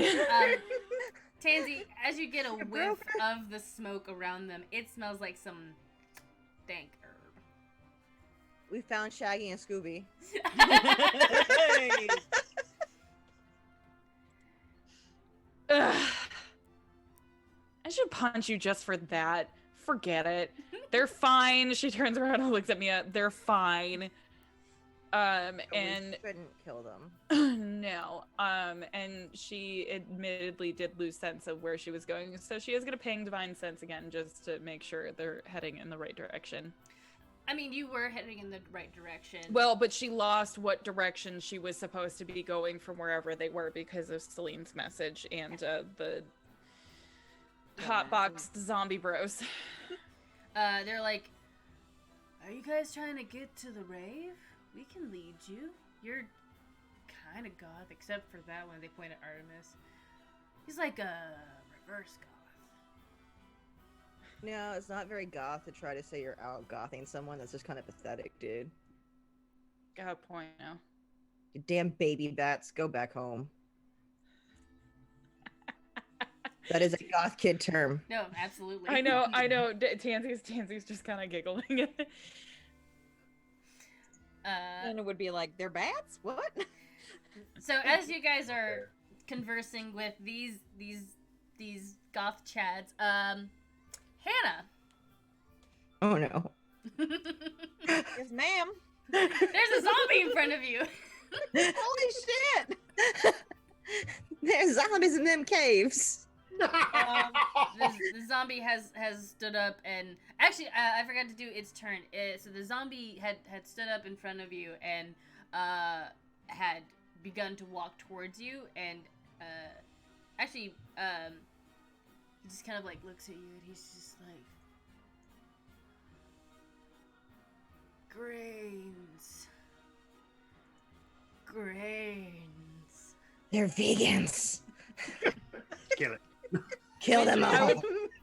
Tansy, as you get a whiff of the smoke around them, it smells like some dank herb. We found Shaggy and Scooby. Hey. Ugh. I should punch you just for that. Forget it. They're fine. She turns around and looks at me. They're fine. And We couldn't kill them. no. And she admittedly did lose sense of where she was going, so she is gonna ping Divine Sense again just to make sure they're heading in the right direction. I mean, you were heading in the right direction. Well, but she lost what direction she was supposed to be going from wherever they were because of Celine's message and the hotboxed zombie bros. They're like, are you guys trying to get to the rave? We can lead you. You're kind of goth, except for that one. They point at Artemis. He's like a reverse goth. No, it's not very goth to try to say you're out gothing someone. That's just kind of pathetic, dude. Got a point now. You damn baby bats, go back home. That is a goth kid term. No, absolutely. I know. Tansy's just kind of giggling. And it would be like, they're bats? What? So as you guys are conversing with these goth chads, Hannah. Oh no. Yes, ma'am. There's a zombie in front of you. Holy shit! There's zombies in them caves. The zombie has stood up, and actually I forgot to do its turn. So the zombie had stood up in front of you and had begun to walk towards you, and actually he just kind of like looks at you and he's just like, grains. They're vegans. Kill it. Kill them all.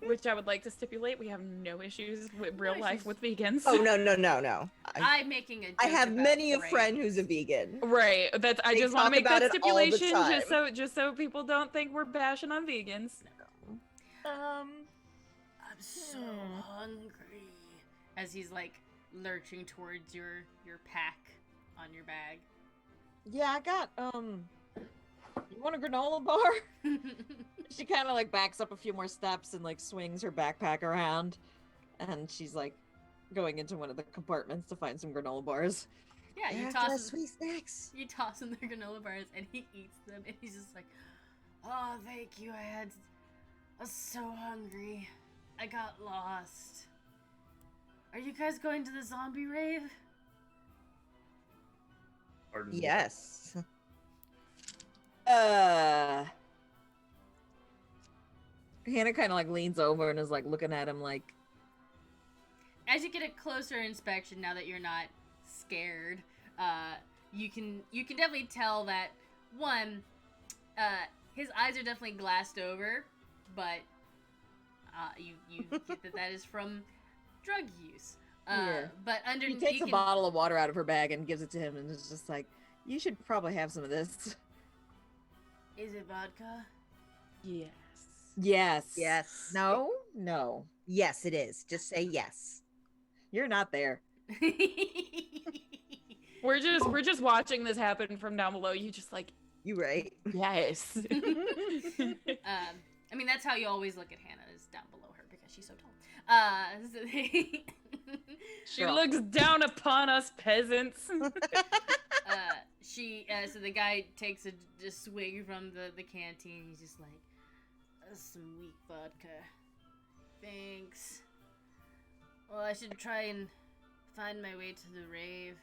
Which I would like to stipulate, we have no issues with real life with vegans. Oh no. I'm making a joke I have about many a grains. friend who's a vegan. Right. That's I They just want to talk make about that it all the stipulation just so people don't think we're bashing on vegans. I'm so hungry. As he's like lurching towards your pack on your bag. Yeah, I got, you want a granola bar? She kind of like backs up a few more steps and like swings her backpack around. And she's like going into one of the compartments to find some granola bars. Yeah, you After toss the him, sweet snacks. you toss him the granola bars and he eats them and he's just like, oh, thank you. I was so hungry. I got lost. Are you guys going to the zombie rave? Pardon me. Yes. Hannah kind of like leans over and is like looking at him like, As you get a closer inspection, now that you're not scared. You can definitely tell that one, his eyes are definitely glassed over, but you get that is from drug use. Yeah. But underneath, She takes a bottle of water out of her bag and gives it to him, and it's just like, you should probably have some of this. Is it vodka? Yes. Yes. Yes. No. No. Yes, it is. Just say yes. You're not there. We're just watching this happen from down below. You just like, You right. yes. I mean, that's how you always look at Hannah, is down below her because she's so tall. She looks down upon us peasants. So the guy takes a swig from the canteen. He's just like, "That's some weak vodka. Thanks. Well, I should try and find my way to the rave.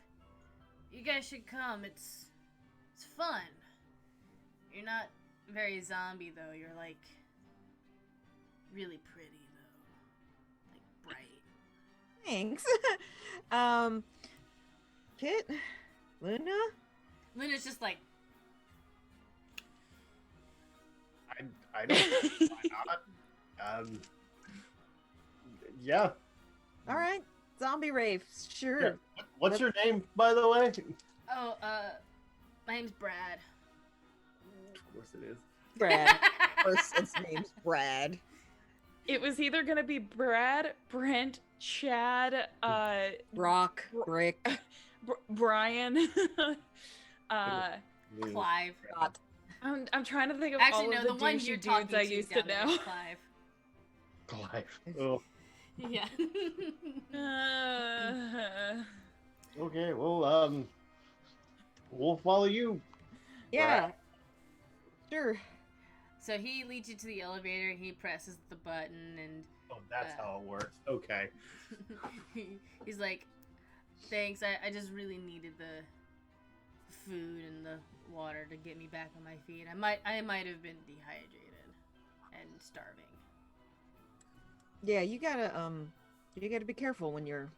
You guys should come. It's fun. You're not very zombie though. You're like really pretty though, like bright." Thanks. Kit, Luna. Luna's just like, I don't. Why not? Yeah. All right, zombie rave. Sure. Yeah. What's your name, by the way? "Oh, my name's Brad." Of course it is. Brad. Person's name's Brad. It was either gonna be Brad, Brent, Chad, Rock. Brick. Brian. Clive. Scott. I'm trying to think of Actually, all no, of the the one douchey you're dudes talking I to used down to there know. is Clive. Clive. Oh. Yeah. Okay. Well, we'll follow you. Yeah. Brad. Sure. So he leads you to the elevator. He presses the button, and Oh, that's how it works. Okay. he's like, "Thanks. I just really needed the food and the water to get me back on my feet. I might have been dehydrated and starving." Yeah, you gotta be careful when you're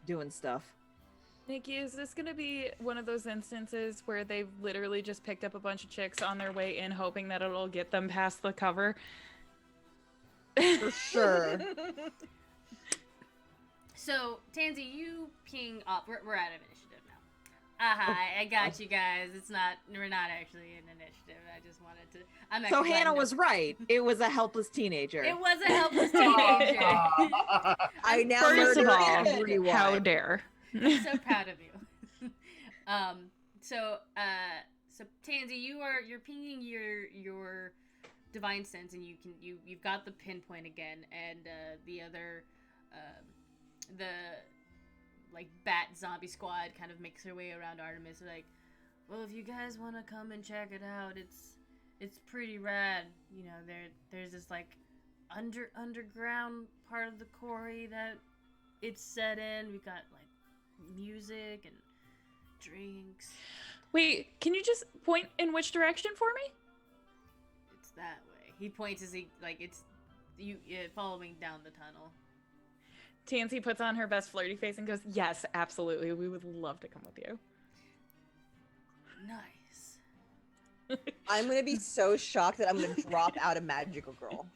doing stuff. Nikki, is this gonna be one of those instances where they've literally just picked up a bunch of chicks on their way in, hoping that it'll get them past the cover? For sure. So Tansy, you ping up. We're out of initiative now. I got you guys. We're not actually in initiative. I just wanted to. So Hannah was right. It was a helpless teenager. It was a helpless teenager. I now First of murdered all, everyone. how dare. I'm so proud of you. So Tansy, you're pinging your divine sense, and you've got the pinpoint again, and the other the like bat zombie squad kind of makes their way around Artemis. They're like, "Well, if you guys want to come and check it out, it's pretty rad. You know, there's this like underground part of the quarry that it's set in. We got like music and drinks. Wait, can you just point in which direction for me? It's that way." He points as it's following down the tunnel. Tansy puts on her best flirty face and goes, "Yes, absolutely. We would love to come with you." Nice. I'm gonna be so shocked that I'm gonna drop out a magical girl.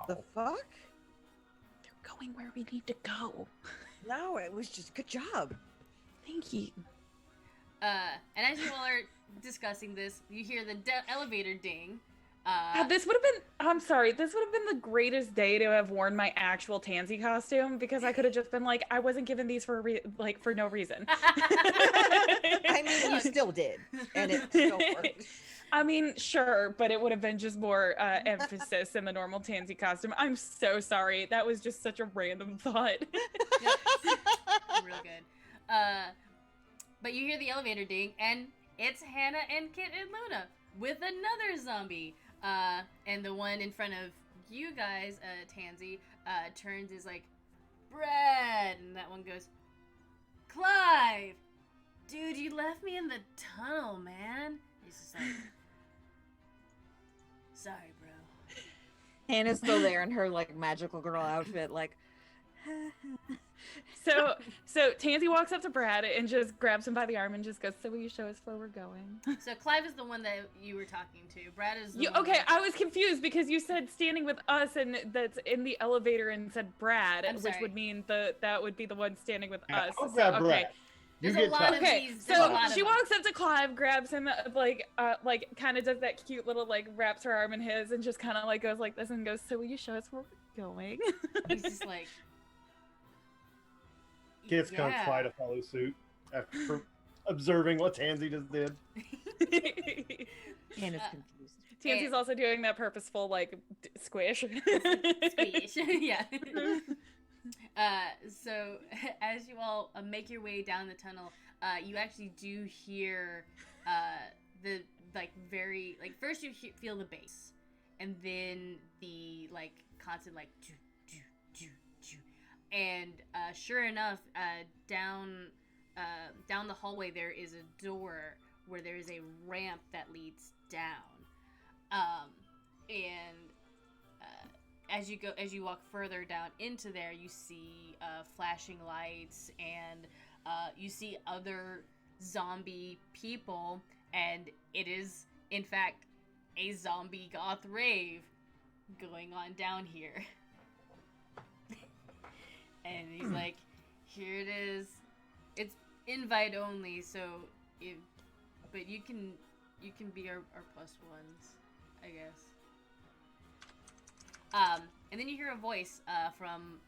The fuck? They're going where we need to go. No, it was just good job. Thank you. And as you all are discussing this, you hear the elevator ding. This would have been, I'm sorry, this would have been the greatest day to have worn my actual Tansy costume, because I could have just been like, I wasn't given these for for no reason. I mean, you still did, and it still worked. I mean, sure, but it would have been just more emphasis in the normal Tansy costume. I'm so sorry. That was just such a random thought. Real good. But you hear the elevator ding, and it's Hannah and Kit and Luna with another zombie. And the one in front of you guys, Tansy, turns is like, "Brad," and that one goes, "Clive, dude, you left me in the tunnel, man." He's just like, "Sorry, bro." Hannah's still there in her like magical girl outfit, like, So Tansy walks up to Brad and just grabs him by the arm and just goes, "So will you show us where we're going?" So Clive is the one that you were talking to. Brad is the one Okay, that... I was confused because you said standing with us and that's in the elevator and said Brad, which would mean that would be the one standing with us. I'll grab okay. Brad. There's a lot of these. So she walks up to Clive, grabs him, like kind of does that cute little like wraps her arm in his, and just kind of like goes like this and goes, "So will you show us where we're going?" He's just like. Kids can't try to follow suit after observing what Tansy just did. Anna's confused. Tansy's also doing that purposeful like squish. Squish, yeah. So as you all make your way down the tunnel, you actually do hear the like very like first you feel the bass, and then the like constant like doo, doo, doo, doo. And sure enough, down the hallway there is a door where there is a ramp that leads down, and as you walk further down into there, you see flashing lights, and you see other zombie people, and it is in fact a zombie goth rave going on down here. And he's like, "Here it is. It's invite only, so but you can be our plus ones, I guess." And then you hear a voice from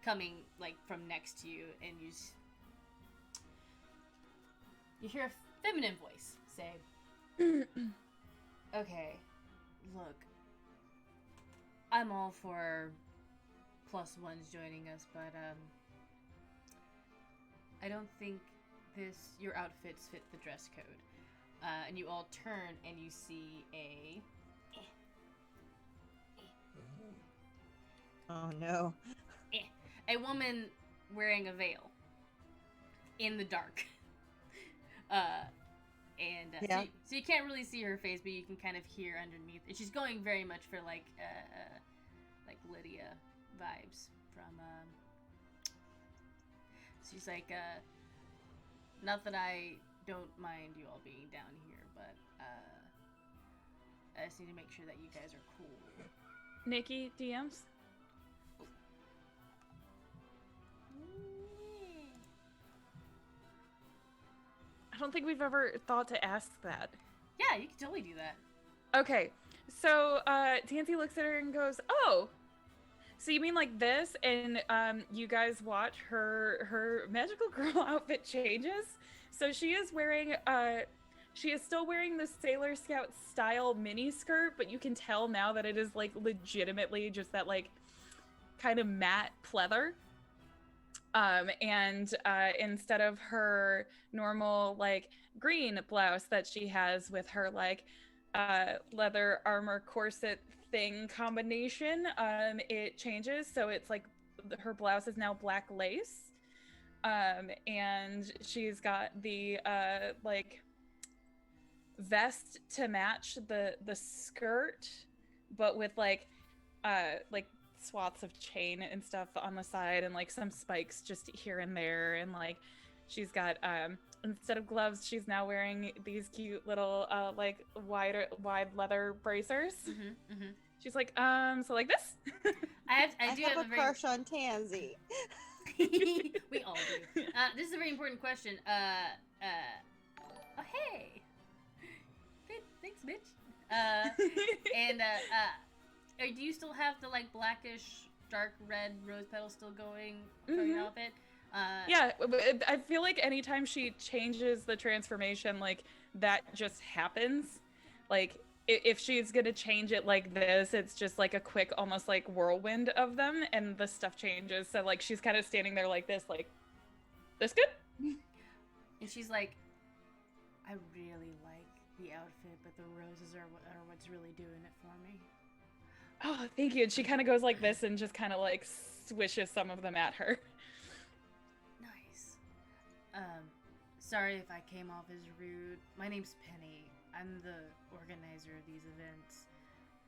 coming like from next to you, and you hear a feminine voice say, "Okay, look, I'm all for plus ones joining us, but I don't think your outfits fit the dress code." And you all turn and you see Oh no. a woman wearing a veil in the dark. So you can't really see her face, but you can kind of hear underneath. And she's going very much for like Lydia vibes from she's like not that I don't mind you all being down here, but I just need to make sure that you guys are cool. Nikki, DMs? I don't think we've ever thought to ask that. Yeah, you can totally do that. Okay, so Tansy looks at her and goes, "Oh, so you mean like this?" And you guys watch her magical girl outfit changes. So she is still wearing the Sailor Scout style mini skirt, but you can tell now that it is like legitimately just that like kind of matte pleather. And instead of her normal like green blouse that she has with her like leather armor corset thing combination, it changes, so it's like her blouse is now black lace, and she's got the like vest to match the skirt, but with like swaths of chain and stuff on the side, and like some spikes just here and there, and like she's got instead of gloves, she's now wearing these cute little like wide leather bracers. She's like, so like this. I do have a crush on Tansy. We all do. This is a very important question. Oh hey. Thanks, bitch. And do you still have the like blackish, dark red rose petals still going from your outfit? Yeah, I feel like anytime she changes the transformation, like that just happens. Like if she's gonna change it like this, it's just like a quick, almost like whirlwind of them, and the stuff changes. So like she's kind of standing there like this, good? And she's like, "I really like the outfit, but the roses are what's really doing it for me." Oh, thank you. And she kind of goes like this and just kind of like swishes some of them at her. Nice. Sorry if I came off as rude. My name's Penny. I'm the organizer of these events.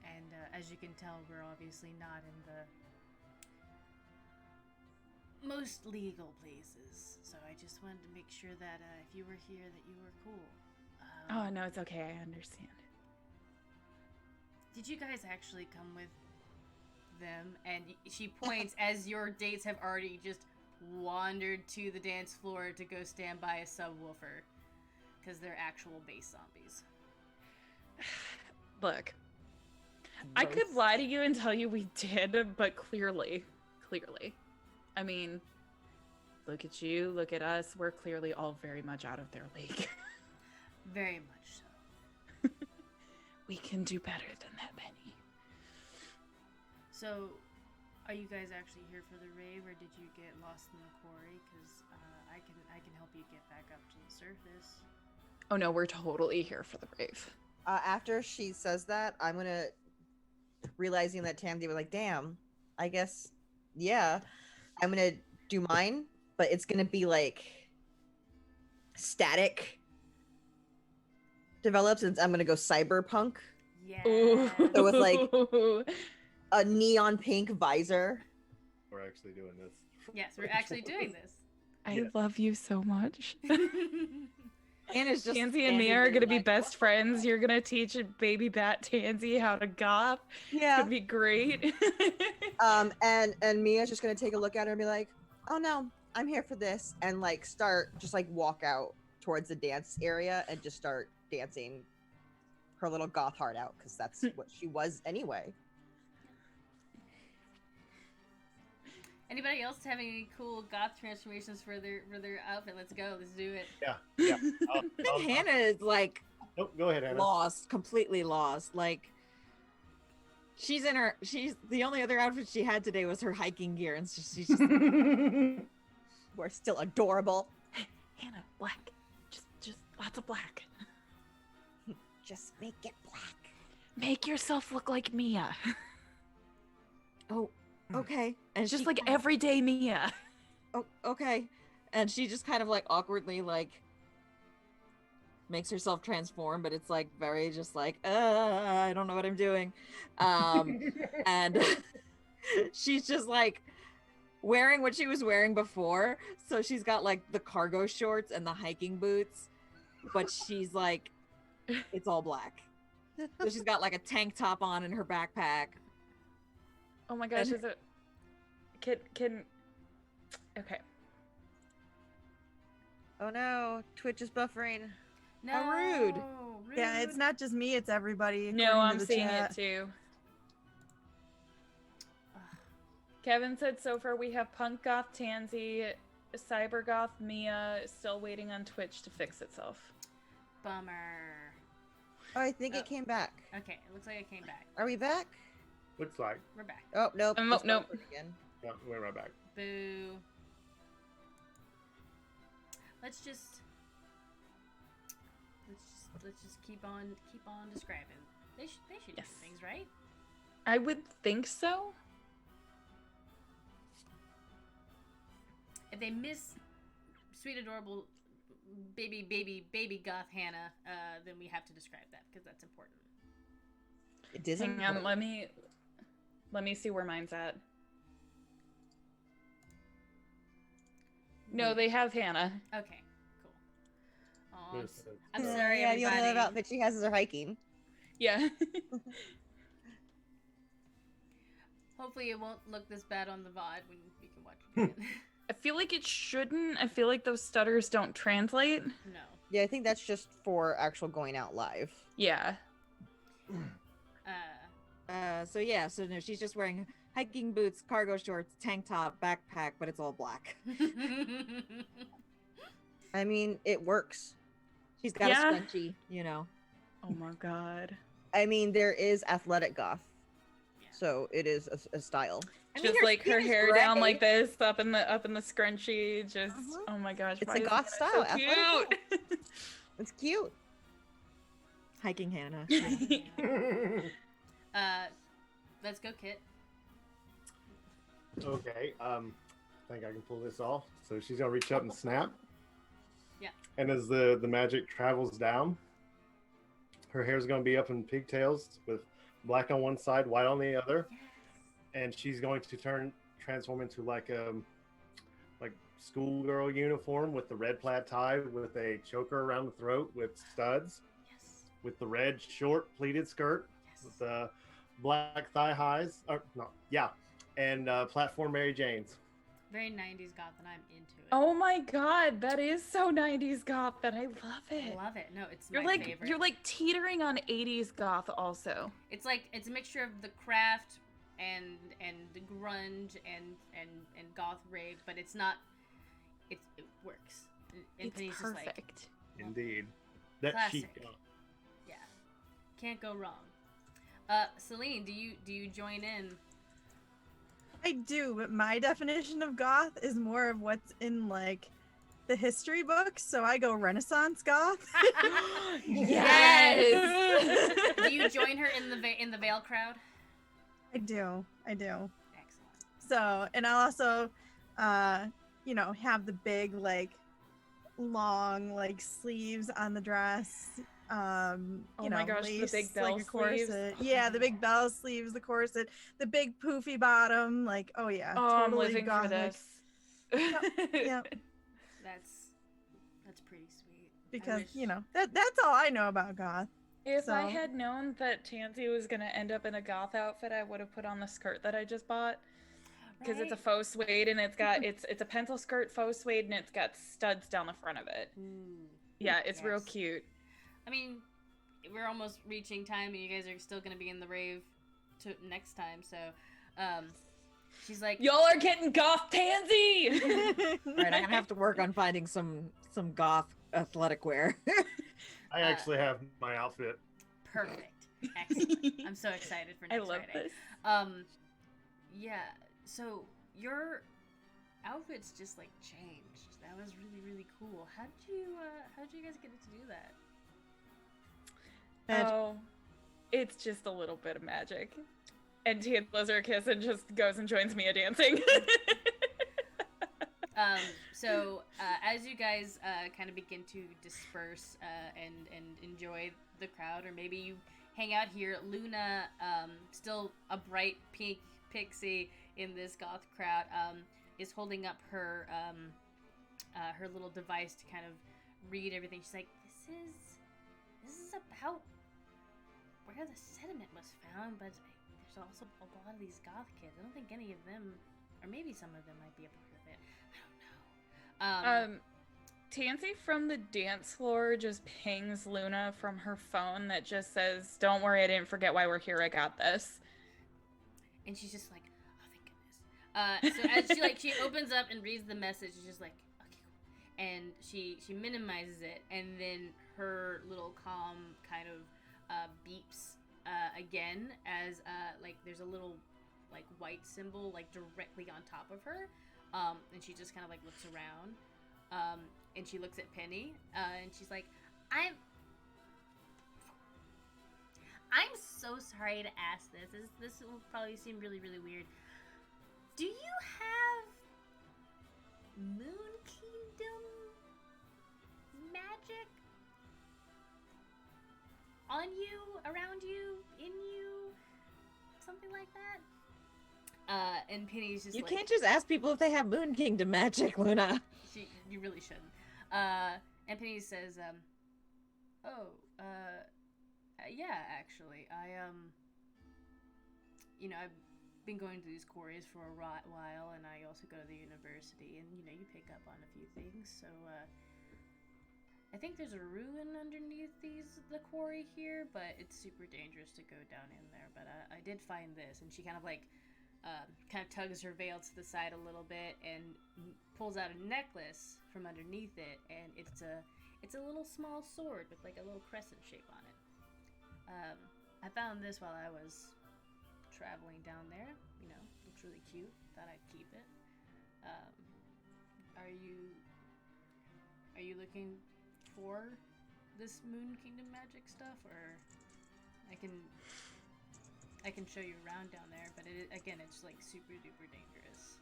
And as you can tell, we're obviously not in most legal places. So I just wanted to make sure that if you were here, that you were cool. Oh no, it's okay. I understand. Did you guys actually come with them? And she points as your dates have already just wandered to the dance floor to go stand by a subwoofer because they're actual base zombies. Look, I could lie to you and tell you we did, but clearly, I mean, look at you, look at us. We're clearly all very much out of their league. Very much so. We can do better than that, Penny. So, are you guys actually here for the rave, or did you get lost in the quarry? Because I can help you get back up to the surface. Oh no, we're totally here for the rave. After she says that, I'm gonna, realizing that Tansy was like, damn, I guess, yeah, I'm gonna do mine, but it's gonna be like static develops, and I'm gonna go cyberpunk. Yeah. So with like a neon pink visor. We're actually doing this. Yes, we're actually doing this. I love you so much. Hannah's just Tansy and Mia are gonna be best friends. You're gonna teach baby bat Tansy how to goth. Yeah. It's gonna be great. And Mia's just gonna take a look at her and be like, oh no, I'm here for this, and like walk out towards the dance area and just start dancing her little goth heart out, because that's what she was anyway. Anybody else having any cool goth transformations for their outfit? Let's go. Let's do it. Yeah. I think Hannah is like Nope, go ahead, Hannah. lost, completely lost. Like she's the only other outfit she had today was her hiking gear, and so she's just We're still adorable. Hannah, black. Just lots of black. Just make it black. Make yourself look like Mia. oh, okay. And Just she like kind of- everyday Mia. Oh, okay. And she just kind of like awkwardly like makes herself transform, but it's like very just like, I don't know what I'm doing. And she's just like wearing what she was wearing before. So she's got like the cargo shorts and the hiking boots, but she's like, it's all black. So she's got like a tank top on in her backpack. Oh my gosh, And- is it can okay. Oh no, Twitch is buffering. No. How rude. Yeah, it's not just me, it's everybody. No, according to I'm the seeing chat. it too. Ugh. Kevin said so far we have punk goth Tansy, cyber goth Mia, still waiting on Twitch to fix itself. Bummer. Oh, I think Oh. it came back. Okay, it looks like it came back. Are we back? Looks like. We're back. Oh, nope. it's Nope. buffering again. Yeah, we're right back. Boo. Let's just keep on describing. They should Yes. do things, right? I would think so. If they miss sweet adorable baby goth Hannah, then we have to describe that because that's important. It isn't. Hang on, let me see where mine's at. No, they have Hannah. Okay, cool. Aw, There's I'm a- sorry, Yeah, the only everybody. other outfit she has is her hiking. Yeah. Hopefully, it won't look this bad on the VOD when we can watch it again. I feel like it shouldn't. I feel like those stutters don't translate. No. Yeah, I think that's just for actual going out live. Yeah. So yeah, so no, she's just wearing hiking boots, cargo shorts, tank top, backpack, but it's all black. I mean, it works. She's got Yeah. a scrunchie, you know. Oh my god. I mean, there is athletic goth, Yeah. so it is a style. I mean, Just like her skin is hair down gray. like this, up in the scrunchie. Just oh my gosh. It's why a is goth Hannah style, So athletic cute. It's cute. Hiking Hannah. Let's go, Kit. Okay, I think I can pull this off. So she's gonna reach up and snap. Yeah. And as the magic travels down, her hair's gonna be up in pigtails with black on one side, white on the other, Yes. and she's going to transform into like schoolgirl uniform with the red plaid tie with a choker around the throat with studs, Yes. with the red short pleated skirt, Yes. with the black thigh highs, or no, yeah, and platform Mary Janes. Very 90s goth, and I'm into it. Oh my god, that is so 90s goth, but I love I it. love it. No, it's You're my like favorite. you're like teetering on 80s goth also. It's like it's a mixture of the craft and the grunge and goth rave, but it's not. It works. And It's Penny's just like, perfect. Indeed, that Classic. chic. yeah, can't go wrong. Celine, do you join in? I do, but my definition of goth is more of what's in like the history books. So I go Renaissance goth. Yes. Do you join her in the Veil crowd? I do. Excellent. So, and I'll also, you know, have the big like long like sleeves on the dress. You Oh know, my gosh, the lace, big bell like a corset. sleeves. Yeah, the big bell sleeves, the corset, the big poofy bottom. Like, oh yeah, Oh, I'm totally living gothic. for this. Yep. That's pretty sweet. I Because wish- you know that's all I know about goth. If I So- had known that Tansy was gonna end up in a goth outfit, I would have put on the skirt that I just bought. Because it's a Right? faux suede and it's got it's a pencil skirt faux suede and it's got studs down the front of it. Ooh. Yeah, it's real Yes. cute. I mean, we're almost reaching time, and you guys are still gonna be in the rave next time. So, she's like, Y'all are getting goth Tansy! All right, I'm gonna have to work on finding some goth athletic wear. I actually have my outfit. perfect, excellent. I'm so excited for I next love Friday. this. Yeah. So your outfits just like changed. That was really really cool. How did you guys get to do that? Oh, it's just a little bit of magic. And Tia blows her a kiss and just goes and joins Mia dancing. So as you guys kind of begin to disperse and enjoy the crowd, or maybe you hang out here, Luna, still a bright pink pixie in this goth crowd, is holding up her her little device to kind of read everything. She's like, this is about where the sediment was found, but there's also a lot of these goth kids. I don't think any of them, or maybe some of them might be a part of it. I don't know. Tansy from the dance floor just pings Luna from her phone that just says, "Don't worry, I didn't forget why we're here. I got this." And she's just like, oh, thank goodness. So as she opens up and reads the message, she's just like, okay, cool. And she minimizes it, and then her little comm kind of beeps again as like there's a little like white symbol like directly on top of her, and she just kind of like looks around, and she looks at Penny, and she's like, I'm so sorry to ask this. This will probably seem really, really weird. Do you have Moon Kingdom magic on you, around you, in you, something like that? And Penny's just You like, can't just ask people if they have Moon Kingdom magic, Luna. you really shouldn't. And Penny says, yeah, actually, I've been going to these quarries for a while, and I also go to the university, and, you pick up on a few things, so, I think there's a ruin underneath the quarry here, but it's super dangerous to go down in there, but I did find this, and she kind of tugs her veil to the side a little bit, and pulls out a necklace from underneath it, and it's a little small sword with, like, a little crescent shape on it. I found this while I was traveling down there. Looks really cute. Thought I'd keep it. Are you looking for this Moon Kingdom magic stuff, or I can show you around down there, but it's like super duper dangerous.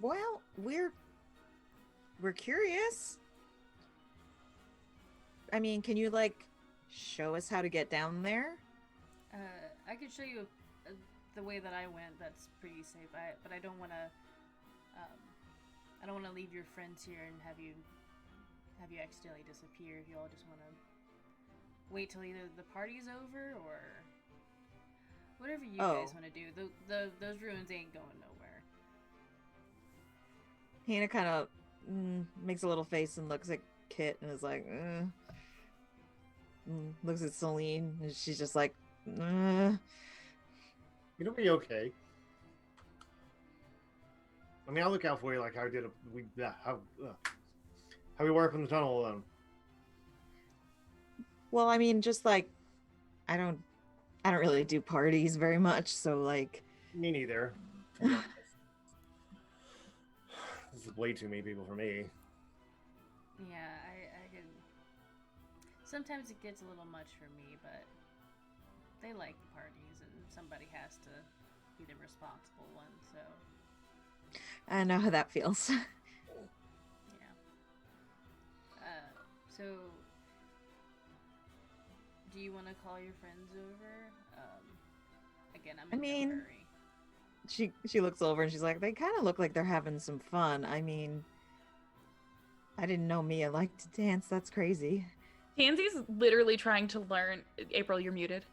Well, we're curious. I mean, can you show us how to get down there? I could show you the way that I went, that's pretty safe. But I don't want to. I don't want to leave your friends here and have you accidentally disappear. If you all just want to wait till either the party's over or whatever you guys want to do. Those ruins ain't going nowhere. Hannah kind of makes a little face and looks at Kit and is like, looks at Celine and she's just like, It'll be okay. I mean, I'll look out for you like how we were up in the tunnel alone. Well, I mean, just like, I don't really do parties very much, so like. Me neither. This is way too many people for me. Yeah, I can. Sometimes it gets a little much for me, but they like the parties, and somebody has to be the responsible one. So. I know how that feels. Yeah. So, do you want to call your friends over? Again, I'm in no hurry. She looks over and she's like, they kind of look like they're having some fun. I mean, I didn't know Mia liked to dance. That's crazy. Tansy's literally trying to learn. April, you're muted.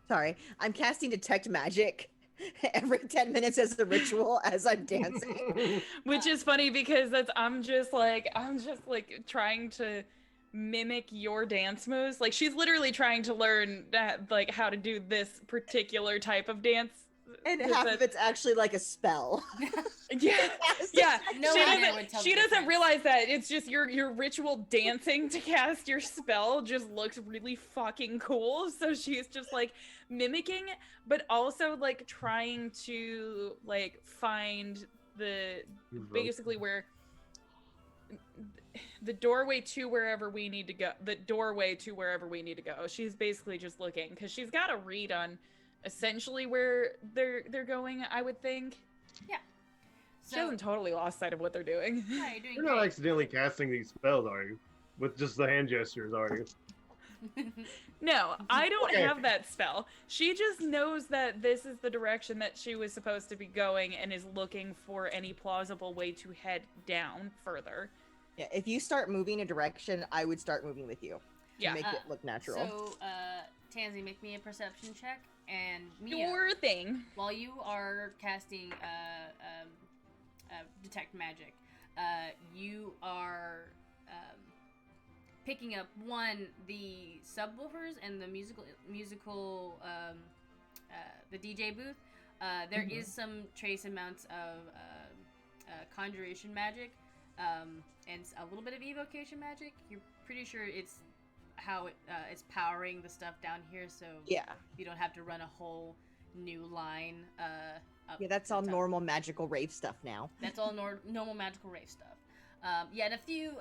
Sorry, I'm casting Detect Magic every 10 minutes as a ritual as I'm dancing. Which is funny because I'm just like trying to mimic your dance moves. Like she's literally trying to learn that, like, how to do this particular type of dance. And half of it's actually like a spell. Yeah. Yeah. No, she doesn't realize that it's just your ritual dancing to cast your spell just looks really fucking cool. So she's just like mimicking, but also like trying to like find basically where the doorway to wherever we need to go. She's basically just looking because she's got a read on essentially where they're going, I would think. Yeah. So, she hasn't totally lost sight of what they're doing. Yeah, you're doing You're great. not accidentally casting these spells, are you? With just the hand gestures, are you? No, I don't Okay. have that spell. She just knows that this is the direction that she was supposed to be going and is looking for any plausible way to head down further. Yeah, if you start moving a direction, I would start moving with you to make it look natural. So, Tansy, make me a perception check, and Mia, Your thing. while you are casting Detect Magic, you are picking up the subwoofers and the musical the DJ booth. There is some trace amounts of conjuration magic and a little bit of evocation magic. You're pretty sure it's how it's powering the stuff down here, so yeah, you don't have to run a whole new line up. Yeah, that's all normal magical rave stuff now. That's all normal magical rave stuff. Yeah, and a few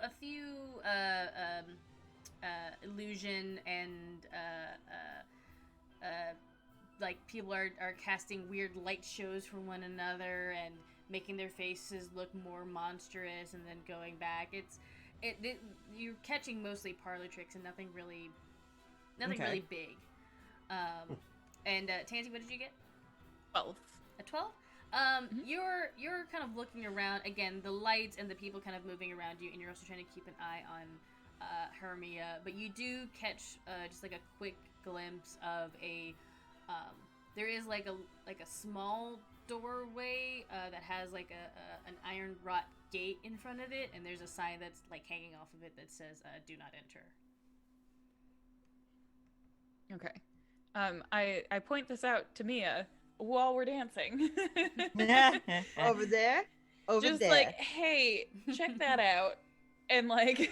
illusion and like people are casting weird light shows for one another and making their faces look more monstrous and then going back. You're catching mostly parlor tricks and nothing really big. And Tansy, what did you get? 12. A 12? You're kind of looking around again, the lights and the people kind of moving around you, and you're also trying to keep an eye on Hermia, but you do catch just like a quick glimpse of there is like a small doorway that has like an iron wrought gate in front of it, and there's a sign that's like hanging off of it that says "Do not enter." Okay. I point this out to Mia while we're dancing. Over there? Over just there. like, hey, check that out. And like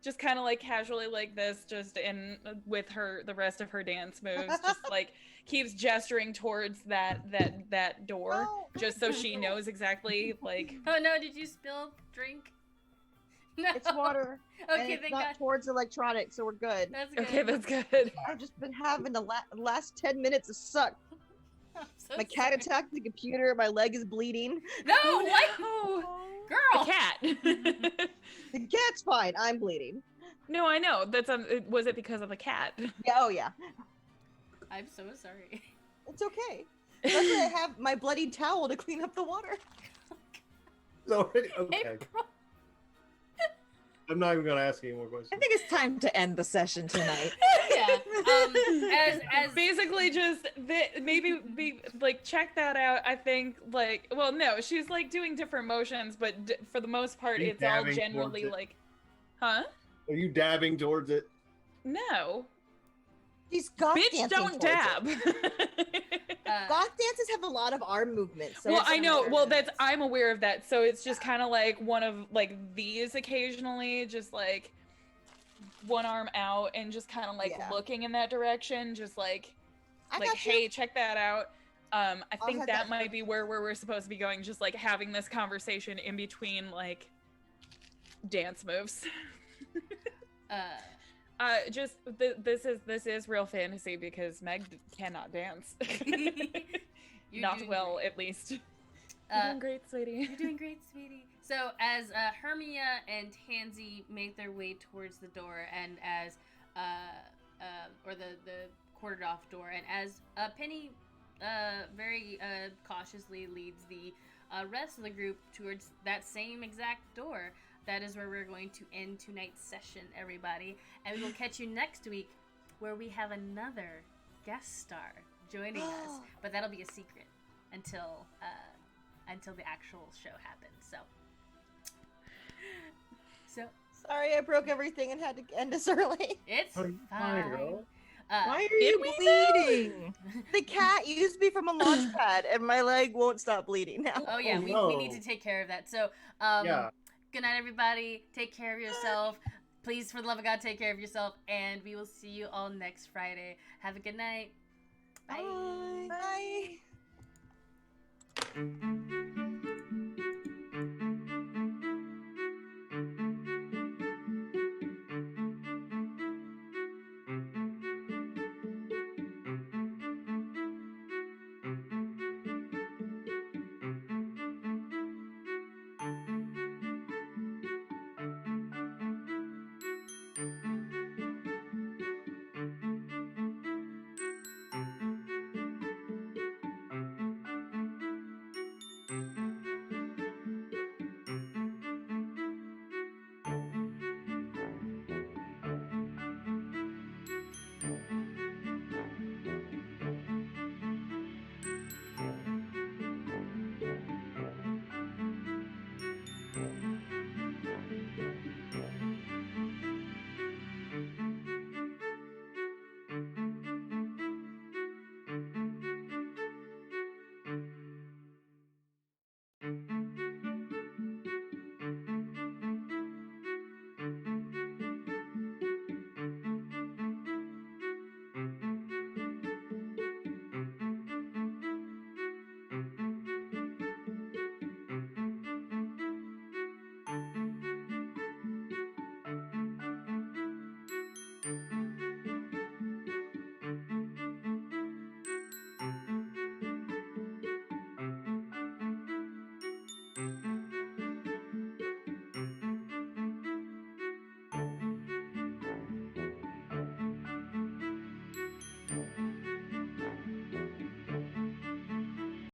just kind of like casually like this, just in with the rest of her dance moves, just like keeps gesturing towards that door, just so she knows exactly like. Oh no, did you spill drink? No. It's water. Okay, and it's thank not God. towards electronics, so we're good. That's good. Okay, that's good. I've just been having the last 10 minutes of suck. I'm so My cat sorry. attacked the computer. My leg is bleeding. No, what? The Girl. cat. The cat's fine. I'm bleeding. No, I know. That's was it because of the cat? Yeah. Oh yeah. I'm so sorry. It's okay. Luckily, I have my bloody towel to clean up the water. It's already okay. April. I'm not even gonna ask any more I questions. think it's time to end the session tonight. Yeah. As basically just maybe be like check that out. I think like well no she's like doing different motions, but for the most part Are you it's all dabbing generally towards it? like, huh? Are you dabbing towards it? No, She's goth bitch, dancing don't towards it. dab. Goth dances have a lot of arm movements. So Well, it's I know. not- Well, I'm aware of that. So it's just kind of like one of like these occasionally, just like one arm out and just kind of like Yeah. looking in that direction, just like I like got you. hey, check that out. I think have that that. might be where we're supposed to be going, just like having this conversation in between like dance moves. This is real fantasy because Meg cannot dance. Not well, at least. You're doing great, sweetie. You're doing great, sweetie. So as Hermia and Tansy make their way towards the door, and as or the quartered off door, and as Penny very cautiously leads the rest of the group towards that same exact door, that is where we're going to end tonight's session, everybody. And we will catch you next week, where we have another guest star joining us. But that'll be a secret until the actual show happens. So Sorry, I broke everything and had to end us early. it's Oh, you fine. fine, girl. Why are Did you we bleeding? The cat used me from a launch pad, and my leg won't stop bleeding now. Oh yeah, Oh, we need to no. take care of that. So Yeah. good night, everybody. Take care of yourself. Please, for the love of God, take care of yourself. And we will see you all next Friday. Have a good night. Bye. Bye.